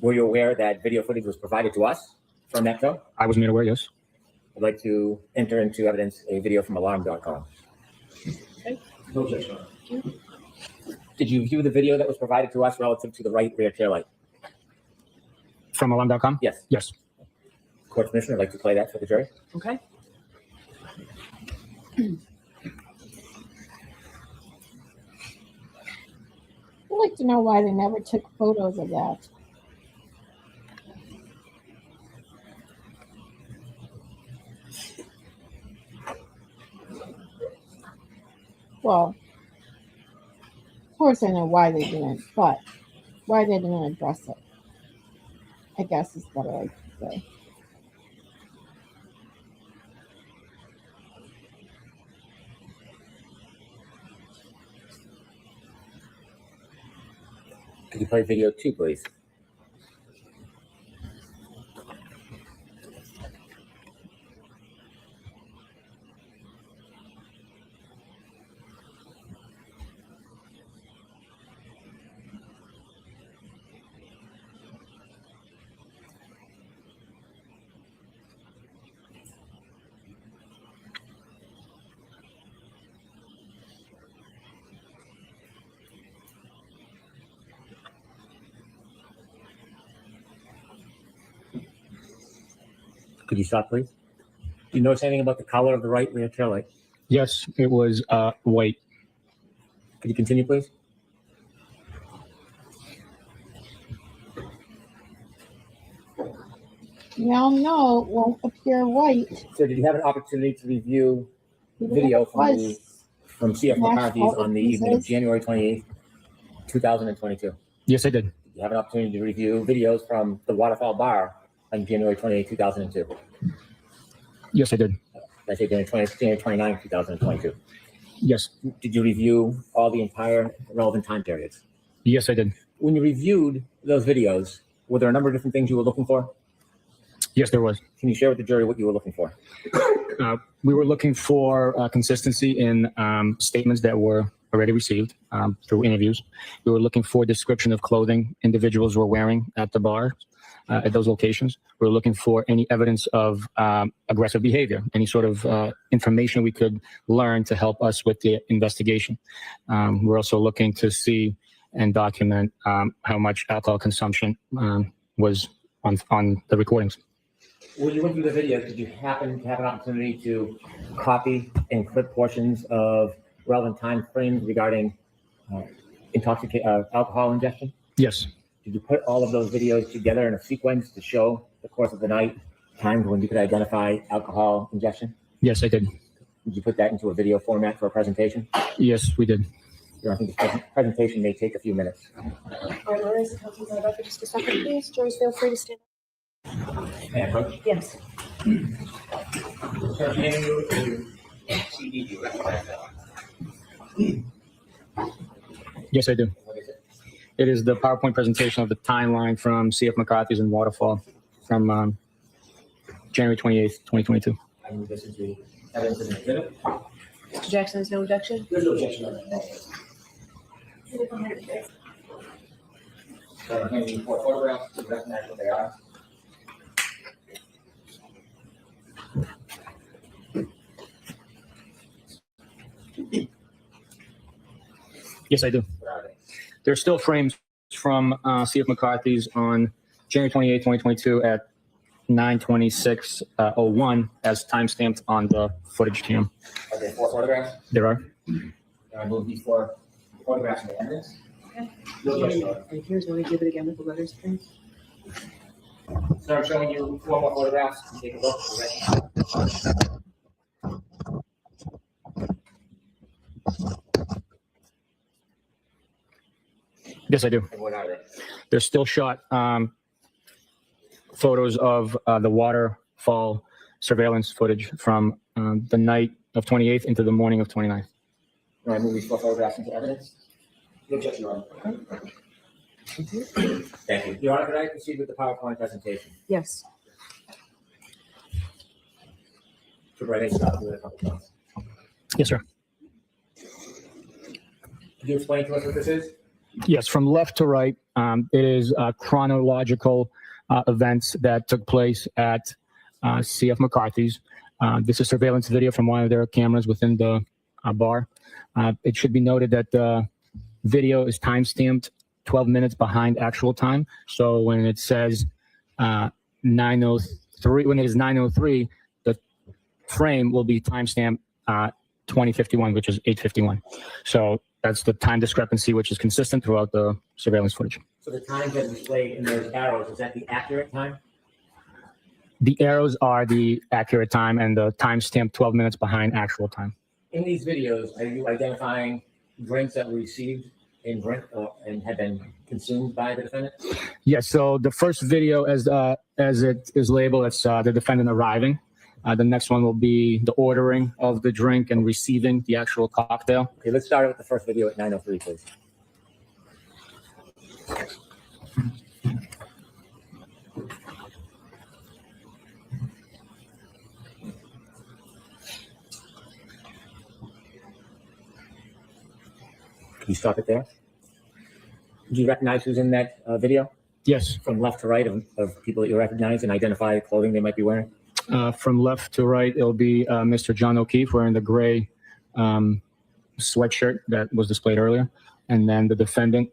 Were you aware that video footage was provided to us from that tow? I was made aware. Yes. I'd like to enter into evidence a video from alarm.com. No objection. Did you view the video that was provided to us relative to the right rear taillight? From alarm.com? Yes. Yes. Court Commissioner, I'd like to play that for the jury. Okay. I'd like to know why they never took photos of that. Well, of course I know why they didn't, but why they didn't address it, I guess is what I like to say. Could you play video 2, please? Could you stop, please? Do you notice anything about the color of the right rear tail light? Yes, it was white. Could you continue, please? We all know it won't appear white. So did you have an opportunity to review Even video if it from was CF McCarthy's national on the evening of pieces. January 28th, 2022? Yes, I did. Did you have an opportunity to review videos from the Waterfall Bar on January 28th, 2002? Yes, I did. I say January 29th, 2022. Yes. Did you review all the entire relevant time periods? Yes, I did. When you reviewed those videos, were there a number of different things you were looking for? Yes, there was. Can you share with the jury what you were looking for? We were looking for consistency in statements that were already received through interviews. We were looking for description of clothing individuals were wearing at the bar, at those locations. We were looking for any evidence of aggressive behavior, any sort of information we could learn to help us with the investigation. We're also looking to see and document how much alcohol consumption was on the recordings. When you went through the videos, did you happen to have an opportunity to copy and clip portions of relevant time frames regarding alcohol ingestion? Yes. Did you put all of those videos together in a sequence to show the course of the night, times when you could identify alcohol ingestion? Yes, I did. Did you put that into a video format for a presentation? Yes, we did. I think this presentation may take a few minutes. All right, Laura, the council's out for just a second, please. Juries, feel free to stand. May I approach? Yes. Sir, can you CD you recognize that? Yes, I do. What is it? It is the PowerPoint presentation of the timeline from CF McCarthy's and Waterfall from January 28th, 2022. I move this into evidence in the exhibit. Mr. Jackson, there's no objection? There's no objection on that. So I'm handing you 4 photographs to recognize what they are. Yes, I do. What are they? There's still frames from CF McCarthy's on January 28th, 2022 at 9:26:01 as timestamped on the footage cam. Are there 4 photographs? There are. I move these 4 photographs into evidence. Okay. No objection, Your Honor. And here's one exhibit again with the letters, please. So I'm showing you 4 more photographs. Take a look. Yes, I do. And what are they? There's still shot photos of the waterfall surveillance footage from the night of 28th into the morning of 29th. No, I move these 4 photographs into evidence. No objection, Your Honor. Thank you. Your Honor, could I proceed with the PowerPoint presentation? Yes. To write a stop with a couple points. Yes, sir. Could you explain to us what this is? Yes, from left to right, it is chronological events that took place at CF McCarthy's. This is surveillance video from one of their cameras within the bar. It should be noted that the video is timestamped 12 minutes behind actual time. So when it says 9:03, when it is 9:03, the frame will be timestamped 2051, which is 8:51. So that's the time discrepancy, which is consistent throughout the surveillance footage. So the times that are displayed in those arrows, is that the accurate time? The arrows are the accurate time, and the timestamp 12 minutes behind actual time. In these videos, are you identifying drinks that were received in drink and had been consumed by the defendant? Yes. So the first video, as it is labeled, it's the defendant arriving. The next one will be the ordering of the drink and receiving the actual cocktail. Okay, let's start with the first video at 9:03, please. Can you stop it there? Do you recognize who's in that video? Yes. From left to right of people that you recognize and identify the clothing they might be wearing? From left to right, it'll be Mr. John O'Keefe wearing the gray sweatshirt that was displayed earlier. And then the defendant,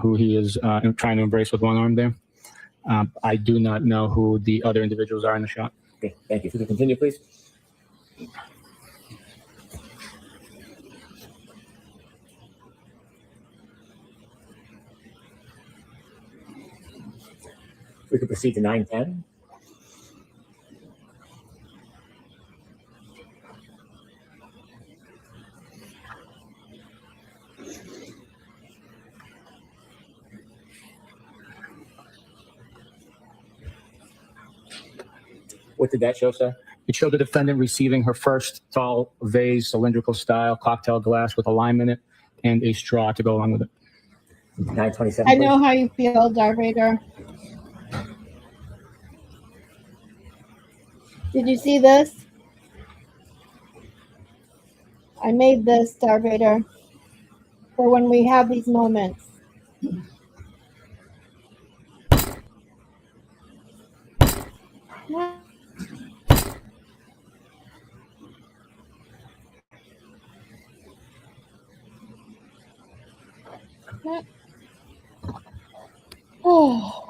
who he is trying to embrace with one arm there. I do not know who the other individuals are in the shot. Okay, thank you. If you could continue, please. We could proceed to 9:10. What did that show, sir? It showed the defendant receiving her first tall vase, cylindrical style cocktail glass with a lime in it and a straw to go along with it. 9:27. I know how you feel, Darth Vader. Did you see this? I made this, Darth Vader, for when we have these moments. What? What? Oh.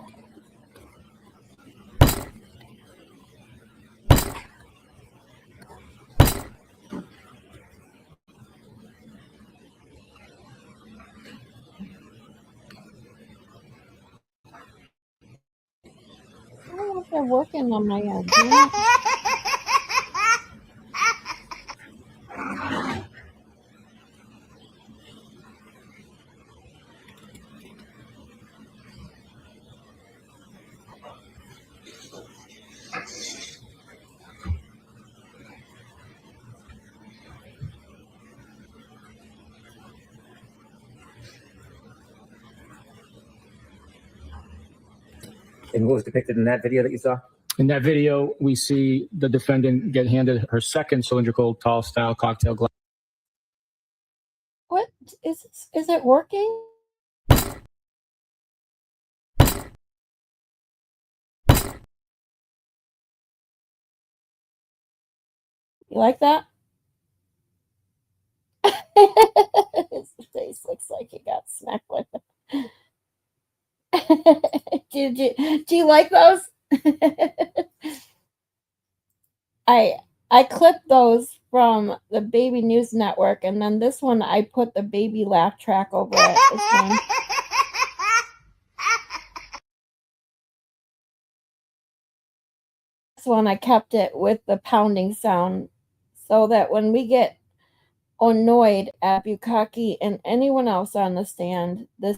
I don't know if they're working on my end. And what was depicted in that video that you saw? In that video, we see the defendant get handed her second cylindrical tall style cocktail glass. What is it working? You like that? His face looks like he got smacked with it. do you like those? I clipped those from the Baby News Network, and then this one I put the baby laugh track over it. This one I kept it with the pounding sound, so that when we get annoyed at Bukhenik and anyone else on the stand, this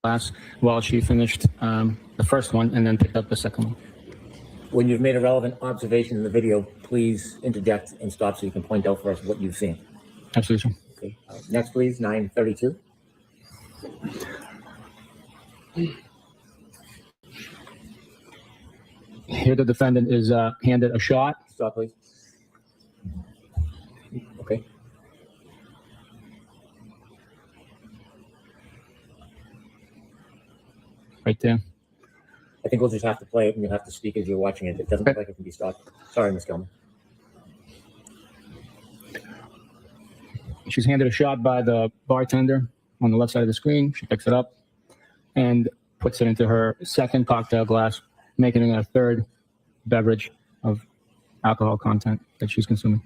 Glass while she finished the first one and then picked up the second one. When you've made a relevant observation in the video, please interject and stop so you can point out for us what you've seen. Absolutely. Okay. Next, please, 9:32. Here, the defendant is handed a shot. Stop, please. Okay. Right there. I think we'll just have to play it and you'll have to speak as you're watching it. It doesn't look like it can be stopped. Sorry, Ms. Gilman. She's handed a shot by the bartender on the left side of the screen. She picks it up and puts it into her second cocktail glass, making it a third beverage of alcohol content that she's consuming.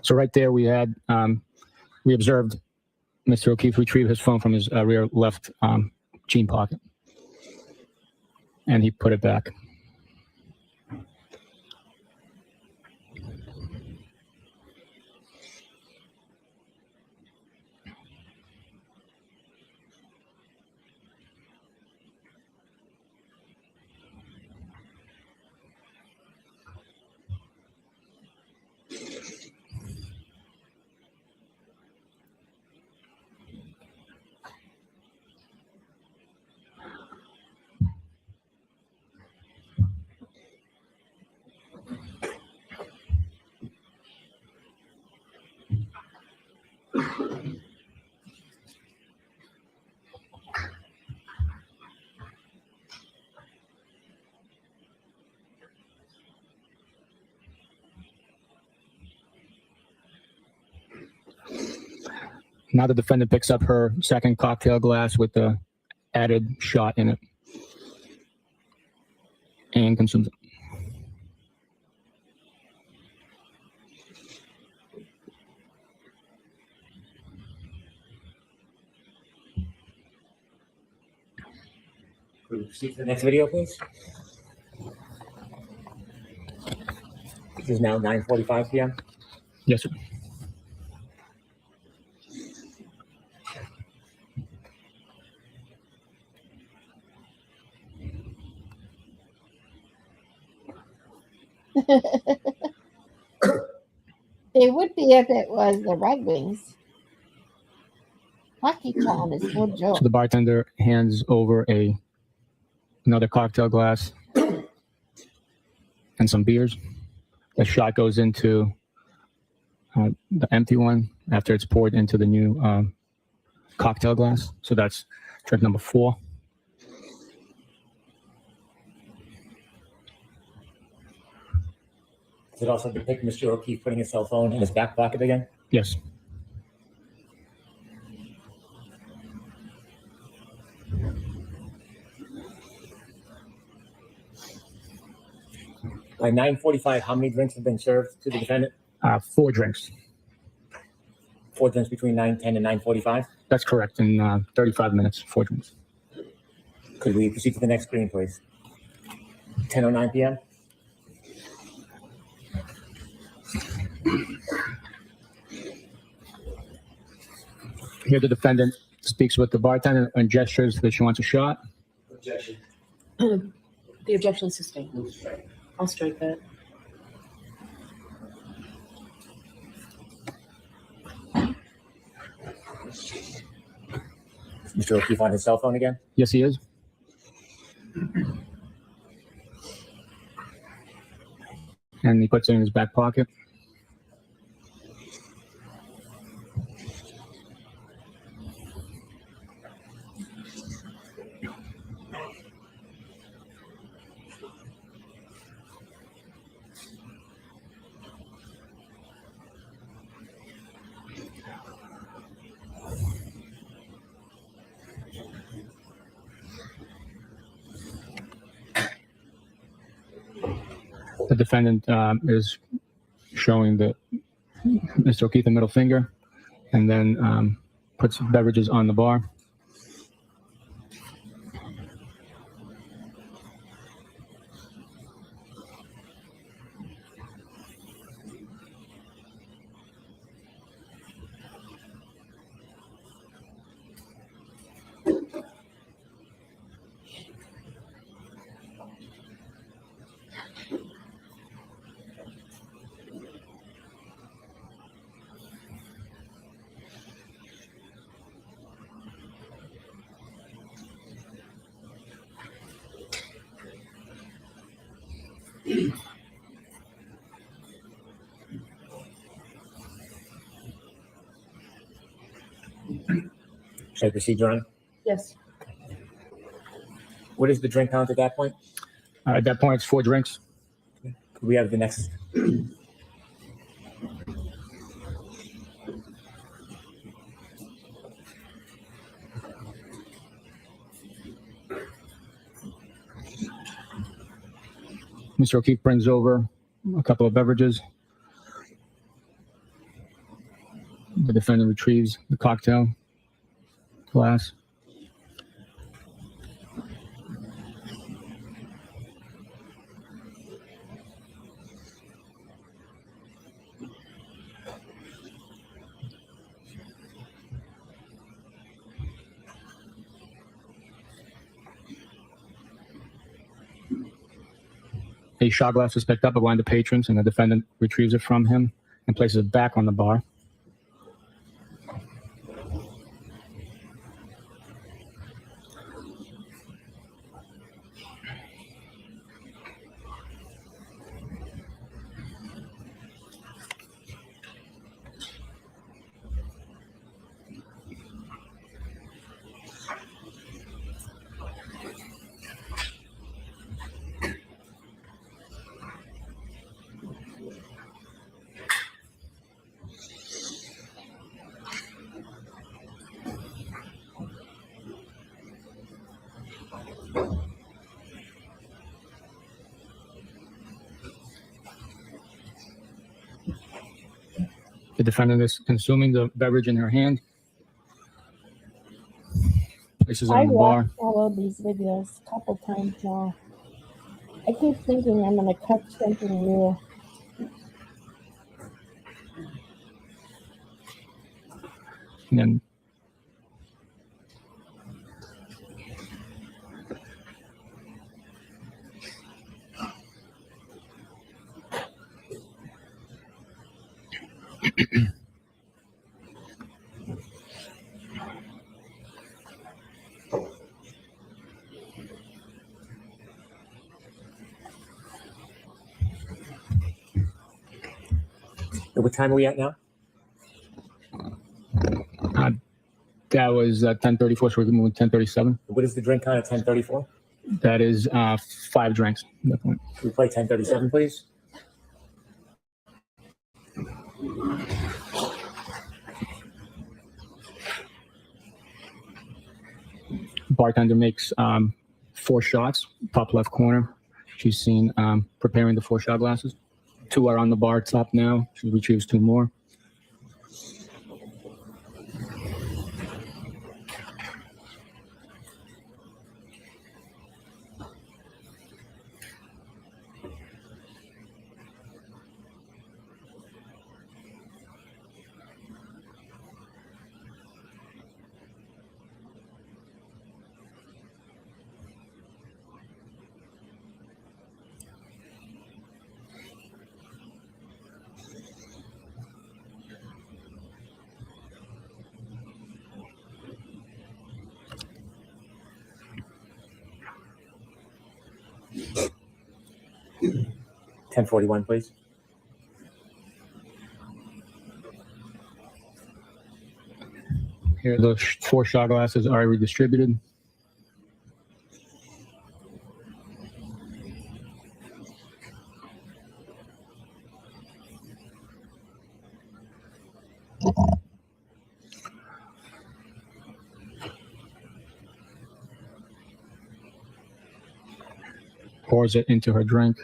So right there, we observed Mr. O'Keefe retrieve his phone from his rear left jean pocket, and he put it back. Now the defendant picks up her second cocktail glass with the added shot in it and consumes it. Could we proceed to the next video, please? This is now 9:45 p.m. Yes, sir. They would be if it was the Red Wings. Hockey Town is full joke. So the bartender hands over another cocktail glass and some beers. The shot goes into the empty one after it's poured into the new cocktail glass. So that's drink number 4. Does it also depict Mr. O'Keefe putting his cell phone in his back pocket again? Yes. By 9:45, how many drinks have been served to the defendant? 4 drinks. 4 drinks between 9:10 and 9:45. That's correct. In 35 minutes, 4 drinks. Could we proceed to the next screen, please? 10:09 p.m. Here the defendant speaks with the bartender and gestures that she wants a shot. Objection. The objection is sustained. I'll strike that. Mr. O'Keefe on his cell phone again? Yes, he is. And he puts it in his back pocket. The defendant is showing Mr. O'Keefe the middle finger, and then puts beverages on the bar. Should I proceed, Your Honor? Yes. What is the drink count at that point? At that point, it's 4 drinks. Could we have the next? Mr. O'Keefe brings over a couple of beverages. The defendant retrieves the cocktail glass. A shot glass is picked up by one of the patrons, and the defendant retrieves it from him and places it back on the bar. The defendant is consuming the beverage in her hand, places it I on the bar. watched all of these videos a couple times now. I keep thinking I'm gonna catch something new. And then What time are we at now? that was 10:34, so we're moving 10:37. What is the drink count at 10:34? That is 5 drinks at that point. Can we play 10:37, please? Bartender makes 4 shots, top left corner. She's seen preparing the 4 shot glasses. 2 are on the bar top now. She retrieves 2 more. 1041, please. Here, the 4 shot glasses are redistributed. Pours it into her drink.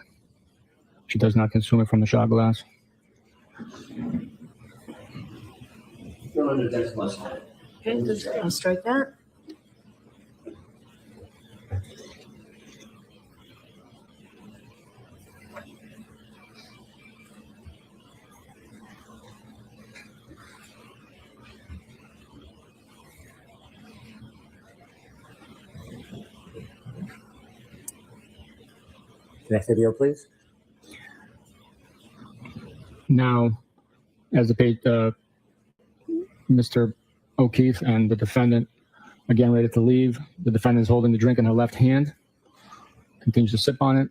She does not consume it from the shot glass. Okay, I'll strike that. Next video, please. Now, as Mr. O'Keefe and the defendant again ready to leave, the defendant is holding the drink in her left hand, continues to sip on it.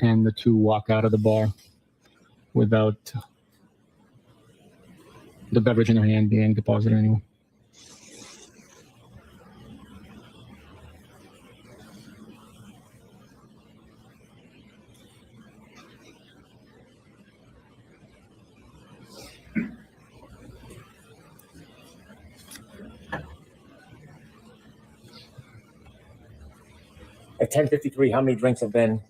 And the two walk out of the bar without the beverage in their hand being deposited anywhere. At 10:53, how many drinks have been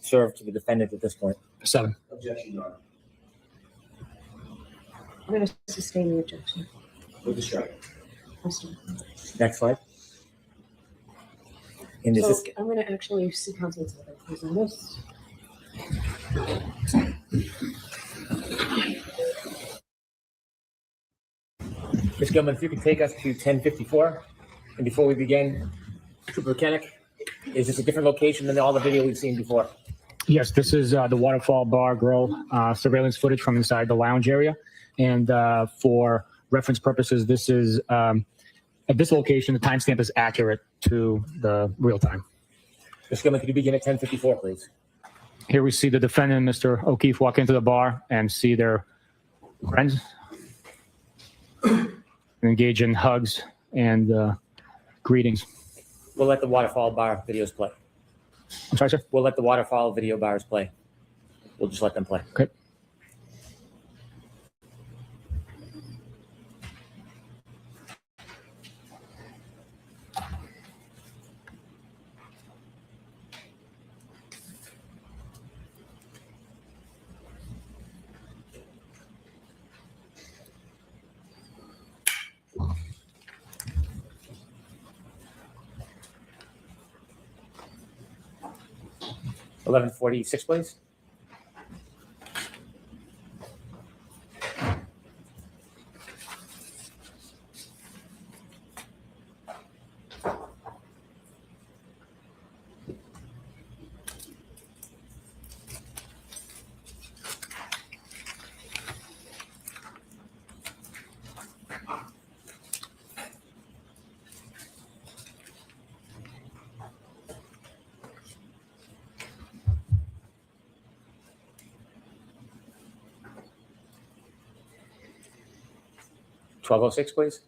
served to the defendant at this point? 7. Objection, Your Honor. I'm going to sustain the objection. With the strike. I'll start. Next slide. And is So this, I'm going to actually see Councilman Slaughter, please, on this. Ms. Gilman, if you could take us to 10:54. And before we begin, Trooper Bukhenik, is this a different location than all the video we've seen before? Yes, this is the Waterfall Bar Grill surveillance footage from inside the lounge area. And for reference purposes, this is at this location, the timestamp is accurate to the real time. Ms. Gilman, could you begin at 10:54, please? Here we see the defendant and Mr. O'Keefe walk into the bar and see their friends engage in hugs and greetings. We'll let the Waterfall Bar videos play. I'm sorry, sir? We'll let the Waterfall video bars play. We'll just let them play. Okay. $11:46, please. $12:06, please.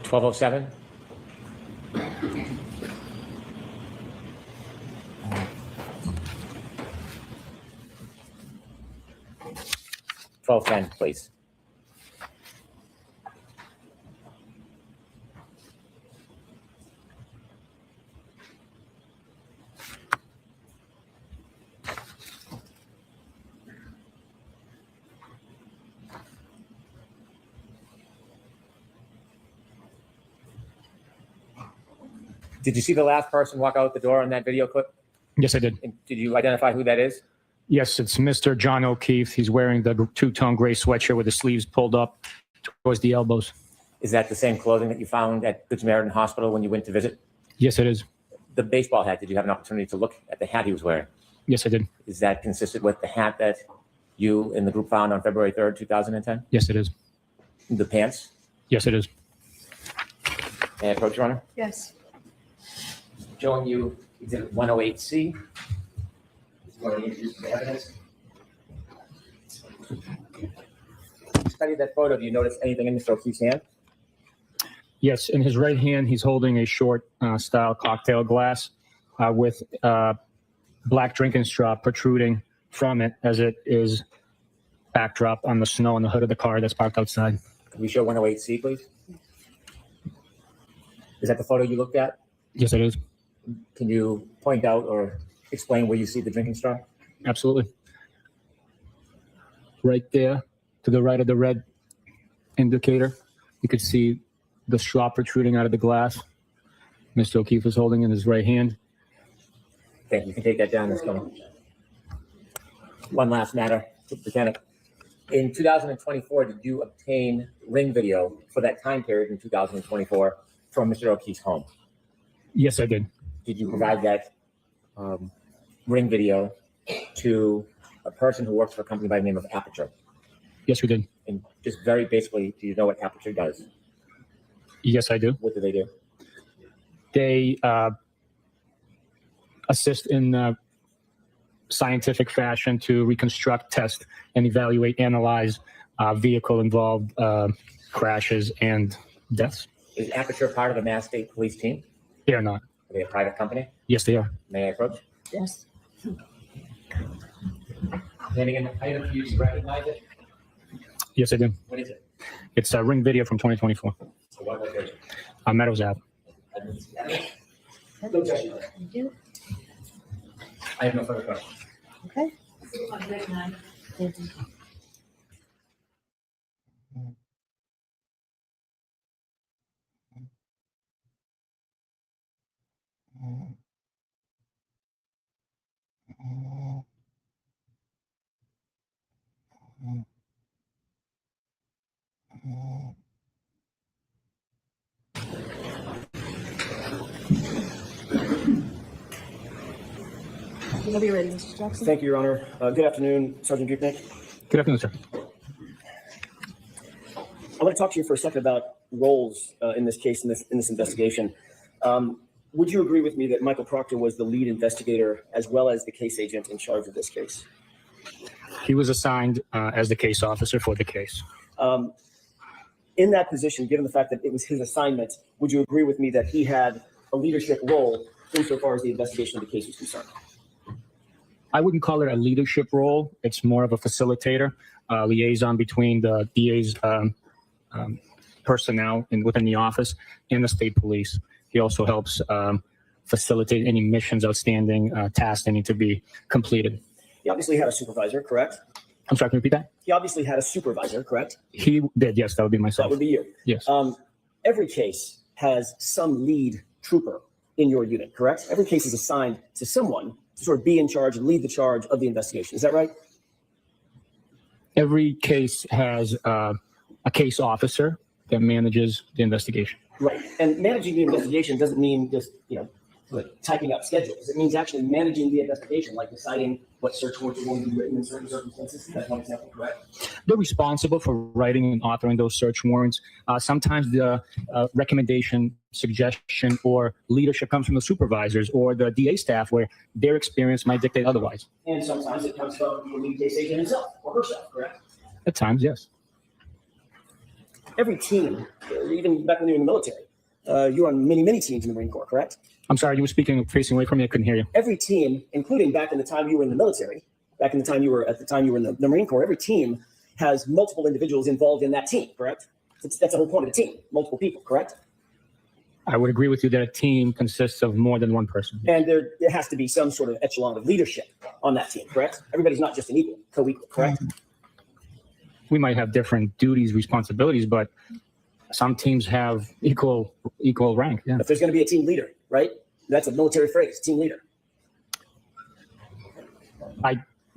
$12:07. $12:10, please. Did you see the last person walk out the door in that video clip? Yes, I did. And did you identify who that is? Yes, it's Mr. John O'Keefe. He's wearing the two-tone gray sweatshirt with the sleeves pulled up towards the elbows. Is that the same clothing that you found at Good Samaritan Hospital when you went to visit? Yes, it is. The baseball hat, did you have an opportunity to look at the hat he was wearing? Yes, I did. Is that consistent with the hat that you and the group found on February 3rd, 2010? Yes, it is. The pants? Yes, it is. May I approach, Your Honor? Yes. Showing you Exhibit 108C. Want to introduce the evidence? Study that photo. Do you notice anything in Mr. O'Keefe's hand? Yes, in his right hand, he's holding a short style cocktail glass with black drinking straw protruding from it as it is backdrop on the snow on the hood of the car that's parked outside. Can we show 108C, please? Is that the photo you looked at? Yes, it is. Can you point out or explain where you see the drinking straw? Absolutely. Right there to the right of the red indicator, you could see the straw protruding out of the glass. Mr. O'Keefe is holding in his right hand. Okay, you can take that down. That's coming. One last matter, Lieutenant. In 2024, did you obtain ring video for that time period in 2024 from Mr. O'Keefe's home? Yes, I did. Did you provide that ring video to a person who works for a company by the name of Aperture? Yes, we did. And just very basically, do you know what Aperture does? Yes, I do. What do they do? They assist in scientific fashion to reconstruct, test, and evaluate, analyze vehicle-involved crashes and deaths. Is Aperture part of the Mass State Police team? They are not. Are they a private company? Yes, they are. May I approach? Yes. Handing in the item, do you recognize it? Yes, I do. What is it? It's a ring video from 2024. So what location? Meadows Ave. No objection. Thank you. I have no further questions. Okay. Thank you. Whenever you're ready, Mr. Jackson. Thank you, Your Honor. Good afternoon, Sergeant Bukhenik. Good afternoon, sir. I want to talk to you for a second about roles in this case, in this investigation. Would you agree with me that Michael Proctor was the lead investigator as well as the case agent in charge of this case? He was assigned as the case officer for the case. In that position, given the fact that it was his assignment, would you agree with me that he had a leadership role insofar as the investigation of the case was concerned? I wouldn't call it a leadership role. It's more of a facilitator, liaison between the DA's personnel within the office and the state police. He also helps facilitate any missions, outstanding tasks that need to be completed. He obviously had a supervisor, correct? I'm sorry, can you repeat that? He obviously had a supervisor, correct? He did, yes, that would be That myself. would be you. Yes. Every case has some lead trooper in your unit, correct? Every case is assigned to someone to sort of be in charge and lead the charge of the investigation. Is that right? Every case has a case officer that manages the investigation. Right. And managing the investigation doesn't mean just, like typing up schedules. It means actually managing the investigation, like deciding what search warrants are going to be written in certain circumstances. That's one example, correct? They're responsible for writing and authoring those search warrants. Sometimes the recommendation, suggestion, or leadership comes from the supervisors or the DA staff, where their experience might dictate otherwise. And sometimes it comes from the lead case agent himself or herself, correct? At times, yes. Every team, even back when you were in the military, you were on many teams in the Marine Corps, correct? I'm sorry, you were speaking facing away from me. I couldn't hear you. Every team, including back in the time you were in the military, back in the time you were in the Marine Corps, every team has multiple individuals involved in that team, correct? That's the whole point of the team, multiple people, correct? I would agree with you that a team consists of more than one person. And there has to be some sort of echelon of leadership on that team, correct? Everybody's not just an equal, co-equal, correct? We might have different duties, responsibilities, but some teams have equal rank. Yeah. If there's going to be a team leader, right? That's a military phrase, team leader.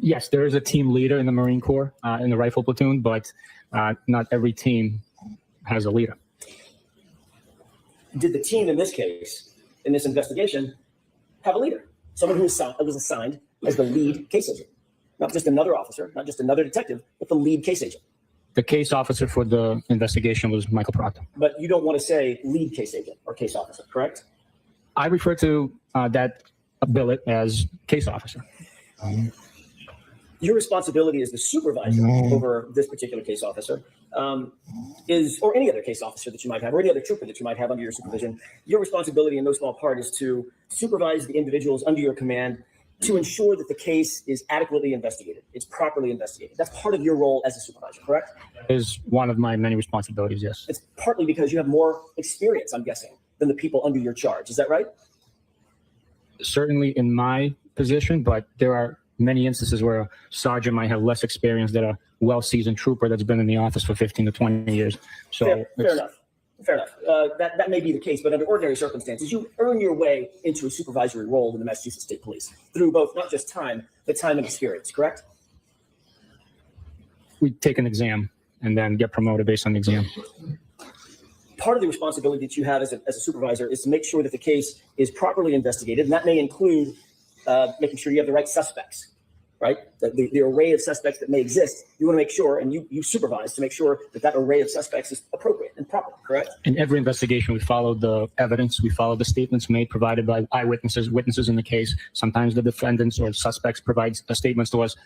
Yes, there is a team leader in the Marine Corps, in the rifle platoon, but not every team has a leader. Did the team in this case, in this investigation, have a leader? Someone who was assigned as the lead case agent, not just another officer, not just another detective, but the lead case agent. The case officer for the investigation was Michael Proctor. But you don't want to say lead case agent or case officer, correct? I refer to that billet as case officer. Your responsibility as the supervisor over this particular case officer or any other case officer that you might have, or any other trooper that you might have under your supervision. Your responsibility in no small part is to supervise the individuals under your command to ensure that the case is adequately investigated. It's properly investigated. That's part of your role as a supervisor, correct? Is one of my many responsibilities, yes. It's partly because you have more experience, I'm guessing, than the people under your charge. Is that right? Certainly in my position, but there are many instances where a sergeant might have less experience than a well-seasoned trooper that's been in the office for 15 to 20 years. So fair enough. Fair enough. That may be the case, but under ordinary circumstances, you earn your way into a supervisory role in the Massachusetts State Police through both not just time, but time and experience, correct? we take an exam and then get promoted based on the exam. Part of the responsibility that you have as a supervisor is to make sure that the case is properly investigated, and that may include making sure you have the right suspects, right? The array of suspects that may exist, you want to make sure, and you supervise to make sure that that array of suspects is appropriate and proper, correct? In every investigation, we follow the evidence, we follow the statements made, provided by eyewitnesses, witnesses in the case. Sometimes the defendants or suspects provide statements to us.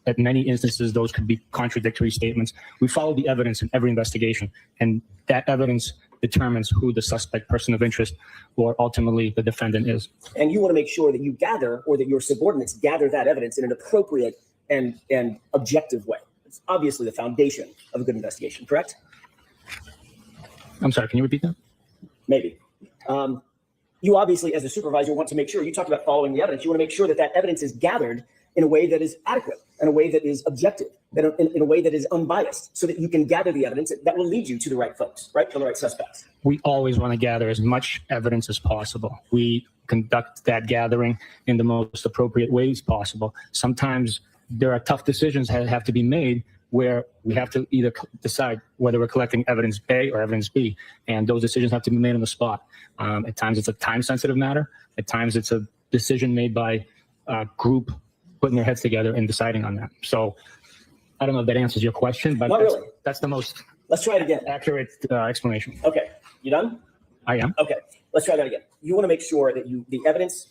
At many instances, those could be contradictory statements. We follow the evidence in every investigation, and that evidence determines who the suspect, person of interest, or ultimately the defendant is. And you want to make sure that you gather, or that your subordinates gather that evidence in an appropriate and objective way. It's obviously the foundation of a good investigation, correct? I'm sorry, can you repeat that? Maybe. You obviously, as a supervisor, want to make sure, you talked about following the evidence, you want to make sure that that evidence is gathered in a way that is adequate, in a way that is objective, in a way that is unbiased, so that you can gather the evidence that will lead you to the right folks, right? To the right suspects. We always want to gather as much evidence as possible. We conduct that gathering in the most appropriate ways possible. Sometimes there are tough decisions that have to be made where we have to either decide whether we're collecting evidence A or evidence B, and those decisions have to be made on the spot. At times it's a time-sensitive matter. At times it's a decision made by a group putting their heads together and deciding on that. So I don't know if that answers your question, but that's the most Let's try it again. accurate explanation. Okay, you done? I am. Okay, let's try that again. You want to make sure that the evidence,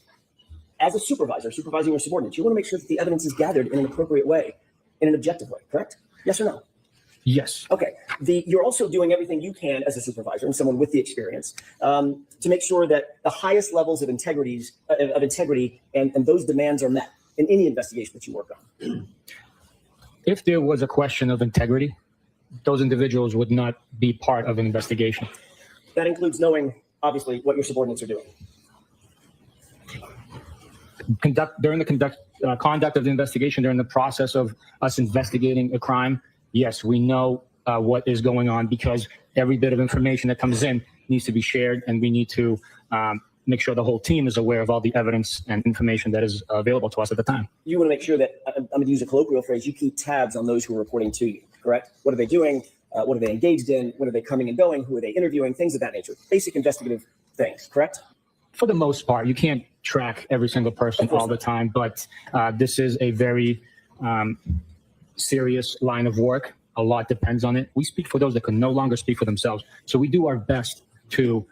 as a supervisor, supervising your subordinates, you want to make sure that the evidence is gathered in an appropriate way, in an objective way, correct? Yes or no? Yes. Okay. You're also doing everything you can as a supervisor and someone with the experience to make sure that the highest levels of integrity and those demands are met in any investigation that you work on. If there was a question of integrity, those individuals would not be part of an investigation. That includes knowing, obviously, what your subordinates are doing. During the conduct of the investigation, during the process of us investigating a crime, yes, we know what is going on, because every bit of information that comes in needs to be shared, and we need to make sure the whole team is aware of all the evidence and information that is available to us at the time. You want to make sure that, I'm going to use a colloquial phrase, you keep tabs on those who are reporting to you, correct? What are they doing? What are they engaged in? When are they coming and going? Who are they interviewing? Things of that nature. Basic investigative things, correct? For the most part, you can't track every single person all the time, but this is a very serious line of work. A lot depends on it. We speak for those that can no longer speak for themselves. So we do our best to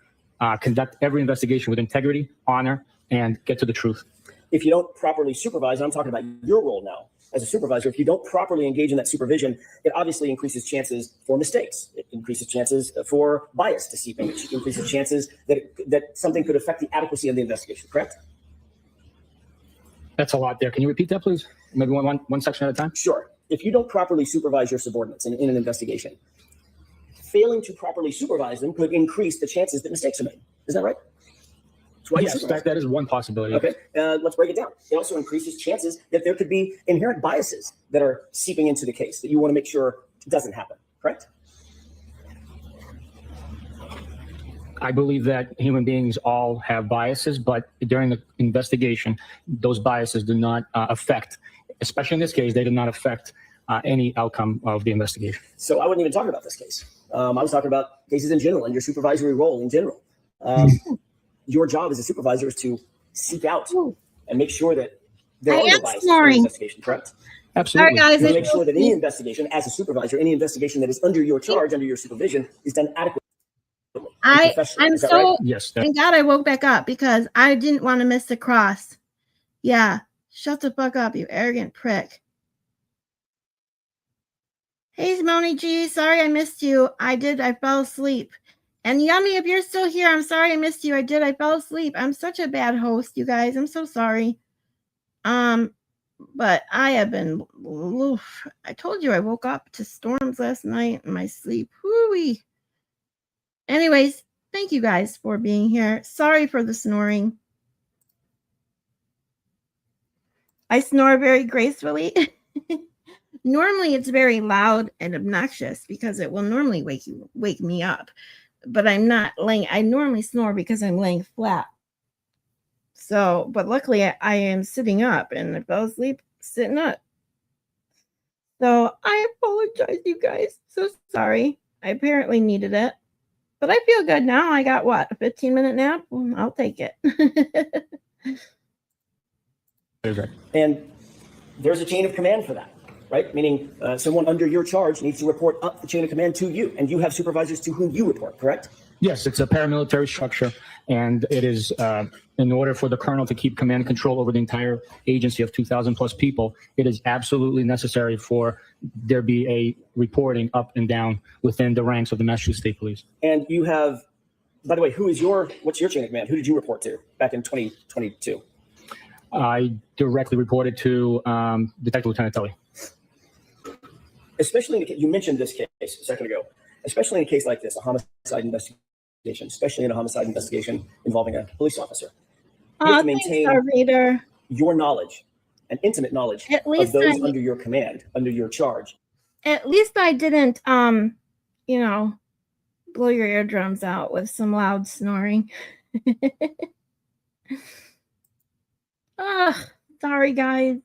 conduct every investigation with integrity, honor, and get to the truth. If you don't properly supervise, and I'm talking about your role now as a supervisor, if you don't properly engage in that supervision, it obviously increases chances for mistakes. It increases chances for bias to seep in. It increases chances that something could affect the adequacy of the investigation, correct? That's a lot there. Can you repeat that, please? Maybe one section at a time? Sure. If you don't properly supervise your subordinates in an investigation, failing to properly supervise them could increase the chances that mistakes are made. Is that right? Yes, that is one possibility. Okay, let's break it down. It also increases chances that there could be inherent biases that are seeping into the case that you want to make sure doesn't happen, correct? I believe that human beings all have biases, but during the investigation, those biases do not affect especially in this case, they did not affect any outcome of the investigation. So I wasn't even talking about this case. I was talking about cases in general and your supervisory role in general. Your job as a supervisor is to seek out and make sure that there I are no am biases in the snoring. investigation, correct? Absolutely. Sorry, guys. You I make feel sure that any sleep. investigation, as a supervisor, any investigation that is under your charge, under your supervision, is done adequately. and professionally. I'm Is that so right? Yes. thank God I woke back up because I didn't want to miss the cross. Yeah. Shut the fuck up, you arrogant prick. Hey, Simone G. Sorry I missed you. I fell asleep. And Yummy, if you're still here, I'm sorry I missed you. I fell asleep. I'm such a bad host, you guys. I'm so sorry. But I have been. Oof. I told you I woke up to storms last night in my sleep. Whoo-wee. Anyways, thank you guys for being here. Sorry for the snoring. I snore very gracefully. Normally, it's very loud and obnoxious because it will normally wake me up. But I'm not laying. I normally snore because I'm laying flat. So, but luckily, I am sitting up and I fell asleep sitting up. So I apologize, you guys. So sorry. I apparently needed it. But I feel good now. I got what? A 15-minute nap? Well, I'll take it. And there's a chain of command for that, right? Meaning someone under your charge needs to report up the chain of command to you, and you have supervisors to whom you report, correct? Yes, it's a paramilitary structure, and it is in order for the colonel to keep command and control over the entire agency of 2,000 plus people, it is absolutely necessary for there be a reporting up and down within the ranks of the Massachusetts State Police. And you have, by the way, what's your chain of command? Who did you report to back in 2022? I directly reported to Detective Lieutenant Tully. Especially, you mentioned this case a second ago, especially in a case like this, a homicide investigation, especially in a homicide investigation involving a police officer. You have to maintain your knowledge and intimate knowledge of those under your command, under your charge. At least I didn't, blow your eardrums out with some loud snoring. Ugh, sorry, guys.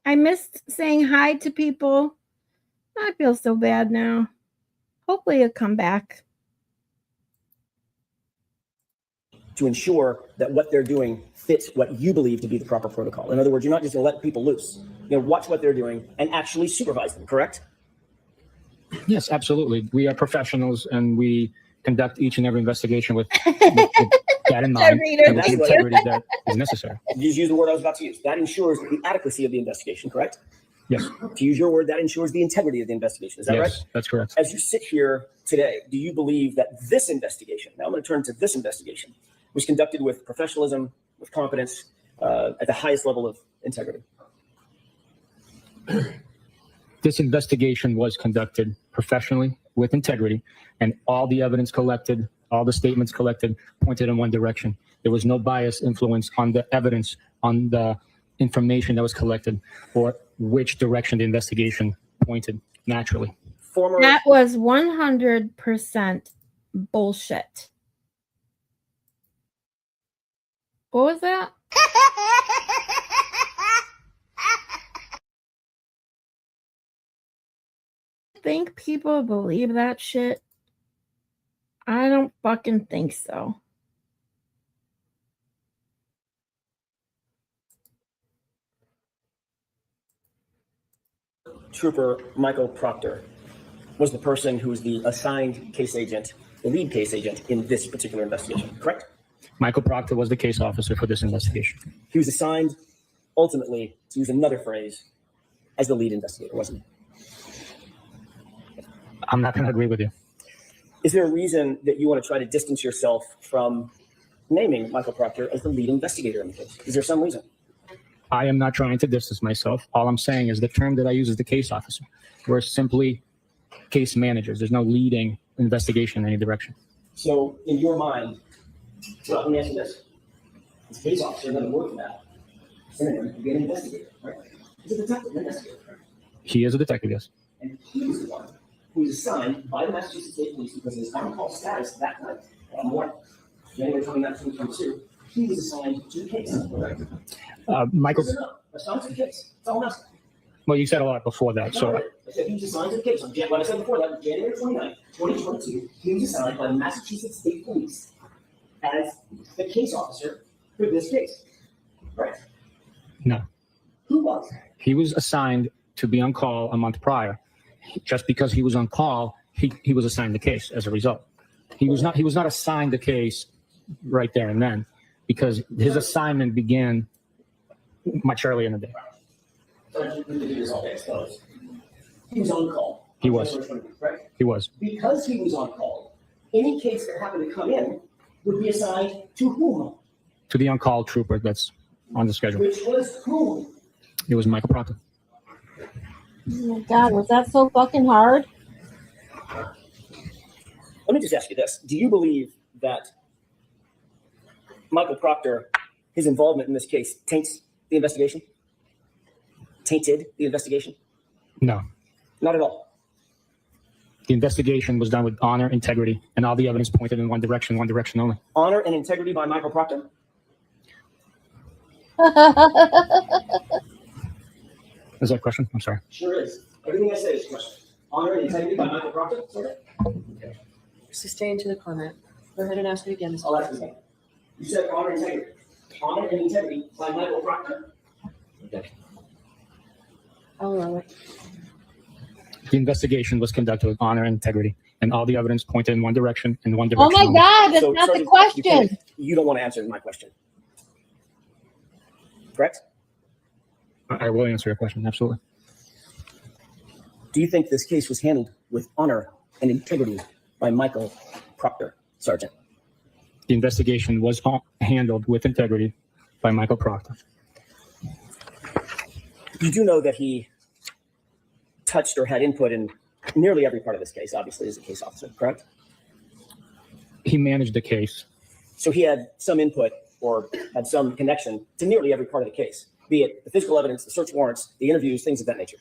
I missed saying hi to people. I feel so bad now. Hopefully it'll come back. To ensure that what they're doing fits what you believe to be the proper protocol. In other words, you're not just going to let people loose. You're going to watch what they're doing and actually supervise them, correct? Yes, absolutely. We are professionals, and we conduct each and every investigation with that in mind and with the integrity that is necessary. You just use the word I was about to use. That ensures the adequacy of the investigation, correct? Yes. To use your word, that ensures the integrity of the investigation. Is that right? Yes, that's correct. As you sit here today, do you believe that this investigation, now I'm going to turn to this investigation, was conducted with professionalism, with competence, at the highest level of integrity? This investigation was conducted professionally with integrity, and all the evidence collected, all the statements collected pointed in one direction. There was no bias influence on the evidence, on the information that was collected, or which direction the investigation pointed naturally. That was 100% bullshit. What was that? Think people believe that shit? I don't fucking think so. Trooper Michael Proctor was the person who was the assigned case agent, the lead case agent in this particular investigation, correct? Michael Proctor was the case officer for this investigation. He was assigned, ultimately, to use another phrase, as the lead investigator, wasn't he? I'm not going to agree with you. Is there a reason that you want to try to distance yourself from naming Michael Proctor as the lead investigator in the case? Is there some reason? I am not trying to distance myself. All I'm saying is the term that I use is the case officer. We're simply case managers. There's no leading investigation in any direction. So, in your mind, well, let me ask you this. This case officer doesn't work for that. Synonym to be an investigator, right? He's a detective, an investigator, right? He is a detective, yes. And he was the one who was assigned by the Massachusetts State Police because of his on-call status that night, that morning, January 29, 2022, he was assigned to the case. Correct? Michael, Yes or no? Assigned to the case. That's all I'm asking. well, you said a lot before that. So I said he was assigned to the case. What I said before that, was January 29th, 2022, he was assigned by the Massachusetts State Police as the case officer for this case. Right? no, Who was? he was assigned to be on call a month prior. Just because he was on call, he was assigned the case as a result. He was not assigned the case right there and then, because his assignment began much earlier in the day. He was on call. He was. Right? He was. Because he was on call, any case that happened to come in would be assigned to whom? To the on-call trooper that's on the schedule. Which was whom? It was Michael Proctor. Oh my God, was that so fucking hard? Let me just ask you this. Do you believe that Michael Proctor, his involvement in this case, taints the investigation? Tainted the investigation? No. Not at all. The investigation was done with honor, integrity, and all the evidence pointed in one direction only. Honor and integrity by Michael Proctor? Is that a question? I'm sorry. Sure is. Everything I say is a question. Honor and integrity by Michael Proctor? Okay. Sustain to the comment. Go ahead and ask it again. I'll ask it again. You said honor and integrity. Honor and integrity by Michael Proctor? Okay. I'll allow it. The investigation was conducted with honor and integrity, and all the evidence pointed in one direction Oh only. my God, that's not the Sergeant, question. you don't want to answer my question. Correct? I will answer your question, absolutely. Do you think this case was handled with honor and integrity by Michael Proctor, Sergeant? The investigation was handled with integrity by Michael Proctor. You do know that he touched or had input in nearly every part of this case, obviously, as a case officer, correct? He managed the case. So he had some input or had some connection to nearly every part of the case, be it the physical evidence, the search warrants, the interviews, things of that nature.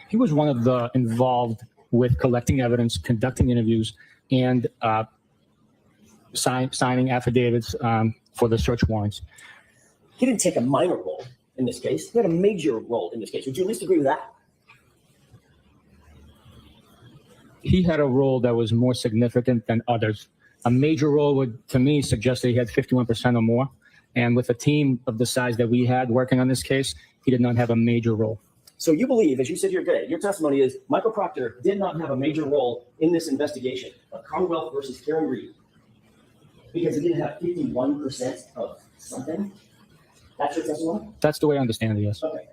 He was one of the involved with collecting evidence, conducting interviews, and signing affidavits for the search warrants. He didn't take a minor role in this case. He had a major role in this case. Would you at least agree with that? He had a role that was more significant than others. A major role would, to me, suggest that he had 51% or more. And with a team of the size that we had working on this case, he did not have a major role. So you believe, as you said here today, your testimony is Michael Proctor did not have a major role in this investigation of Commonwealth versus Karen Reed because he didn't have 51% of something? That's your testimony? That's the way I understand it, yes. Okay.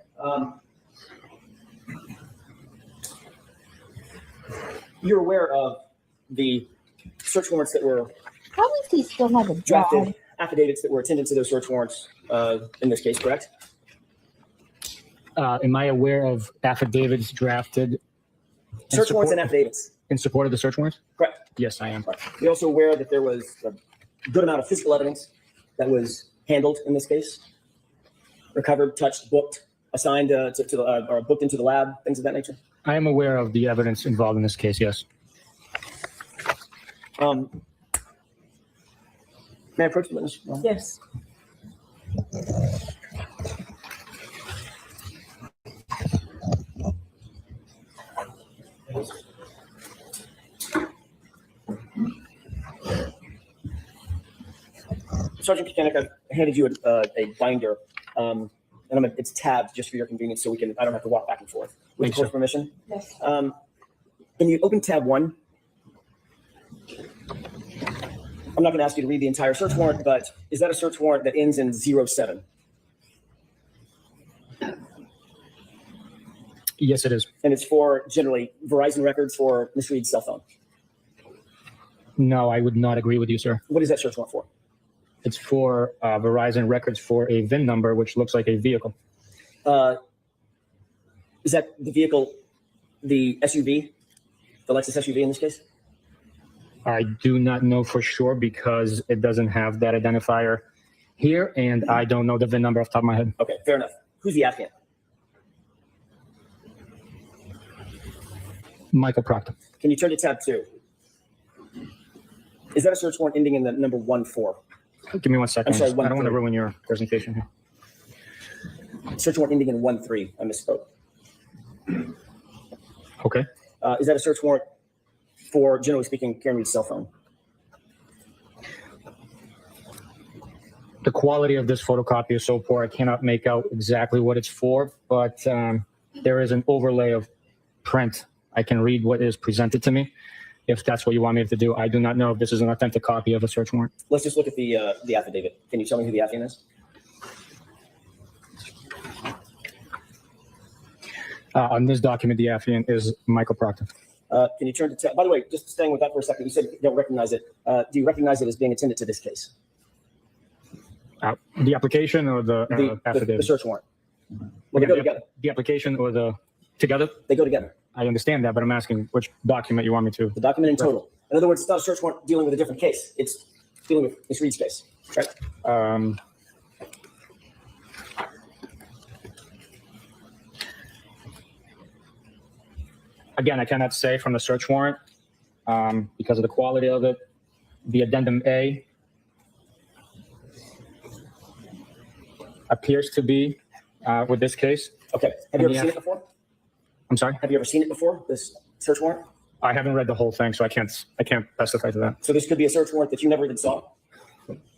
You're aware of the search warrants that were How does he still have a drafted, job? affidavits that were attendant to those search warrants in this case, correct? Am I aware of affidavits drafted Search warrants and affidavits, in support of the search warrants? correct? Yes, I am. You're also aware that there was a good amount of physical evidence that was handled in this case, recovered, touched, booked, assigned or booked into the lab, things of that nature. I am aware of the evidence involved in this case, yes. May I approach the witness? Yes. Sergeant Bukhenik, I've handed you a binder, and it's tabbed just for your convenience, so I don't have to walk back and forth. With the Thanks, court's sir. permission. Yes. Can you open tab 1? I'm not going to ask you to read the entire search warrant, but is that a search warrant that ends in 07? Yes, it is. And it's for generally Verizon records for Ms. Reed's cell phone. No, I would not agree with you, sir. What is that search warrant for? It's for Verizon records for a VIN number, which looks like a vehicle. Is that the vehicle, the SUV, the Lexus SUV in this case? I do not know for sure because it doesn't have that identifier here, and I don't know the VIN number off the top of my head. Okay, fair enough. Who's the applicant? Michael Proctor. Can you turn to tab 2? Is that a search warrant ending in the number 14? Give me 1 second. I'm sorry, I don't want to 1-3. ruin your presentation here. Search warrant ending in 1-3. I misspoke. Okay. Is that a search warrant for, generally speaking, Karen Reed's cell phone? The quality of this photocopy is so poor, I cannot make out exactly what it's for, but there is an overlay of print. I can read what is presented to me, if that's what you want me to do. I do not know if this is an authentic copy of a search warrant. Let's just look at the affidavit. Can you tell me who the affiant is? On this document, the affiant is Michael Proctor. Can you turn to, by the way, just staying with that for a second, you said you don't recognize it. Do you recognize it as being attendant to this case? The application or the affidavit? The search warrant. Well, they go together. The application or the together? They go together. I understand that, but I'm asking which document you want me to. The document in total. In other words, it's not a search warrant dealing with a different case. It's dealing with Ms. Reed's case, right? Again, I cannot say from the search warrant because of the quality of it. The addendum A appears to be with this case. Okay. Have you ever seen it before? I'm sorry? Have you ever seen it before, this search warrant? I haven't read the whole thing, so I can't testify to that. So this could be a search warrant that you never even saw?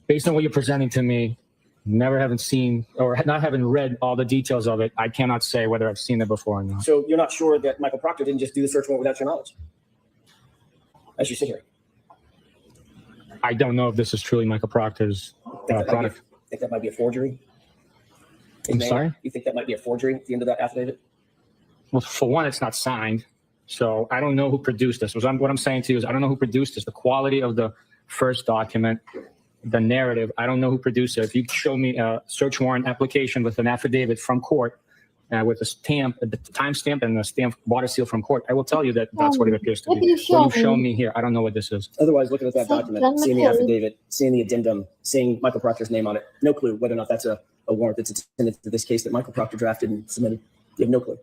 Based on what you're presenting to me, never having seen or not having read all the details of it, I cannot say whether I've seen it before or not. So you're not sure that Michael Proctor didn't just do the search warrant without your knowledge? As you sit here. I don't know if this is truly Michael Proctor's product. Think that might be a forgery? I'm sorry? You think that might be a forgery at the end of that affidavit? Well, for one, it's not signed. So I don't know who produced this. What I'm saying to you is I don't know who produced this. The quality of the first document, the narrative, I don't know who produced it. If you show me a search warrant application with an affidavit from court, with a stamp, the timestamp and a stamp water seal from court, I will tell you that that's what it appears to What be. do you show What you've shown me? me here, I don't know what this is. Otherwise, looking at that It's like document, done seeing the code. affidavit, seeing the addendum, seeing Michael Proctor's name on it, no clue whether or not that's a warrant that's attendant to this case that Michael Proctor drafted and submitted. You have no clue.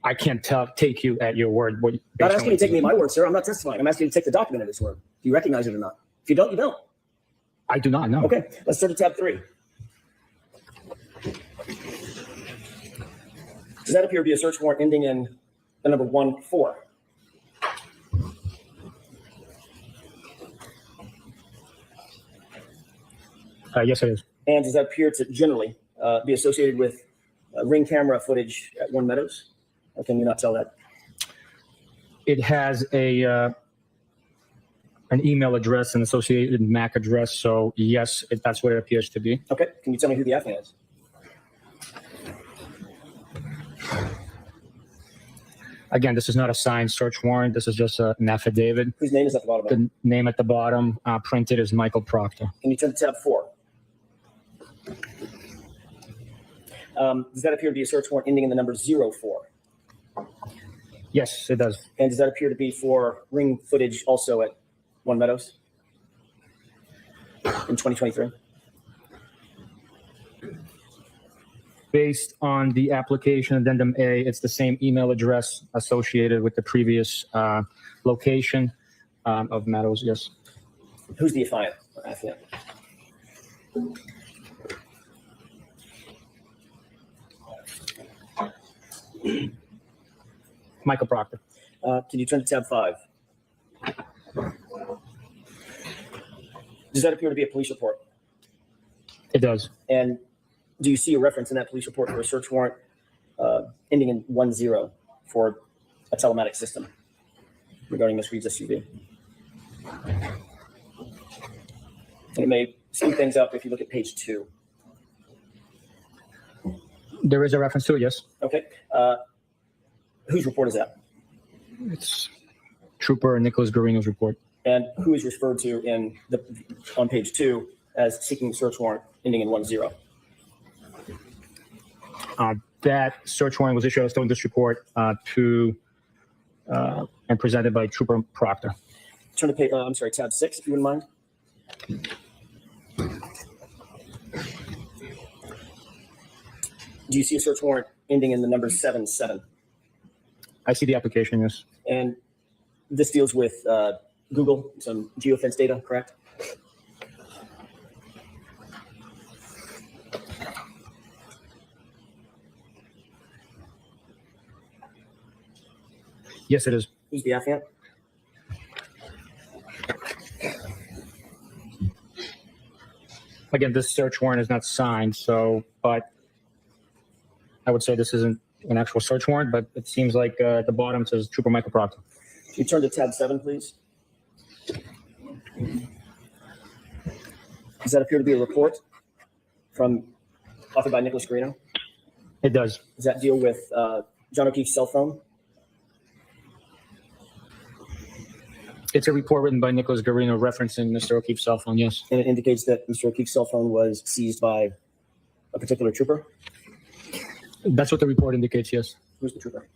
I can't take you at your word. Not asking you to take me at my word, sir. I'm not testifying. I'm asking you to take the document at its word. Do you recognize it or not? If you don't, you don't. I do not know. Okay, let's turn to tab 3. Does that appear to be a search warrant ending in the number 1-4? Yes, it is. And does that appear to generally be associated with Ring camera footage at One Meadows? Or can you not tell that? It has an email address, an associated MAC address. So yes, that's what it appears to be. Okay, can you tell me who the affiant is? Again, this is not a signed search warrant. This is just an affidavit. Whose name is at the bottom of it? The name at the bottom printed is Michael Proctor. Can you turn to tab 4? Does that appear to be a search warrant ending in the number 04? Yes, it does. And does that appear to be for Ring footage also at One Meadows in 2023? Based on the application addendum A, it's the same email address associated with the previous location of Meadows, yes. Who's the affiant? Michael Proctor. Can you turn to tab 5? Does that appear to be a police report? It does. And do you see a reference in that police report for a search warrant ending in 10 for a telematic system regarding Ms. Reed's SUV? And it may speed things up if you look at page 2. There is a reference to it, yes. Okay. Whose report is that? It's Trooper Nicholas Garino's report. And who is referred to on page 2 as seeking search warrant ending in 10? That search warrant was issued on this report and presented by Trooper Proctor. Turn to page, tab 6, if you wouldn't mind. Do you see a search warrant ending in the number 77? I see the application, yes. And this deals with Google, some geofence data, correct? Yes, it is. Who's the affiant? Again, this search warrant is not signed, but I would say this isn't an actual search warrant, but it seems like at the bottom it says Trooper Michael Proctor. Can you turn to tab 7, please? Does that appear to be a report authored by Nicholas Garino? It does. Does that deal with John O'Keefe's cell phone? It's a report written by Nicholas Garino referencing Mr. O'Keefe's cell phone, yes. And it indicates that Mr. O'Keefe's cell phone was seized by a particular trooper? That's what the report indicates, yes. Who's the trooper?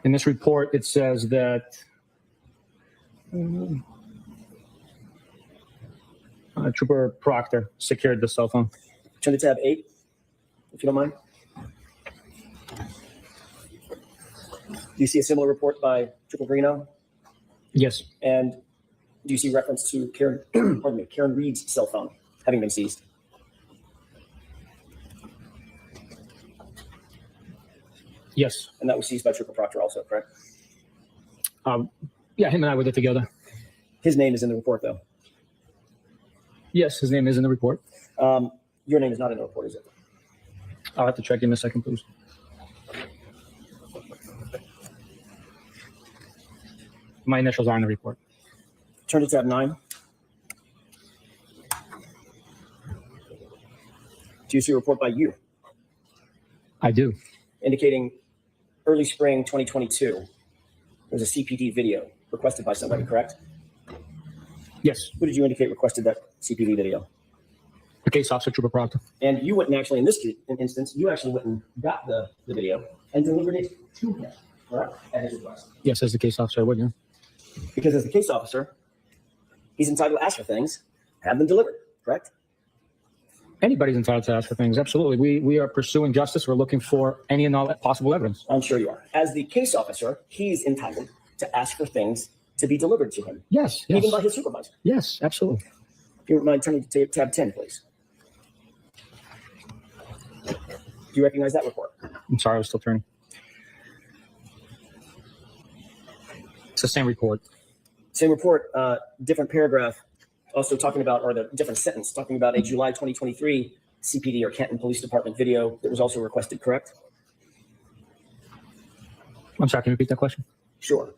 In this report, it says that Trooper Proctor secured the cell phone. Turn to tab 8, if you don't mind. Do you see a similar report by Trooper Garino? Yes. And do you see reference to Karen Reed's cell phone having been seized? Yes. And that was seized by Trooper Proctor also, correct? Yeah, him and I were there together. His name is in the report, though. Yes, his name is in the report. Your name is not in the report, is it? I'll have to check in a second, please. My initials are in the report. Turn to tab 9. Do you see a report by you I do. indicating early spring 2022? There was a CPD video requested by somebody, correct? Yes. Who did you indicate requested that CPD video? The case officer, Trooper Proctor. And you went and actually, in this instance, you actually went and got the video and delivered it to him, correct? At his request. Yes, as the case officer, I would, yeah. Because as the case officer, he's entitled to ask for things, have them delivered, correct? Anybody's entitled to ask for things, absolutely. We are pursuing justice. We're looking for any and all possible evidence. I'm sure you are. As the case officer, he's entitled to ask for things to be delivered to him, Yes, even yes. by his supervisor. Yes, absolutely. If you wouldn't mind turning to tab 10, please. Do you recognize that report? I'm sorry, I was still turning. It's the same report. Same report, different paragraph, also talking about, or the different sentence, talking about a July 2023 CPD or Canton Police Department video that was also requested, correct? I'm sorry, can you repeat that question? Sure.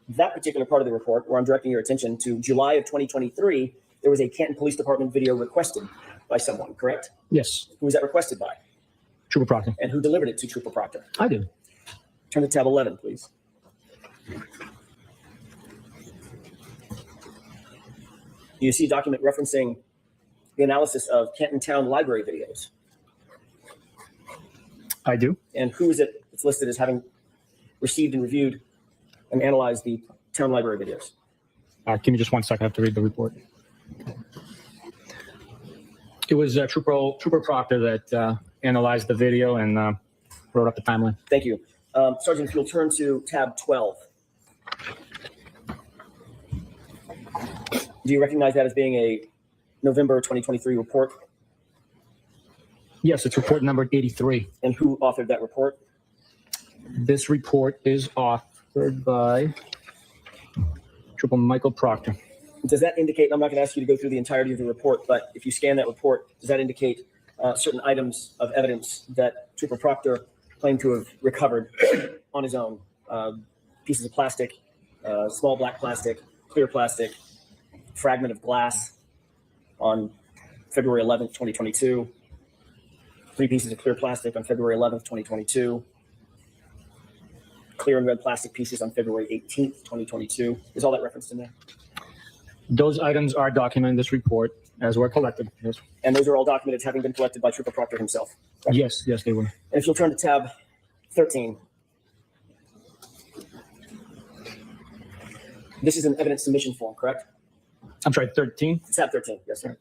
That particular part of the report, where I'm directing your attention to July of 2023, there was a Canton Police Department video requested by someone, correct? Yes, Who was that requested by? Trooper Proctor. And who delivered it to Trooper Proctor? I do. Turn to tab 11, please. You see a document referencing the analysis of Canton Town Library videos. I do. And who is it that's listed as having received and reviewed and analyzed the town library videos? Give me just 1 second. I have to read the report. It was Trooper Proctor that analyzed the video and wrote up the timeline. Thank you. Sergeant, if you'll turn to tab 12. Do you recognize that as being a November 2023 report? Yes, it's report number 83. And who authored that report? This report is authored by Trooper Michael Proctor. Does that indicate, I'm not going to ask you to go through the entirety of the report, but if you scan that report, does that indicate certain items of evidence that Trooper Proctor claimed to have recovered on his own? Pieces of plastic, small black plastic, clear plastic, fragment of glass on February 11th, 2022, 3 pieces of clear plastic on February 11th, 2022, clear and red plastic pieces on February 18th, 2022. Is all that referenced in there? Those items are documented in this report as were collected. Yes, And those are all documented having been collected by Trooper Proctor himself. Correct? yes, they were. And if you'll turn to tab 13. This is an evidence submission form, correct? I'm sorry, 13. Tab 13, yes, sir.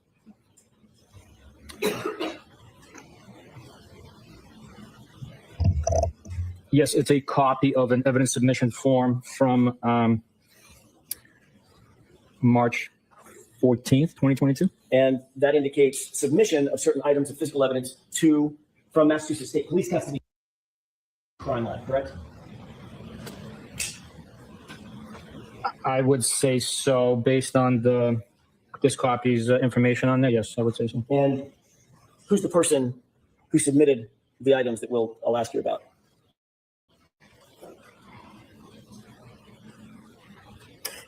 Yes, it's a copy of an evidence submission form from March 14th, 2022. And that indicates submission of certain items of physical evidence from Massachusetts State Police Custody Crime Lab, correct? I would say so, based on this copy's information on there. Yes, I would say so. And who's the person who submitted the items that I'll ask you about?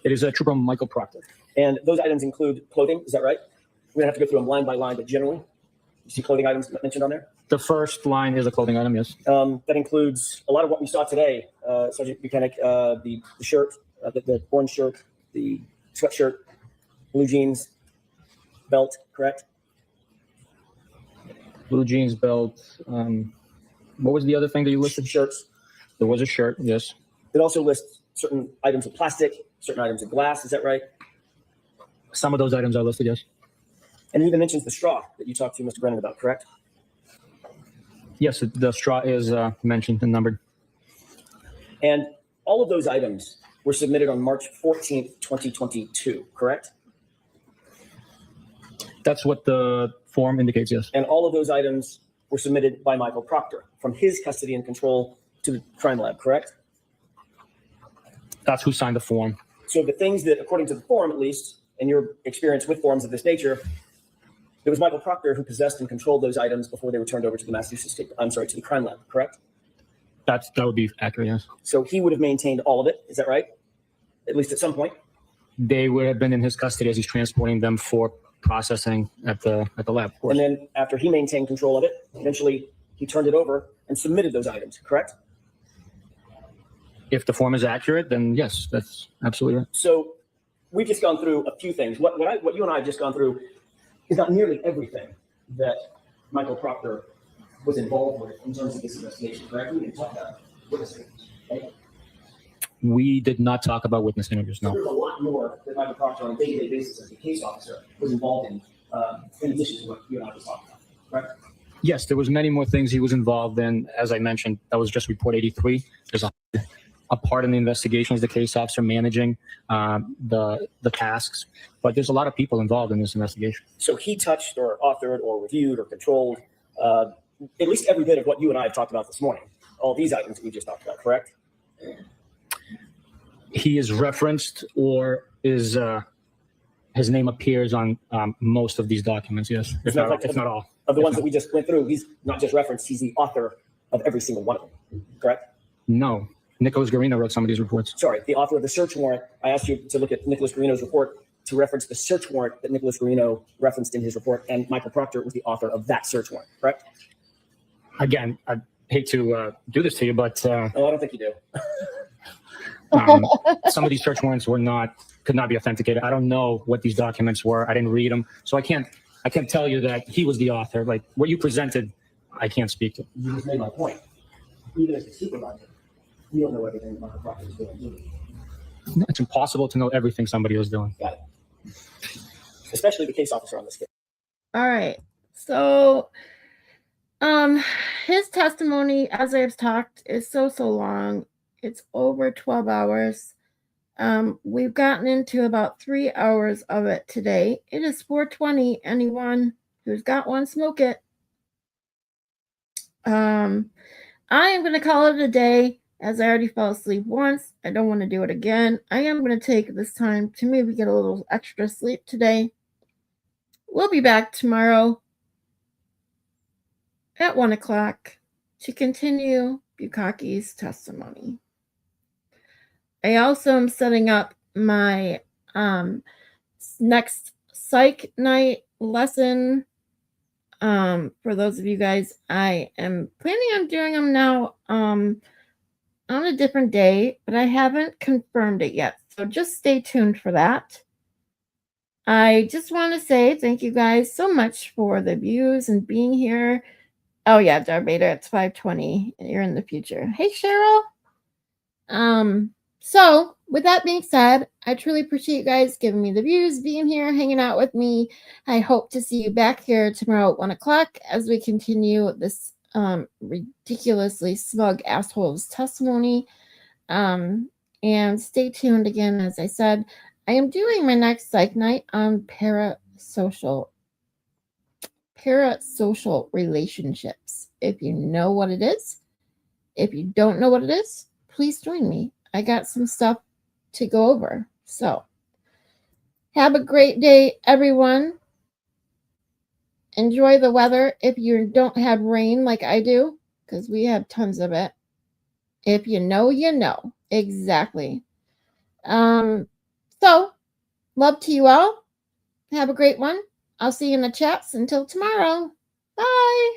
It is Trooper Michael Proctor. And those items include clothing, is that right? We don't have to go through them line by line, but generally, you see clothing items mentioned on there? The first line is a clothing item, yes. That includes a lot of what we saw today. Sgt Bukhenik, the shirt, the orange shirt, the sweatshirt, blue jeans, belt, correct? Blue jeans, belt. What was the other thing that you listed? Shirts. There was a shirt, yes. It also lists certain items of plastic, certain items of glass, is that right? Some of those items are listed, yes. And it even mentions the straw that you talked to Mr. Brennan about, correct? Yes, the straw is mentioned and numbered. And all of those items were submitted on March 14th, 2022, correct? That's what the form indicates, yes. And all of those items were submitted by Michael Proctor from his custody and control to the crime lab, correct? That's who signed the form. So the things that, according to the form at least, and your experience with forms of this nature, it was Michael Proctor who possessed and controlled those items before they were turned over to the to the crime lab, correct? That would be accurate, yes. So he would have maintained all of it, is that right? At least at some point? They would have been in his custody as he's transporting them for processing at the lab, of course. And then after he maintained control of it, eventually he turned it over and submitted those items, correct? If the form is accurate, then yes, that's absolutely right. So we've just gone through a few things. What you and I have just gone through is not nearly everything that Michael Proctor was involved with in terms of this investigation, correct? We didn't talk about witness interviews, right? We did not talk about witness interviews, So no. there's a lot more that Michael Proctor on a day-to-day basis as a case officer was involved in addition to what you and I was talking about, correct? Yes, there was many more things he was involved in. As I mentioned, that was just report 83. There's a part in the investigation is the case officer managing the tasks, but there's a lot of people involved in this investigation. So he touched or authored or reviewed or controlled at least every bit of what you and I have talked about this morning, all these items that we just talked about, correct? He is referenced or is his name appears on most of these documents, yes, if not all. Of the ones that we just went through, he's not just referenced, he's the author of every single one of them, correct? No, Nicholas Garino wrote some of these reports. Sorry, the author of the search warrant. I asked you to look at Nicholas Garino's report to reference the search warrant that Nicholas Garino referenced in his report, and Michael Proctor was the author of that search warrant, correct? Again, I hate to do this to you, but Oh, I don't think you do. some of these search warrants could not be authenticated. I don't know what these documents were. I didn't read them, so I can't tell you that he was the author. Like what you presented, I can't speak to. You just made my point. Even as the supervisor, you don't know everything Michael Proctor is doing, do you? It's impossible to know everything somebody is doing. Got it. Especially the case officer on this case. All right. So his testimony, as I've talked, is so long. It's over 12 hours. We've gotten into about 3 hours of it today. It is 4:20. Anyone who's got one, smoke it. I am going to call it a day, as I already fell asleep once. I don't want to do it again. I am going to take this time to maybe get a little extra sleep today. We'll be back tomorrow at 1 o'clock to continue Bukhenik's testimony. I also am setting up my next psych night lesson. For those of you guys, I am planning on doing them now on a different day, but I haven't confirmed it yet. So just stay tuned for that. I just want to say thank you guys so much for the views and being here. Oh yeah, Darbader, it's 5:20. You're in the future. Hey Cheryl. So with that being said, I truly appreciate you guys giving me the views, being here, hanging out with me. I hope to see you back here tomorrow at 1 o'clock as we continue this ridiculously smug asshole's testimony. And stay tuned again, as I said. I am doing my next psych night on parasocial relationships. If you know what it is, if you don't know what it is, please join me. I got some stuff to go over. So have a great day, everyone. Enjoy the weather if you don't have rain like I do, because we have tons of it. If you know, you know. Exactly. So love to you all. Have a great one. I'll see you in the chats until tomorrow. Bye.